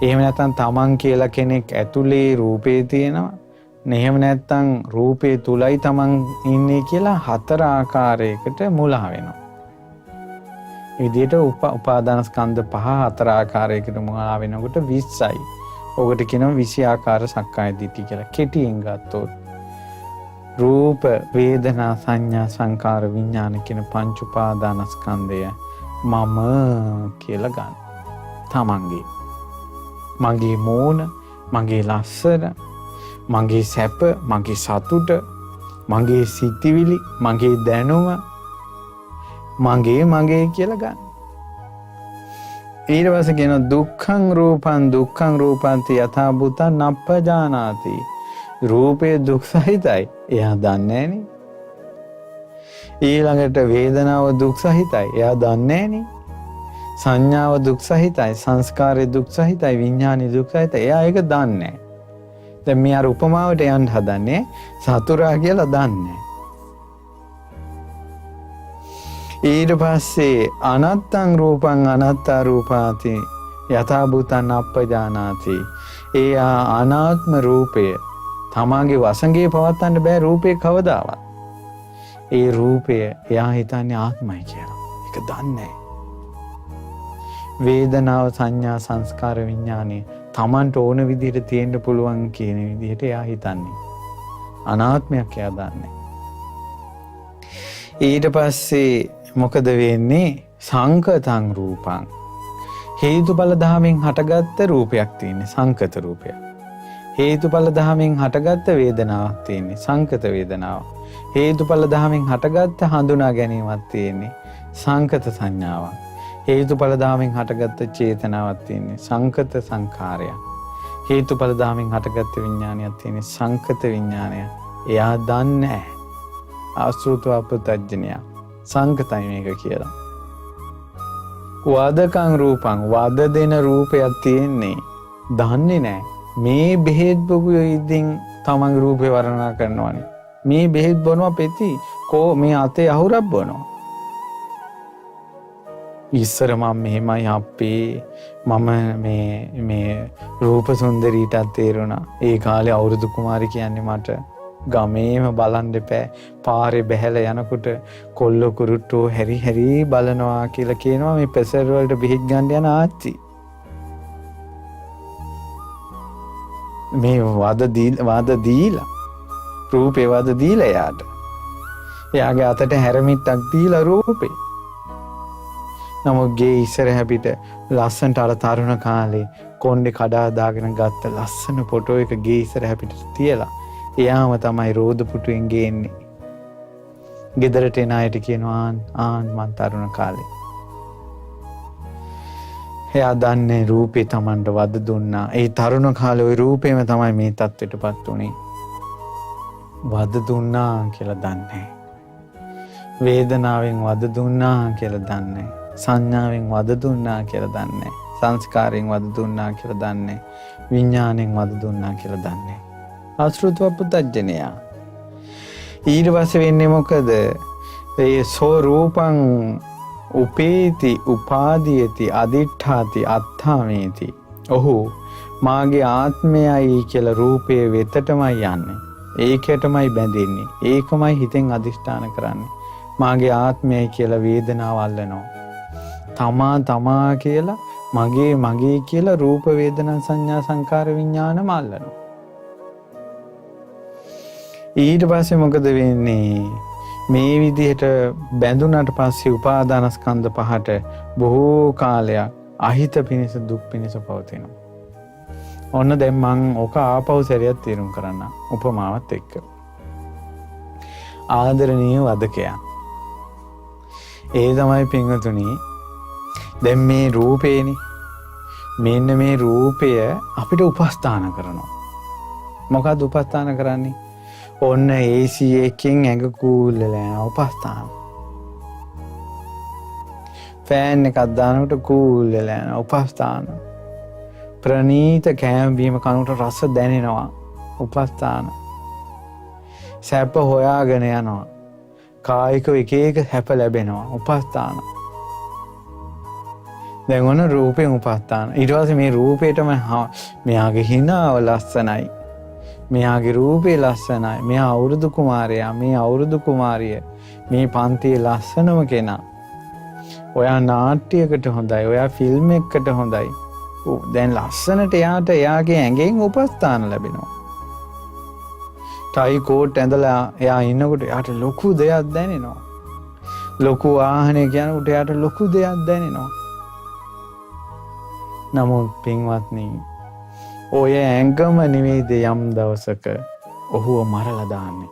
එහෙම නැත්නම් තමන් කියලා කෙනෙක් ඇතුලේ රූපේ තියෙනවා. එහෙම නැත්නම් රූපේ තුලයි තමන් ඉන්නේ කියලා හතර ආකාරයකට මුලා වෙනවා. විදිහට උපාදානස්කන්ධ පහ හතර ආකාරයකට මුලා වෙනකොට 20යි. ඔකට කියනවා විෂයාකාර සක්කාය දිට්ඨිය කියලා. කෙටියෙන් ගත්තොත් රූප, වේදනා, සංඥා, සංකාර, විඥාන කියන පංච උපාදානස්කන්ධය මම කියලා ගන්න. තමන්ගේ. මගේ මෝන, මගේ ලස්සන, මගේ සැප, මගේ සතුට, මගේ සිතිවිලි, මගේ දැනුම මගේ කියලා ගන්න. ඊට පස්සේ කියනවා දුක්ඛං රූපන්ති යථා භූතං නප්පජානාති. රූපේ දුක් සහිතයි. එයා දන්නේ නැහනේ. ඊළඟට වේදනාව දුක් සහිතයි. එයා දන්නේ නැහනේ. සංඥාව දුක් සහිතයි. සංස්කාරය දුක් සහිතයි. විඥානය දුක් සහිතයි. එයා ඒක දන්නේ නැහැ. දැන් මේ අර උපමාවට යන්න හදන්නේ සතුරා කියලා දන්නේ. ඊට පස්සේ අනත්තං රූපං අනත්තා රූපාති යථා භූතං අප්පජානාති. ඒ අනාත්ම රූපය තමාගේ වසඟේ පවත්වන්න බෑ. රූපේ කවදාවත්. ඒ රූපය එයා හිතන්නේ ආත්මයි කියලා. ඒක දන්නේ. වේදනාව, සංඥා, සංස්කාර, විඥානේ තමන්ට ඕන විදිහට තියෙන්න පුළුවන් කියන විදිහට එයා හිතන්නේ. අනාත්මයක් එයා දන්නේ. ඊට පස්සේ මොකද වෙන්නේ? සංකතං රූපං. හේතුඵල ධමයෙන් හටගත්ත රූපයක් තියෙන්නේ සංකත රූපයක්. හේතුඵල ධමයෙන් හටගත්ත වේදනාවක් තියෙන්නේ සංකත වේදනාවක්. හේතුඵල ධමයෙන් හටගත්ත හඳුනා ගැනීමක් තියෙන්නේ සංකත සංඥාවක්. හේතුඵල ධමයෙන් හටගත්ත චේතනාවක් තියෙන්නේ සංකත සංඛාරයක්. හේතුඵල ධමයෙන් හටගත්ත විඥානයක් තියෙන්නේ සංකත විඥානයක්. එයා දන්නේ නැහැ. ආශ්‍රිතව අපතඥය සංකතයි මේක කියලා. වදකං රූපං වද දෙන රූපයක් තියෙන්නේ දන්නේ නැහැ. මේ බෙහෙත් බොපු ඉදින් තමන්ගේ රූපේ වර්ණනා කරනවානේ. මේ බෙහෙත් බොනවා පෙති කෝ මේ අතේ අහුරක් බොනවා. ඉස්සර මම මෙහෙමයි අපේ මම මේ රූප සුන්දරීටත් තේරුණා. ඒ කාලේ අවුරුදු කුමාරි කියන්නේ මට ගමේම බලන් දෙපෑ පාරේ බැහැලා යනකොට කොල්ල කුරුට්ටෝ හැරි හැරි බලනවා කියලා කියනවා මේ පෙසර් වලට බෙහෙත් ගන්න යන ආච්චි. මේ වද දීලා රූපේ වද දීලා යාට. එයාගේ අතට හැරමිටක් දීලා රූපේ. නමුත් ගේ ඉස්සරහ පිට ලස්සනට අර තරුණ කාලේ කොණ්ඩේ කඩා දාගෙන ගත්ත ලස්සන ෆොටෝ එක ගේ ඉස්සරහ පිට තියලා එයාම තමයි රෝද පුටුවෙන් ගේන්නේ. ගෙදරට එන අයට කියනවා මං තරුණ කාලේ. එයා දන්නේ රූපේ Tamanට වද දුන්නා. ඒ තරුණ කාලේ ওই රූපේම තමයි මේ තත්ත්වයටපත් උනේ. වද දුන්නා කියලා දන්නේ. වේදනාවෙන් වද දුන්නා කියලා දන්නේ. සංඥාවෙන් වද දුන්නා කියලා දන්නේ. සංස්කාරයෙන් වද දුන්නා කියලා දන්නේ. විඥාණයෙන් වද දුන්නා කියලා දන්නේ. ආශ්‍රිතව පුතඥයා. ඊට පස්සේ වෙන්නේ මොකද? ඒ සෝ රූපං උපේති උපාදීයති අදිඨාති අත්ථාමේති. ඔහු මාගේ ආත්මයයි කියලා රූපයේ වෙතටමයි යන්නේ. ඒකටමයි බැඳෙන්නේ. ඒකමයි හිතෙන් අදිෂ්ඨාන කරන්නේ. මාගේ ආත්මයයි කියලා වේදනාව අල්ලනවා. තමා කියලා මගේ කියලා රූප වේදනා සංඥා සංකාර විඥානම අල්ලනවා. ඊට පස්සේ මොකද වෙන්නේ? මේ විදිහට බැඳුනට පස්සේ උපාදානස්කන්ධ පහට බොහෝ කාලයක් අහිත පිණිස දුක් පිණිස පවතිනවා. ඔන්න දැන් මං ඔක ආපහු සැරයක් තේරුම් කරන්න උපමාවත් එක්ක. ආදරණීය වදකයා. ඒ තමයි පින්වතුනි දැන් මේ රූපේනේ. මෙන්න මේ රූපය අපිට උපස්ථාන කරනවා. මොකද්ද උපස්ථාන කරන්නේ? ඔන්න AC එකකින් ඇඟ කූල්ලලා යන උපස්ථාන. ෆෑන් එකක් දානකොට කූල්ලලා යන උපස්ථාන. ප්‍රණීත කෑම බීම කනකොට රස දැනෙනවා උපස්ථාන. සැප හොයාගෙන යනවා. කායිකව එක එක සැප ලැබෙනවා උපස්ථාන. දැන් ඔන්න රූපෙන් උපස්ථාන. ඊට පස්සේ මේ රූපේටම මෙයාගේ හිනාව ලස්සනයි. මෙයාගේ රූපේ ලස්සනයි. මෙයා අවුරුදු කුමාරයා. මේ අවුරුදු කුමාරිය. මේ පන්තියේ ලස්සනම කෙනා. ඔයා නාට්‍යයකට හොඳයි. ඔයා ෆිල්ම් එකකට හොඳයි. දැන් ලස්සනට එයාගේ ඇඟෙන් උපස්ථාන ලැබෙනවා. ටයි කෝට් ඇඳලා එයා ඉන්නකොට එයාට ලොකු දෙයක් දැනෙනවා. ලොකු වාහනයක් යනකොට එයාට ලොකු දෙයක් දැනෙනවා. නමුත් පින්වත්නි ඔය ඇඟම නෙවෙයිද යම් දවසක ඔහුව මරලා දාන්නේ.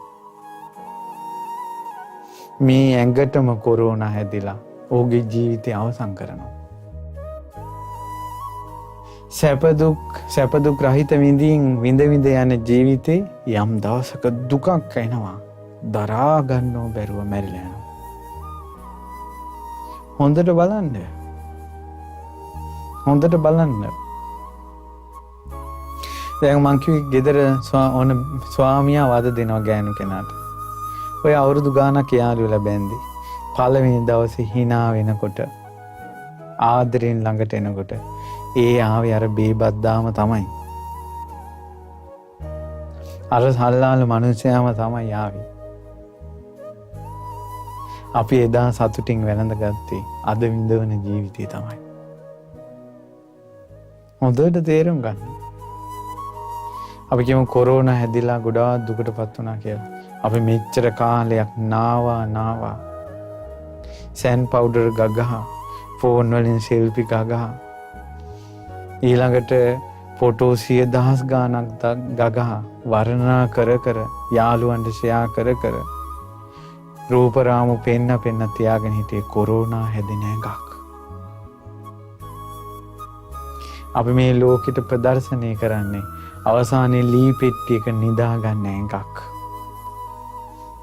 මේ ඇඟටම කොරෝනා හැදිලා ඔහුගේ ජීවිතය අවසන් කරනවා. සැප දුක් රහිත විඳ යන ජීවිතේ යම් දවසක දුකක් එනවා. දරා ගන්නව බැරුව මැරිලා යනවා. හොඳට බලන්න. දැන් මං කිව්වේ ගෙදර ස්වාමියා වද දෙනවා ගෑනු කෙනාට. ඔය අවුරුදු ගානක් යාළු වෙලා බැන්දි. පළවෙනි දවසේ hina වෙනකොට ආදරෙන් ළඟට එනකොට ඒ ආවේ අර බේබද්දාම තමයි. අර සල්ලාල මනුස්සයාම තමයි ආවේ. අපි එදා සතුටින් වැළඳ ගත්තේ අද විඳවන ජීවිතය තමයි. හොඳට තේරුම් ගන්න. අපි කියමු කොරෝනා හැදිලා ගොඩාක් දුකටපත් වුණා කියලා. අපි මෙච්චර කාලයක් නාවා සෑන් පවුඩර් ගගහ ෆෝන් වලින් සෙල්ෆි ගගහ ඊළඟට ෆොටෝ 100,000 ගාණක් ගගහ වර්ණනා කර යාළුවන්ට ෂෙයා කර රූපරාමු පෙන්න තියාගෙන හිටියේ කොරෝනා හැදෙන එකක්. අපි මේ ලෝකෙට ප්‍රදර්ශනය කරන්නේ අවසානයේ ලී පෙට්ටියක නිදා ගන්න එකක්.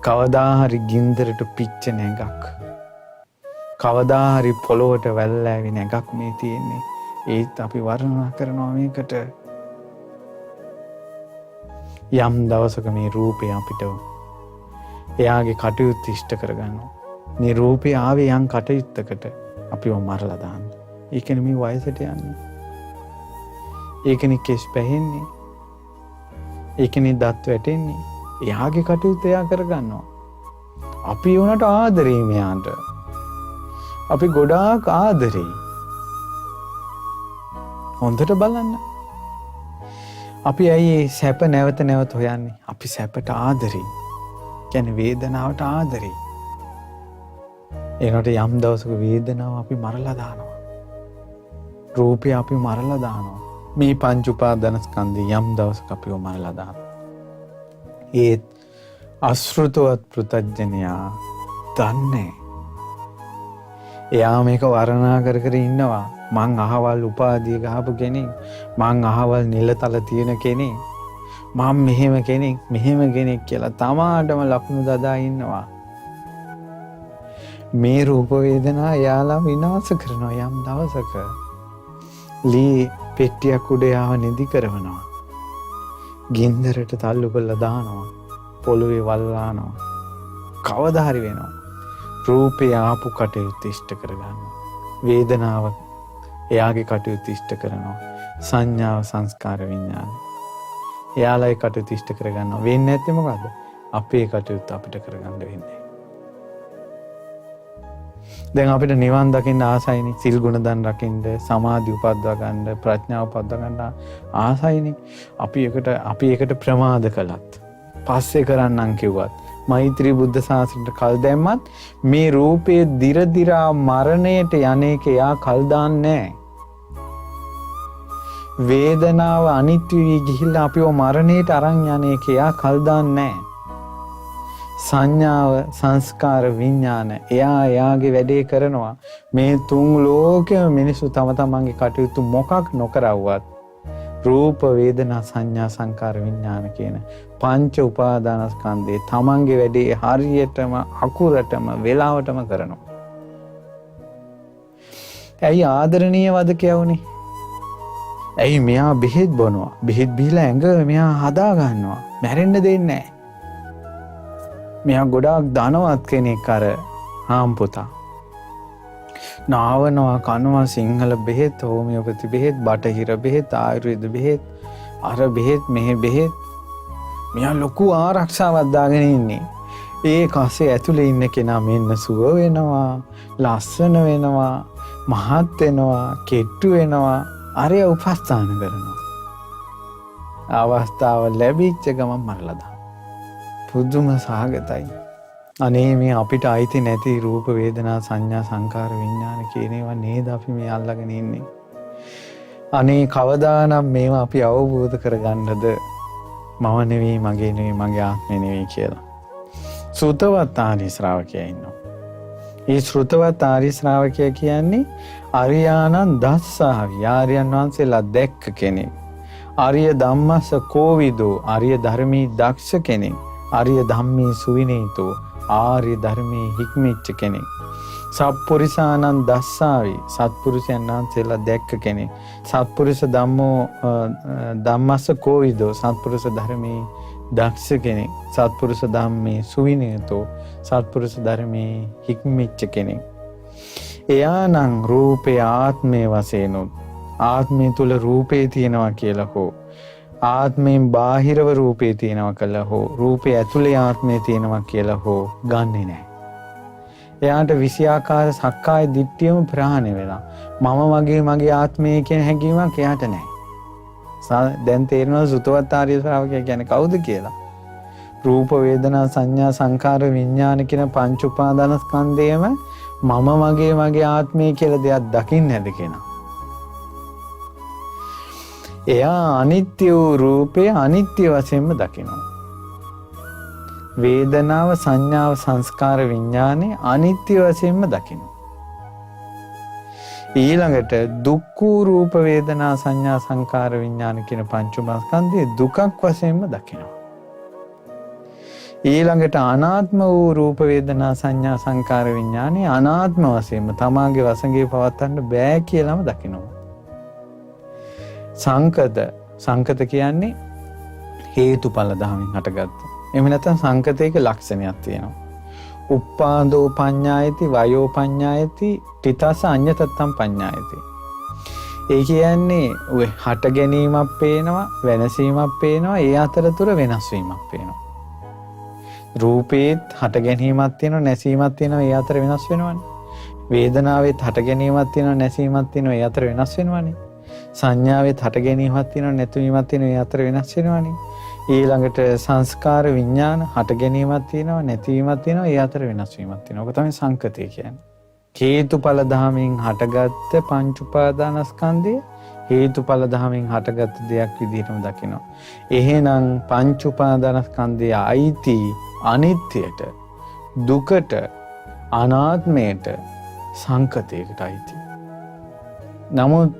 කවදා හරි ගින්දරට පිච්චෙන එකක්. කවදා හරි පොළොවට වැල්ලෑවෙන එකක් මේ තියෙන්නේ. ඒත් අපි වර්ණනා කරනවා මේකට. යම් දවසක මේ රූපය අපිට එයාගේ කටයුතු ඉෂ්ට කරගන්නවා. මේ රූපය ආවේ යම් කටයුත්තකට අපිව මරලා දාන්න. ඒකනේ මේ වයසට යන්නේ. ඒකනේ කෙස් පැහෙන්නේ. ඒකනේ දත් වැටෙන්නේ. එයාගේ කටයුතු එයා කරගන්නවා. අපි උනට ආදරේ මෙයාට. අපි ගොඩාක් ආදරේ. හොඳට බලන්න. අපි ඇයි සැප නැවත හොයන්නේ? අපි සැපට ආදරේ. කියන්නේ වේදනාවට ආදරේ. ඒකට යම් දවසක වේදනාව අපි මරලා දානවා. රූපය අපි මරලා දානවා. මේ පංච උපාදානස්කන්ධය යම් දවසක අපිව මරලා දානවා. ඒත් අශෘතවත් පෘතජ්ජනයා දන්නේ. එයා මේක වර්ණනා කර ඉන්නවා. මං අහවල් උපාධිය ගහපු කෙනෙක්. මං අහවල් නිලතල තියෙන කෙනෙක්. මම මෙහෙම කෙනෙක් කියලා තමාටම ලකුණු දදා ඉන්නවා. මේ රූප වේදනා එයාලා විනාශ කරනවා යම් දවසක. ලී පෙට්ටියක් උඩ යාව නිදි කරනවා. ගින්දරට තල්ලු කරලා දානවා. පොළවේ වල්ලානවා. කවදා හරි වෙනවා. රූපේ ආපු කටයුතු ඉෂ්ට කරගන්නවා. වේදනාව එයාගේ කටයුතු ඉෂ්ට කරනවා. සංඥාව සංස්කාර විඥාන එයාලයි කටයුතු ඉෂ්ට කරගන්නවා. වෙන්නේ නැත්තේ මොකද්ද? අපේ කටයුතු අපිට කරගන්න වෙන්නේ. දැන් අපිට නිවන් දකින්න ආසයිනේ. සිල් ගුණ දන් රකින්න, සමාධි උපද්දවා ගන්න, ප්‍රඥාව උපද්දවා ගන්න ආසයිනේ. අපි එකට ප්‍රමාද කළත්, පස්සේ කරන්නම් කිව්වත්, මෛත්‍රී බුද්ධ ශාසනයට කල් දැම්මත් මේ රූපයේ දිරදිරා මරණයට යන්නේක යා කල් දාන්නේ නැහැ. වේදනාව අනිත්‍ය වී ගිහිල්ලා අපිව මරණයට අරන් යන්නේක යා කල් දාන්නේ නැහැ. සංඥාව සංස්කාර විඥාන එයාගේ වැඩේ කරනවා. මේ තුන් ලෝකෙම මිනිස්සු තම තමන්ගේ කටයුතු මොකක් නොකරවුවත් රූප වේදනා සංඥා සංකාර විඥාන කියන පංච උපාදානස්කන්ධේ තමන්ගේ වැඩේ හරියටම අකුරටම වෙලාවටම කරනවා. ඇයි ආදරණීය වදකයා වුනේ? ඇයි මෙයා බෙහෙත් බොනවා? බෙහෙත් බීලා ඇඟ මෙයා හදා ගන්නවා. මැරෙන්න දෙන්නේ නැහැ. මෙයා ගොඩාක් ධනවත් කෙනෙක් අර හාම්පුතා. නාවනවා කනවා සිංහල බෙහෙත්, හෝමියෝපති බෙහෙත්, බටහිර බෙහෙත්, ආයුර්වේද බෙහෙත්, අර බෙහෙත් මෙහෙ බෙහෙත්. මෙයා ලොකු ආරක්ෂාවක් දාගෙන ඉන්නේ. ඒ කසේ ඇතුලේ ඉන්න කෙනා මෙන්න සුව වෙනවා, ලස්සන වෙනවා, මහත් වෙනවා, කෙට්ටු වෙනවා. අරය උපස්ථාන කරනවා. අවස්ථාව ලැබිච්ච ගමන් මරලා දානවා. පුදුම සහගතයි. අනේ මේ අපිට අයිති නැති රූප වේදනා සංඥා සංකාර විඥාන කියන ඒවා නේද අපි මේ අල්ලගෙන ඉන්නේ. අනේ කවදානම් මේවා අපි අවබෝධ කරගන්නද? මම නෙවෙයි, මගේ නෙවෙයි, මගේ ආත්මේ නෙවෙයි කියලා. සුතවත් ආර්ය ශ්‍රාවකයා ඉන්නවා. මේ ශ්‍රුතවත් ආර්ය ශ්‍රාවකයා කියන්නේ අරියානන් දස්සාවි. ආර්යයන් වහන්සේලා දැක්ක කෙනෙක්. ආර්ය ධම්මස කෝවිදෝ. ආර්ය ධර්මී දක්ෂ කෙනෙක්. ආර්ය ධම්මී සුවිනීතෝ. ආර්ය ධර්මයේ හික්මිච්ච කෙනෙක්. සත්පුරිසානන් දස්සාවි. සත්පුරුෂයන් වහන්සේලා දැක්ක කෙනෙක්. සත්පුරුෂ ධම්මෝ ධම්මස්ස කෝවිදෝ. සත්පුරුෂ ධර්මයේ දක්ෂ කෙනෙක්. සත්පුරුෂ ධම්මේ සුවිනීතෝ. සත්පුරුෂ ධර්මයේ හික්මිච්ච කෙනෙක්. එයානම් රූපේ ආත්මයේ වශයෙන් ආත්මය තුල රූපේ තියෙනවා කියලා හෝ ආත්මයෙන් බාහිරව රූපේ තියෙනවා කියලා හෝ රූපේ ඇතුලේ ආත්මය තියෙනවා කියලා හෝ ගන්නෙ නැහැ. එයාට විෂයාකාර සක්කාය දිට්ඨියම ප්‍රහාණය වෙලා. මම මගේ ආත්මය කියන හැඟීමක් එයාට නැහැ. දැන් තේරෙනවා සුතවත් ආර්ය ශ්‍රාවකයා කියන්නේ කවුද කියලා. රූප වේදනා සංඥා සංකාර විඥාන කියන පංච උපාදානස්කන්ධයම මම මගේ ආත්මය කියලා දෙයක් දකින්න හැද කෙනා. එයා අනිත්‍ය වූ රූපය අනිත්‍ය වශයෙන්ම දකිනවා. වේදනාව සංඥාව සංස්කාර විඥානේ අනිත්‍ය වශයෙන්ම දකිනවා. ඊළඟට දුක්ඛ රූප වේදනා සංඥා සංකාර විඥාන කියන පංචමස්කන්ධය දුකක් වශයෙන්ම දකිනවා. ඊළඟට අනාත්ම වූ රූප වේදනා සංඥා සංකාර විඥානේ අනාත්ම වශයෙන්ම තමාගේ වශයෙන් පවත්වන්න බෑ කියලාම දකිනවා. සංකත කියන්නේ හේතුඵල ධර්මයෙන් හටගත්තු. එහෙම නැත්නම් සංකතයක ලක්ෂණයක් තියෙනවා. උප්පාදෝ පඤ්ඤායති වයෝ පඤ්ඤායති තිතස අඤ්ඤතත්තම් පඤ්ඤායති. ඒ කියන්නේ ඔය හට ගැනීමක් පේනවා, වෙනසීමක් පේනවා, ඒ අතරතුර වෙනස් වීමක් පේනවා. රූපේත් හට ගැනීමක් තියෙනවා, නැසීමක් තියෙනවා, ඒ අතර වෙනස් වෙනවනේ. වේදනාවෙත් හට ගැනීමක් තියෙනවා, නැසීමක් තියෙනවා, ඒ අතර වෙනස් වෙනවනේ. සංඥාවෙත් හට ගැනීමක් තියෙනවා, නැතිවීමක් තියෙනවා, ඒ අතර වෙනස් වෙනවනේ. ඊළඟට සංස්කාර විඥාන හට ගැනීමක් තියෙනවා, නැතිවීමක් තියෙනවා, ඒ අතර වෙනස් වීමක් තියෙනවා. ඔක තමයි සංකතය කියන්නේ. හේතුඵල ධමයෙන් හටගත්ත පංච උපාදානස්කන්ධය හේතුඵල ධමයෙන් හටගත්ත දෙයක් විදිහටම දකිනවා. එහෙනම් පංච උපාදානස්කන්ධය අයිති අනිත්‍යයට, දුකට, අනාත්මයට, සංකතයකට අයිති. නමුත්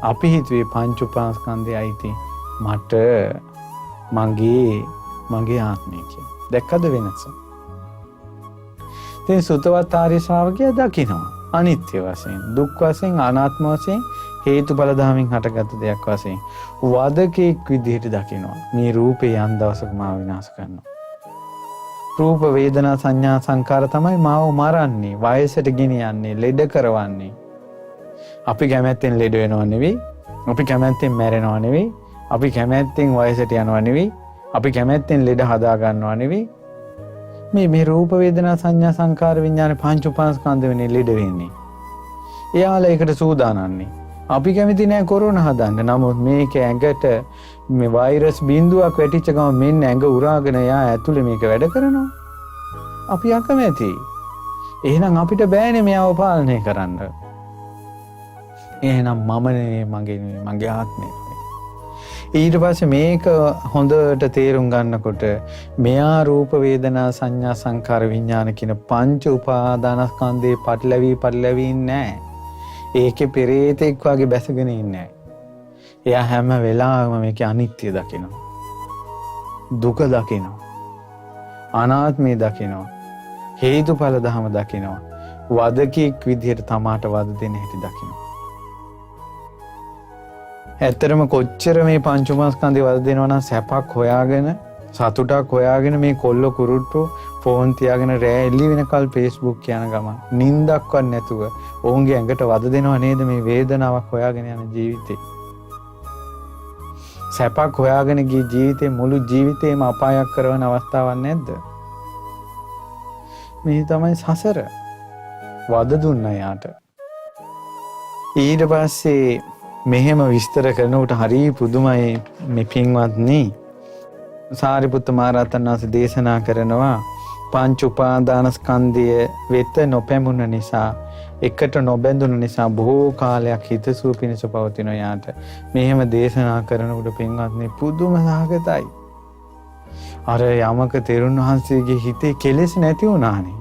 අපි හිතුවේ පංච උපාදානස්කන්ධය අයිති මට, මගේ ආත්මය කියලා. දැක්කද වෙනස? ඉතින් සුතවත් ආර්ය ශ්‍රාවකයා දකිනවා අනිත්‍ය වශයෙන්, දුක් වශයෙන්, අනාත්ම වශයෙන්, හේතුඵල ධමයෙන් හටගත් දෙයක් වශයෙන් වදකෙක් විදිහට දකිනවා. මේ රූපේ යම් දවසක මාව විනාශ කරනවා. රූප වේදනා සංඥා සංකාර තමයි මාව මරන්නේ, වයසට ගෙනියන්නේ, ලෙඩ කරවන්නේ. අපි කැමැත්තෙන් ලෙඩ වෙනව නෙවෙයි, අපි කැමැත්තෙන් මැරෙනව නෙවෙයි, අපි කැමැත්තෙන් වයසට යනව නෙවෙයි, අපි කැමැත්තෙන් ලෙඩ හදා ගන්නව නෙවෙයි. මේ රූප වේදනා සංඥා සංකාර විඥාන පංච උපාදානස්කන්ධ වෙන්නේ ලෙඩ වෙන්නේ. එයාලා ඒකට සූදානම්නේ. අපි කැමති නෑ කොරෝනා හදන්න. නමුත් මේක ඇඟට මේ වෛරස් බිඳුවක් වැටිච්ච ගමන් මෙන්න ඇඟ උරාගෙන යා ඇතුලේ මේක වැඩ කරනවා. අපි අකමැති. එහෙනම් අපිට බෑනේ මෙයාව පාලනය කරන්න. එහෙනම් මම නෙවෙයි, මගේ ආත්මය. ඊට පස්සේ මේක හොඳට තේරුම් ගන්නකොට මෙයා රූප වේදනා සංඥා සංකාර විඥාන කියන පංච උපාදානස්කන්ධේ පටලැවි නැහැ. ඒකේ පෙරේතෙක් වගේ බැසගෙන ඉන්නේ නැහැ. එයා හැම වෙලාවෙම මේකේ අනිත්‍ය දකිනවා. දුක දකිනවා. අනාත්මය දකිනවා. හේතුඵල ධම දකිනවා. වදකෙක් විදිහට තමාට වද දෙන හැටි දකිනවා. ඇත්තරම කොච්චර මේ පංච උපාදානස්කන්ධය වද දෙනවා නම් සැපක් හොයාගෙන, සතුටක් හොයාගෙන මේ කොල්ල කුරුට්ටෝ ෆෝන් තියාගෙන රෑ එළි වෙනකල් Facebook කියන ගමන් නිින්දක්වත් නැතුව ඔවුන්ගේ ඇඟට වද දෙනව නේද මේ වේදනාවක් හොයාගෙන යන ජීවිතේ. සැපක් හොයාගෙන ගිය ජීවිතේ මුළු ජීවිතේම අපායක් කරන අවස්ථාවක් නැද්ද? මේ තමයි සසර. වද දුන්නා යාට. ඊට පස්සේ මෙහෙම විස්තර කරනකොට හරි පුදුමයි මේ පින්වත්නි. සාරිපුත්ත මහ රහතන් වහන්සේ දේශනා කරනවා පංච උපාදානස්කන්ධය වෙත නොපැමුණ නිසා, එකට නොබැඳුණු නිසා බොහෝ කාලයක් හිතසුව පිණිස පවතින යාට. මෙහෙම දේශනා කරනකොට පින්වත්නි පුදුම සහගතයි. අර යමක තෙරුන් වහන්සේගේ හිතේ කෙලෙස් නැති වුණානේ.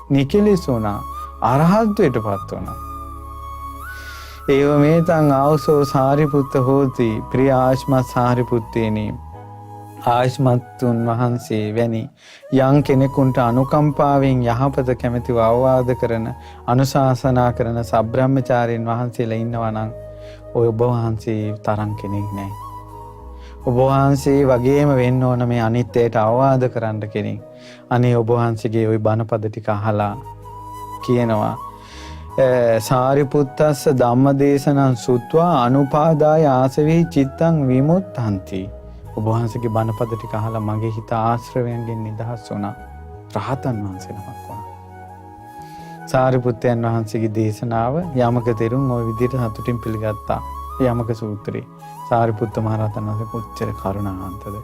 නිකලෙස් වුණා. අරහත්ත්වයටපත් වුණා. ඒව මේතං ආවසෝ සාරිපුත්ත හෝති ප්‍රිය ආශ්මත් සාරිපුත්තේනි. ආශ්මත්තුන් වහන්සේ වැනි යම් කෙනෙකුට අනුකම්පාවෙන් යහපත කැමැතිව අවවාද කරන, අනුශාසනා කරන සබ්‍රාහ්මචාරීන් වහන්සේලා ඉන්නවා නම් ඔය ඔබ වහන්සේ තරම් කෙනෙක් නැහැ. ඔබ වහන්සේ වගේම වෙන්න ඕන මේ අනිත්‍යයට අවවාද කරන්න කෙනෙක්. අනේ ඔබ වහන්සේගේ ওই බණපද ටික අහලා කියනවා සාරිපුත්තස්ස ධම්මදේශනං සුත්වා අනුපාදාය ආසවෙහි චිත්තං විමුක්ඛන්ති. ඔබ වහන්සේගේ බණපද ටික අහලා මගේ හිත ආශ්‍රවයන්ගෙන් නිදහස් වුණා. රහතන් වහන්සේ නමක් වුණා. සාරිපුත්තයන් වහන්සේගේ දේශනාව යමක තෙරුන් ওই විදිහට සතුටින් පිළිගත්තා. යමක සූත්‍රේ සාරිපුත්ත මහ රහතන් වහන්සේ කොච්චර කරුණාවන්තද.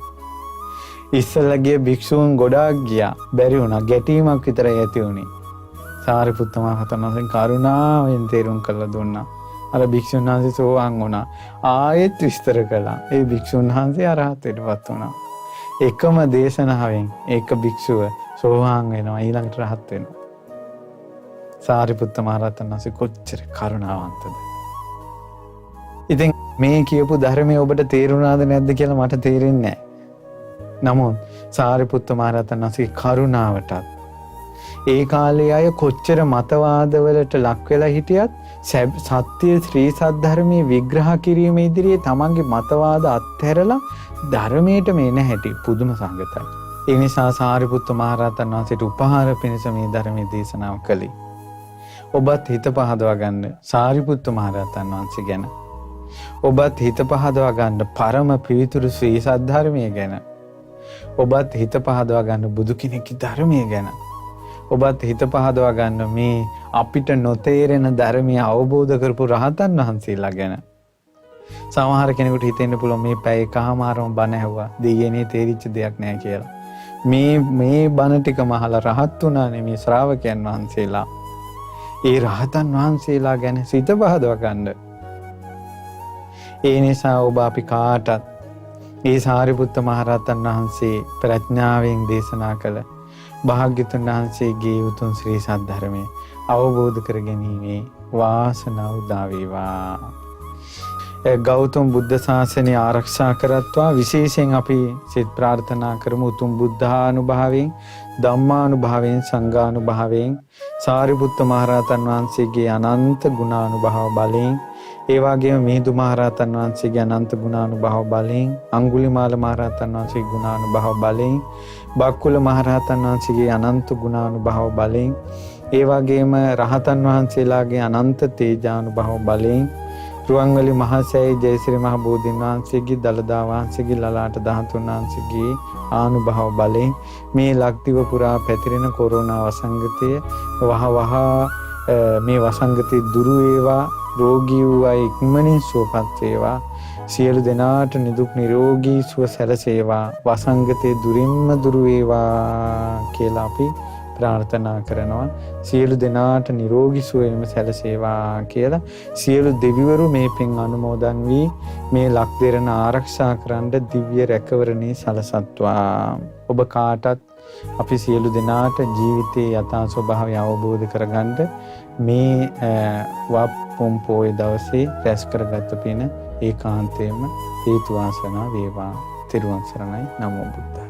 ඉස්සලගේ භික්ෂූන් ගොඩාක් ගියා. බැරි වුණා. ගැටීමක් විතරයි ඇති වුණේ. සාරිපුත්ත මහ රහතන් වහන්සේ කරුණාවෙන් තෙරුන් කළා දුන්නා. අර භික්ෂුන් වහන්සේ සෝවාන් වුණා. ආයෙත් විස්තර කළා. ඒ භික්ෂුන් වහන්සේ අරහතටපත් වුණා. එකම දේශනාවෙන් එක භික්ෂුව සෝවාන් වෙනවා ඊළඟට රහත් වෙනවා. සාරිපුත්ත මහ රහතන් වහන්සේ කොච්චර කරුණාවන්තද. ඉතින් මේ කියපු ධර්මයේ ඔබට තේරුණාද නැද්ද කියලා මට තේරෙන්නේ නැහැ. නමුත් සාරිපුත්ත මහ රහතන් වහන්සේ කරුණාවටත් ඒ කාලේ අය කොච්චර මතවාදවලට ලක් වෙලා හිටියත් සත්‍ය ශ්‍රී සද්ධර්මයේ විග්‍රහ කිරීම ඉදිරියේ තමන්ගේ මතවාද අත්හැරලා ධර්මයට මේ නැහැටි පුදුම සංගතයි. ඒ නිසා සාරිපුත්ත මහ රහතන් වහන්සේට උපහාර පිණිස මේ ධර්මයේ දේශනාව කළේ. ඔබත් හිත පහදවා ගන්න සාරිපුත්ත මහ රහතන් වහන්සේ ගැන. ඔබත් හිත පහදවා ගන්න පරම පිවිතුරු ශ්‍රී සද්ධර්මයේ ගැන. ඔබත් හිත පහදවා ගන්න බුදු කෙනෙක්ගේ ධර්මයේ ගැන. ඔබත් හිත පහදවා ගන්න මේ අපිට නොතේරෙන ධර්මය අවබෝධ කරපු රහතන් වහන්සේලා ගැන. සමහර කෙනෙකුට හිතෙන්න පුළුවන් මේ පැය එකමාරම බණ ඇහුවා දෙයනේ තේරිච්ච දෙයක් නැහැ කියලා. මේ බණ ටිකම අහලා රහත් වුණානේ මේ ශ්‍රාවකයන් වහන්සේලා. ඒ රහතන් වහන්සේලා ගැන සිත පහදවා ගන්න. ඒ නිසා ඔබ අපි කාටත් ඒ සාරිපුත්ත මහ රහතන් වහන්සේ ප්‍රඥාවෙන් දේශනා කළ භාග්‍යතුන් වහන්සේගේ උතුම් ශ්‍රී සද්ධර්මය අවබෝධ කර ගැනීමේ වාසනාව උදා වේවා. ගෞතම බුද්ධ ශාසනය ආරක්ෂා කරත්වා විශේෂයෙන් අපි සිත ප්‍රාර්ථනා කරමු උතුම් බුද්ධානුභාවයෙන් ධම්මානුභාවයෙන් සංඝානුභාවයෙන් සාරිපුත්ත මහ රහතන් වහන්සේගේ අනන්ත ගුණානුභාව බලයෙන් ඒ වගේම මිහිඳු මහ රහතන් වහන්සේගේ අනන්ත ගුණානුභාව බලයෙන් අඟුලිමාල මහ රහතන් වහන්සේගේ ගුණානුභාව බලයෙන් බක්කුල මහ රහතන් වහන්සේගේ අනන්ත ගුණානුභාව බලයෙන් ඒ වගේම රහතන් වහන්සේලාගේ අනන්ත තේජානුභාව බලයෙන් රුවන්වැලි මහසෑය ජයශ්‍රී මහ බෝධීන් වහන්සේගේ දළදා වහන්සේගේ ලලාට 13 වහන්සේගේ ආනුභාව බලයෙන් මේ ලක්දිව පුරා පැතිරෙන කොරෝනා වසංගතය වහවහ මේ වසංගතය දුරු වේවා. රෝගී වූ අය ඉක්මනින් සුවපත් වේවා. සියලු දෙනාට නිදුක් නිරෝගී සුව සැලසේවා. වසංගතය දුරින්ම දුරු වේවා කියලා අපි ප්‍රාර්ථනා කරනවා. සියලු දෙනාට නිරෝගී සුවයම සැලසේවා කියලා සියලු දෙවිවරු මේ පින් අනුමෝදන් වී මේ ලක්දෙරණ ආරක්ෂා කරන්න දිව්‍ය රැකවරණේ සලසත්වා. ඔබ කාටත් අපි සියලු දෙනාට ජීවිතයේ යථා ස්වභාවය අවබෝධ කරගන්න මේ වප්පුම් පොය දවසේ රැස් කරගත්ත පින ඒකාන්තයෙන්ම හේතු වාසනා වේවා. තෙරුවන් සරණයි. නමෝ බුද්ධාය.